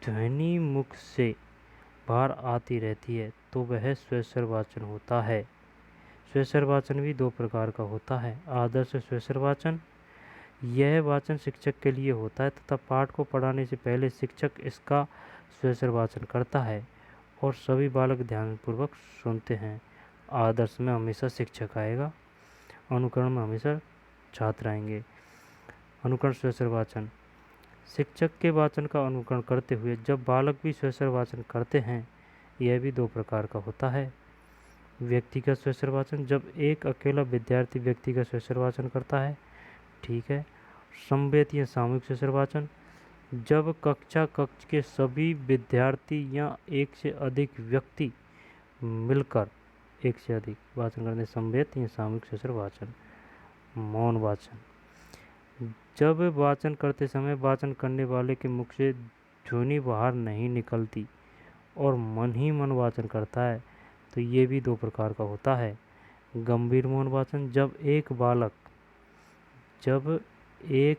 ध्वनि मुख से बाहर आती रहती है, तो वह स्वेस्वर वाचन होता है। स्वेस्वर वाचन भी दो प्रकार का होता है, आदर्श स्वेस्वर वाचन, यह वाचन शिक्षक के लिए होता है तथा पाठ को पढ़ाने से पहले शिक्षक इसका स्वेस्वर वाचन करता है और सभी बालक ध्यानपूर्वक सुनते हैं। आदर्श में हमेशा शिक्षक आएगा, अनुकरण में हमेशा छात्र आएंगे। अनुकरण स्वेस्वर वाचन, शिक्षक के वाचन का अनुकरण करते हुए जब बालक भी स्वेस्वर वाचन करते हैं, यह भी दो प्रकार का होता है। व्यक्तिगत स्वेस्वर वाचन, जब एक अकेला विद्यार्थी व्यक्तिगत स्वेस्वर वाचन करता है, ठीक है। संवेद या सामूहिक स्वेस्वर वाचन, जब कक्ष के सभी विद्यार्थी या एक से अधिक व्यक्ति मिलकर एक से अधिक वाचन करने, संवेद या सामूहिक स्वेस्वर वाचन। मौन वाचन, जब वाचन करते समय वाचन करने वाले के मुख से ध्वनि बाहर नहीं निकलती और मन ही मन वाचन करता है, तो ये भी दो प्रकार का होता है। गंभीर मौन वाचन, जब एक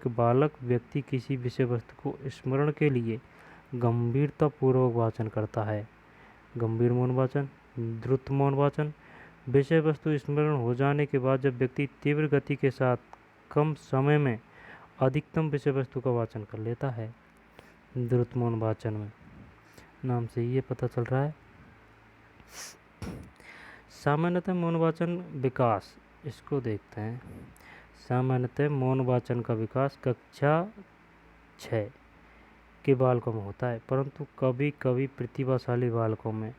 बालक व्यक्ति किसी विषय वस्तु को स्मरण के लिए गंभीरतापूर्वक वाचन करता है, गंभीर मौन वाचन। द्रुत मौन वाचन, विषय वस्तु स्मरण हो जाने के बाद जब व्यक्ति तीव्र गति के साथ कम समय में अधिकतम विषय वस्तु का वाचन कर लेता है, द्रुत मौन वाचन में। नाम से ये पता चल रहा है। सामान्यतः मौन वाचन विकास, इसको देखते हैं। सामान्यतः मौन वाचन का विकास कक्षा 6 के बालकों में होता है, परंतु कभी कभी प्रतिभाशाली बालकों में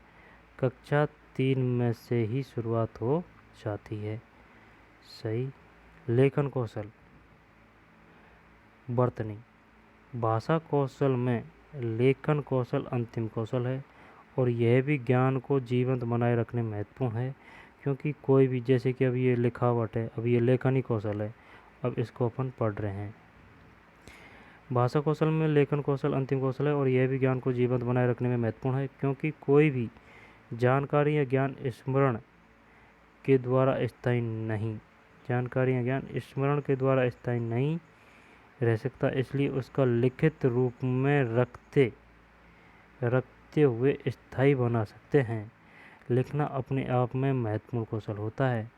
कक्षा 3 में से ही शुरुआत हो जाती है, सही। लेखन कौशल, वर्तनी, भाषा कौशल में लेखन कौशल अंतिम कौशल है और यह भी ज्ञान को जीवंत बनाए रखने में महत्वपूर्ण है, क्योंकि कोई भी, जैसे कि अब ये लिखावट है, अब ये लेखनी कौशल है, अब इसको अपन पढ़ रहे हैं। भाषा कौशल में लेखन कौशल अंतिम कौशल है और यह भी ज्ञान को जीवंत बनाए रखने में महत्वपूर्ण है, क्योंकि कोई भी जानकारी या ज्ञान स्मरण के द्वारा स्थायी नहीं रह सकता, इसलिए उसका लिखित रूप में रखते हुए स्थायी बना सकते हैं। लिखना अपने आप में महत्वपूर्ण कौशल होता है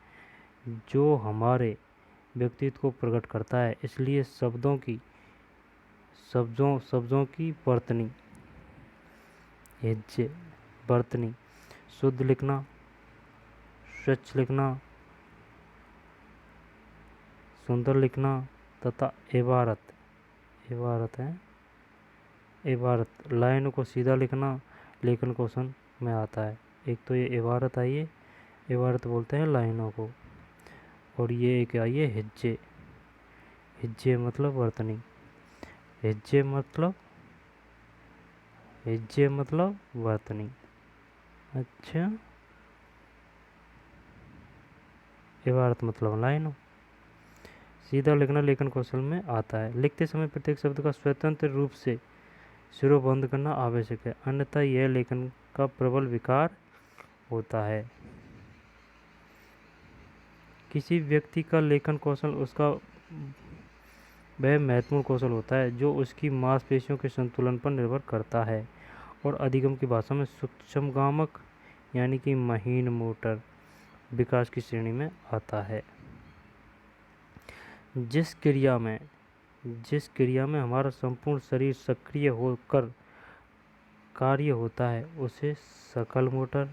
जो हमारे व्यक्तित्व को प्रकट करता है, इसलिए शब्दों की वर्तनी, शुद्ध लिखना, स्वच्छ लिखना, सुंदर लिखना तथा इबारत इबारत है इबारत लाइन को सीधा लिखना लेखन कौशल में आता है। एक तो ये इबारत आई है, इबारत बोलते हैं लाइनों को। और ये एक आई है हिज्जे, हिज्जे मतलब वर्तनी, हिज्जे मतलब वर्तनी। अच्छा, इबारत मतलब लाइनों। सीधा लिखना लेखन कौशल में आता है। लिखते समय प्रत्येक शब्द का स्वतंत्र रूप से सिरों बंद करना आवश्यक है, अन्यथा यह लेखन का प्रबल विकार होता है। किसी व्यक्ति का लेखन कौशल उसका वह महत्वपूर्ण कौशल होता है जो उसकी मांसपेशियों के संतुलन पर निर्भर करता है और अधिगम की भाषा में सूक्ष्म गामक यानी कि महीन मोटर विकास की श्रेणी में आता है। जिस क्रिया में हमारा संपूर्ण शरीर सक्रिय होकर कार्य होता है उसे सकल मोटर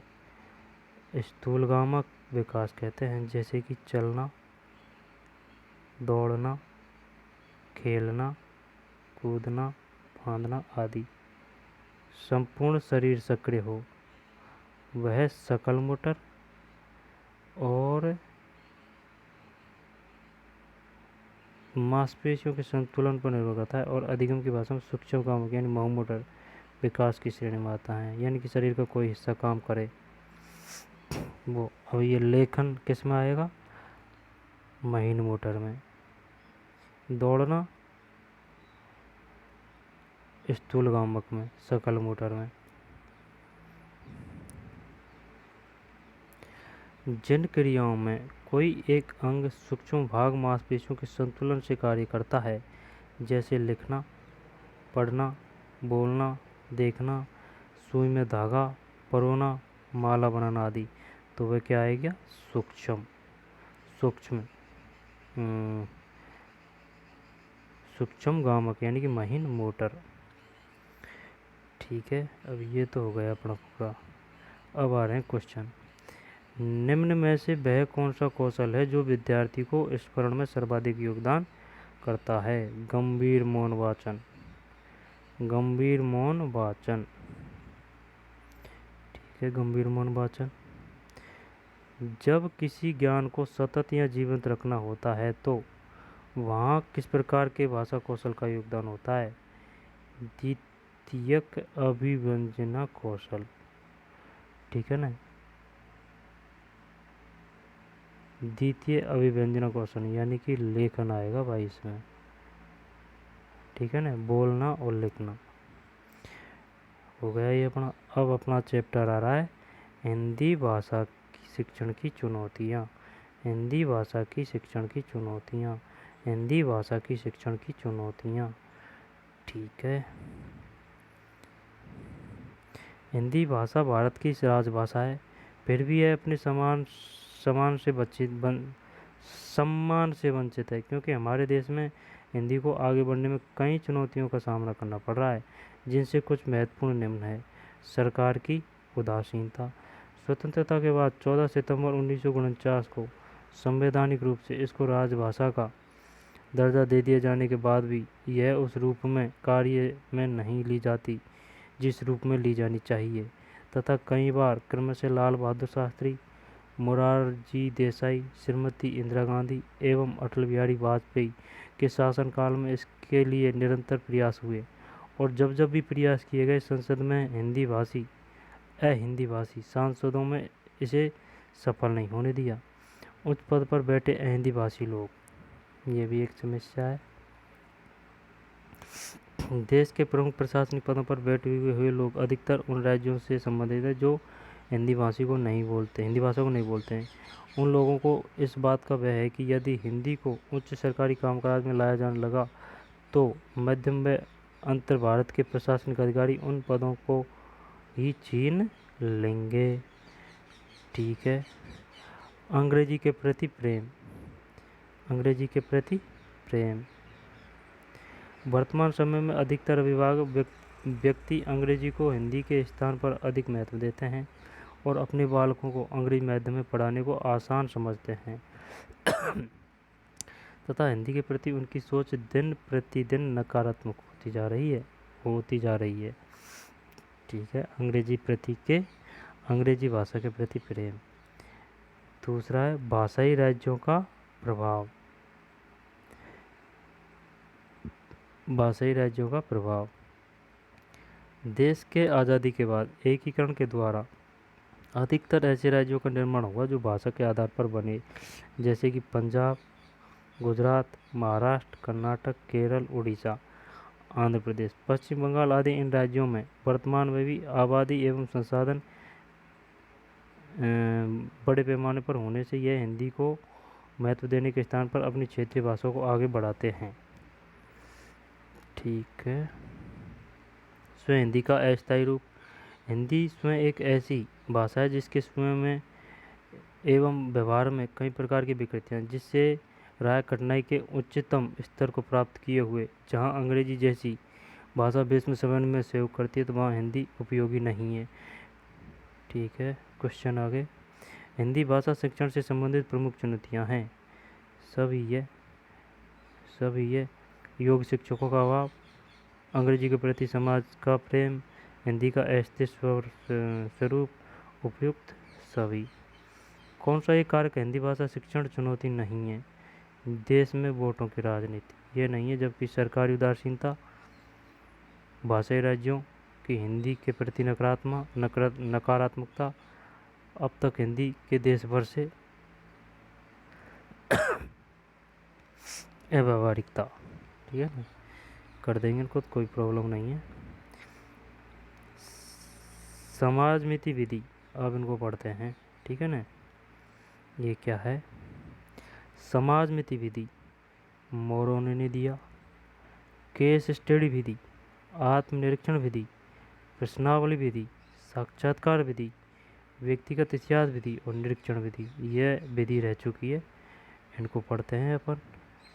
स्थूलगामक विकास कहते हैं, जैसे कि चलना, दौड़ना, खेलना, कूदना, फांदना आदि। संपूर्ण शरीर सक्रिय हो वह सकल मोटर, और मांसपेशियों के संतुलन पर निर्भर करता है और अधिगम की भाषा में सूक्ष्म गामक यानी महू मोटर विकास की श्रेणी में आता है, यानी कि शरीर का कोई हिस्सा काम करे वो। अब ये लेखन किस में आएगा? महीन मोटर में। दौड़ना स्थूल गामक में, सकल मोटर में। जिन क्रियाओं में कोई एक अंग सूक्ष्म भाग मांसपेशियों के संतुलन से कार्य करता है, जैसे लिखना, पढ़ना, बोलना, देखना, सुई में धागा परोना, माला बनाना आदि, तो वह क्या आएगा? सूक्ष्म सूक्ष्म गामक यानी कि महीन मोटर। ठीक है, अब ये तो हो गया अपना पूरा। अब आ रहे हैं क्वेश्चन। निम्न में से वह कौन सा कौशल है जो विद्यार्थी को स्मरण में सर्वाधिक योगदान करता है? गंभीर मौन वाचन। गंभीर मौन वाचन, ठीक है, गंभीर मौन वाचन। जब किसी ज्ञान को सतत या जीवंत रखना होता है तो वहाँ किस प्रकार के भाषा कौशल का योगदान होता है? द्वितीयक अभिव्यंजना कौशल, ठीक है ना, द्वितीय अभिव्यंजना कौशल यानी कि लेखन आएगा भाई इसमें, ठीक है ना, बोलना और लिखना हो गया ये अपना। अब अपना चैप्टर आ रहा है हिंदी भाषा की शिक्षण की चुनौतियाँ। हिंदी भाषा की शिक्षण की चुनौतियाँ, हिंदी भाषा की शिक्षण की चुनौतियाँ, ठीक है। हिंदी भाषा भारत की राजभाषा है, फिर भी यह अपने सम्मान से वंचित है, क्योंकि हमारे देश में हिंदी को आगे बढ़ने में कई चुनौतियों का सामना करना पड़ रहा है, जिनसे कुछ महत्वपूर्ण निम्न है। सरकार की उदासीनता। स्वतंत्रता के बाद 14 सितंबर 1949 को संवैधानिक रूप से इसको राजभाषा का दर्जा दे दिए जाने के बाद भी यह उस रूप में कार्य में नहीं ली जाती जिस रूप में ली जानी चाहिए, तथा कई बार क्रमशः लाल बहादुर शास्त्री, मोरारजी देसाई, श्रीमती इंदिरा गांधी एवं अटल बिहारी वाजपेयी के शासनकाल में इसके लिए निरंतर प्रयास हुए, और जब जब भी प्रयास किए गए संसद में हिंदी भाषी सांसदों में इसे सफल नहीं होने दिया। उच्च पद पर बैठे अहिंदी भाषी लोग, ये भी एक समस्या है। देश के प्रमुख प्रशासनिक पदों पर बैठे हुए लोग अधिकतर उन राज्यों से संबंधित हैं जो हिंदी भाषा को नहीं बोलते हैं। उन लोगों को इस बात का भय है कि यदि हिंदी को उच्च सरकारी कामकाज में लाया जाने लगा तो मध्यम व अंतर भारत के प्रशासनिक अधिकारी उन पदों को ही छीन लेंगे, ठीक है। अंग्रेजी के प्रति प्रेम। वर्तमान समय में अधिकतर अभिभावक व्यक्ति अंग्रेजी को हिंदी के स्थान पर अधिक महत्व देते हैं और अपने बालकों को अंग्रेजी माध्यम में पढ़ाने को आसान समझते हैं। तथा हिंदी के प्रति उनकी सोच दिन प्रतिदिन नकारात्मक होती जा रही है। ठीक है, अंग्रेजी भाषा के प्रति प्रेम। दूसरा है भाषाई राज्यों का प्रभाव। भाषाई राज्यों का प्रभाव। देश के आज़ादी के बाद एकीकरण के द्वारा अधिकतर ऐसे राज्यों का निर्माण हुआ जो भाषा के आधार पर बने, जैसे कि पंजाब, गुजरात, महाराष्ट्र, कर्नाटक, केरल, उड़ीसा, आंध्र प्रदेश, पश्चिम बंगाल आदि। इन राज्यों में वर्तमान में भी आबादी एवं संसाधन बड़े पैमाने पर होने से यह हिंदी को महत्व देने के स्थान पर अपनी क्षेत्रीय भाषाओं को आगे बढ़ाते हैं। ठीक है। स्वयं हिंदी का अस्थायी रूप। हिंदी स्वयं एक ऐसी भाषा है जिसके स्वयं में एवं व्यवहार में कई प्रकार की विकृतियाँ, जिससे राय कठिनाई के उच्चतम स्तर को प्राप्त किए हुए, जहाँ अंग्रेजी जैसी भाषा बेस में समन्वय में सहयोग करती है, तो वहाँ हिंदी उपयोगी नहीं है। ठीक है, क्वेश्चन आगे। हिंदी भाषा शिक्षण से संबंधित प्रमुख चुनौतियाँ हैं। सभी है योग्य शिक्षकों का अभाव, अंग्रेजी के प्रति समाज का प्रेम, हिंदी का अस्थायी स्वरूप, उपयुक्त सभी। कौन सा एक कारक हिंदी भाषा शिक्षण चुनौती नहीं है? देश में वोटों की राजनीति ये नहीं है, जबकि सरकारी उदासीनता, भाषाई राज्यों की हिंदी के प्रति नकारात्मकता, अब तक हिंदी के देश भर से अव्यावहारिकता। ठीक है ना, कर देंगे इनको, कोई प्रॉब्लम नहीं है। समाज मिति विधि, अब इनको पढ़ते हैं। ठीक है ना, ये क्या है? समाज मिति विधि मोरोने ने दिया। केस स्टडी विधि, आत्मनिरीक्षण विधि, प्रश्नावली विधि, साक्षात्कार विधि, व्यक्तिगत इतिहास विधि और निरीक्षण विधि, यह विधि रह चुकी है। इनको पढ़ते हैं अपन।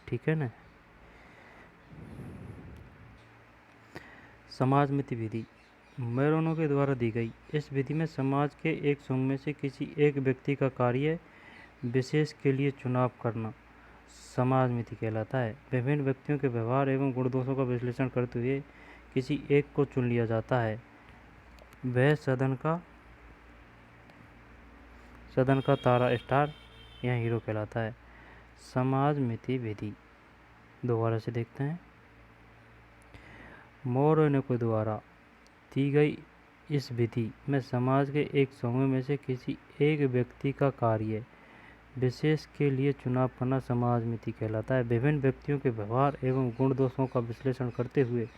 ठीक है ना। समाज मिति विधि मेरोनो के द्वारा दी गई। इस विधि में समाज के एक समूह में से किसी एक व्यक्ति का कार्य विशेष के लिए चुनाव करना समाज मिति कहलाता है। विभिन्न व्यक्तियों के व्यवहार एवं गुण दोषों का विश्लेषण करते हुए किसी एक को चुन लिया जाता है। वह सदन का तारा, स्टार या हीरो कहलाता है। समाज मिति विधि दोबारा से देखते हैं। मोरोनो के द्वारा दी गई इस विधि में समाज के एक समूह में से किसी एक व्यक्ति का कार्य विशेष के लिए चुनाव करना समाज मिति कहलाता है। विभिन्न व्यक्तियों के व्यवहार एवं गुण दोषों का विश्लेषण करते हुए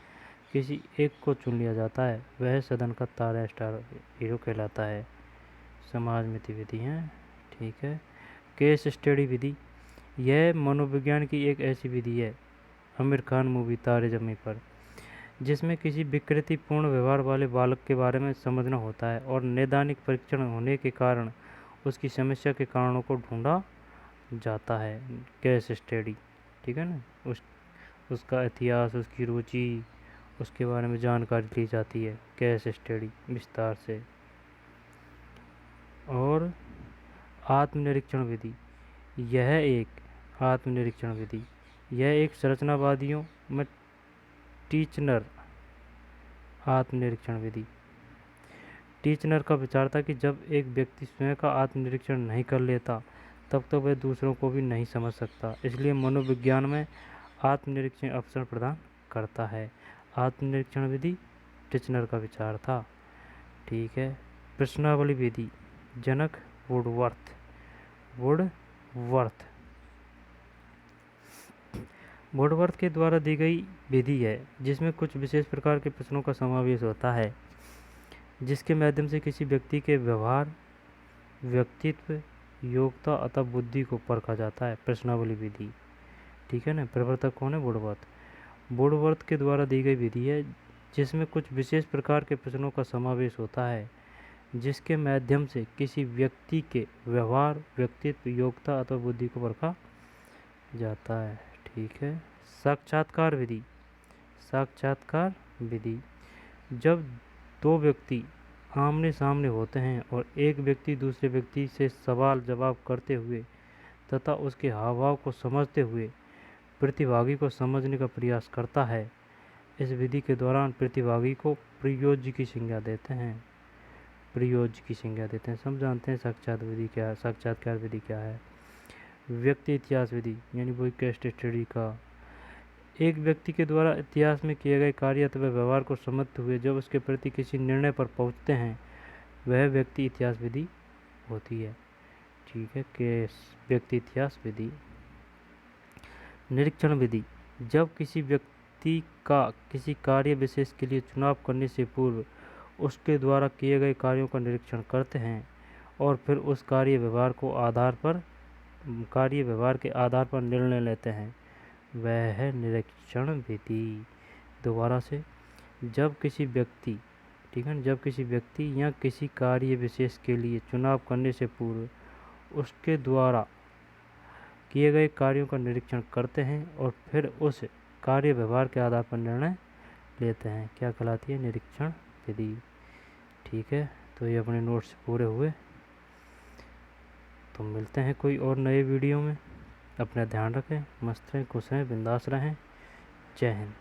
किसी एक को चुन लिया जाता है। वह सदन का तारा, स्टार, हीरो कहलाता है। समाज मिति विधि है। ठीक है। केस स्टडी विधि, यह मनोविज्ञान की एक ऐसी विधि है, आमिर खान मूवी तारे ज़मीं पर, जिसमें किसी विकृतिपूर्ण व्यवहार वाले बालक के बारे में समझना होता है और नैदानिक परीक्षण होने के कारण उसकी समस्या के कारणों को ढूंढा जाता है। केस स्टडी, ठीक है ना, उसका इतिहास, उसकी रुचि, उसके बारे में जानकारी ली जाती है। केस स्टडी विस्तार से। और आत्मनिरीक्षण विधि, यह एक संरचनावादियों में टीचनर आत्मनिरीक्षण विधि। टीचनर का विचार था कि जब एक व्यक्ति स्वयं का आत्मनिरीक्षण नहीं कर लेता तब तो वह दूसरों को भी नहीं समझ सकता, इसलिए मनोविज्ञान में आत्मनिरीक्षण अवसर प्रदान करता है। आत्मनिरीक्षण विधि टीचनर का विचार था। ठीक है। प्रश्नावली विधि, जनक वुडवर्थ के द्वारा दी गई विधि है, जिसमें कुछ विशेष प्रकार के प्रश्नों का समावेश होता है, जिसके माध्यम से किसी व्यक्ति के व्यवहार, व्यक्तित्व, योग्यता अथवा बुद्धि को परखा जाता है। प्रश्नावली विधि। ठीक है ना। प्रवर्तक कौन है? वुडवर्थ के द्वारा दी गई विधि है, जिसमें कुछ विशेष प्रकार के प्रश्नों का समावेश होता है, जिसके माध्यम से किसी व्यक्ति के व्यवहार, व्यक्तित्व, योग्यता अथवा बुद्धि को परखा जाता है। ठीक है। साक्षात्कार विधि, जब दो व्यक्ति आमने सामने होते हैं और एक व्यक्ति दूसरे व्यक्ति से सवाल जवाब करते हुए तथा उसके हाव भाव को समझते हुए प्रतिभागी को समझने का प्रयास करता है। इस विधि के दौरान प्रतिभागी को प्रयोज्य की संज्ञा देते हैं। प्रयोज्य की संज्ञा देते हैं। सब जानते हैं साक्षात्कार विधि क्या है। व्यक्ति इतिहास विधि यानी वही केस स्टडी का। एक व्यक्ति के द्वारा इतिहास में किए गए कार्य अथवा व्यवहार को समझते हुए जब उसके प्रति किसी निर्णय पर पहुंचते हैं, वह व्यक्ति इतिहास विधि होती है। ठीक है, केस व्यक्ति इतिहास विधि। निरीक्षण विधि, जब किसी व्यक्ति का किसी कार्य विशेष के लिए चुनाव करने से पूर्व उसके द्वारा किए गए कार्यों का निरीक्षण करते हैं और फिर उस कार्य व्यवहार के आधार पर निर्णय लेते हैं, वह है निरीक्षण विधि। दोबारा से, जब किसी व्यक्ति जब किसी व्यक्ति या किसी कार्य विशेष के लिए चुनाव करने से पूर्व उसके द्वारा किए गए कार्यों का निरीक्षण करते हैं और फिर उस कार्य व्यवहार के आधार पर निर्णय लेते हैं, क्या कहलाती है? निरीक्षण विधि। ठीक है, तो ये अपने नोट्स पूरे हुए। तो मिलते हैं कोई और नए वीडियो में। अपना ध्यान रखें, मस्त रहें, खुश रहें, बिंदास रहें। जय हिंद।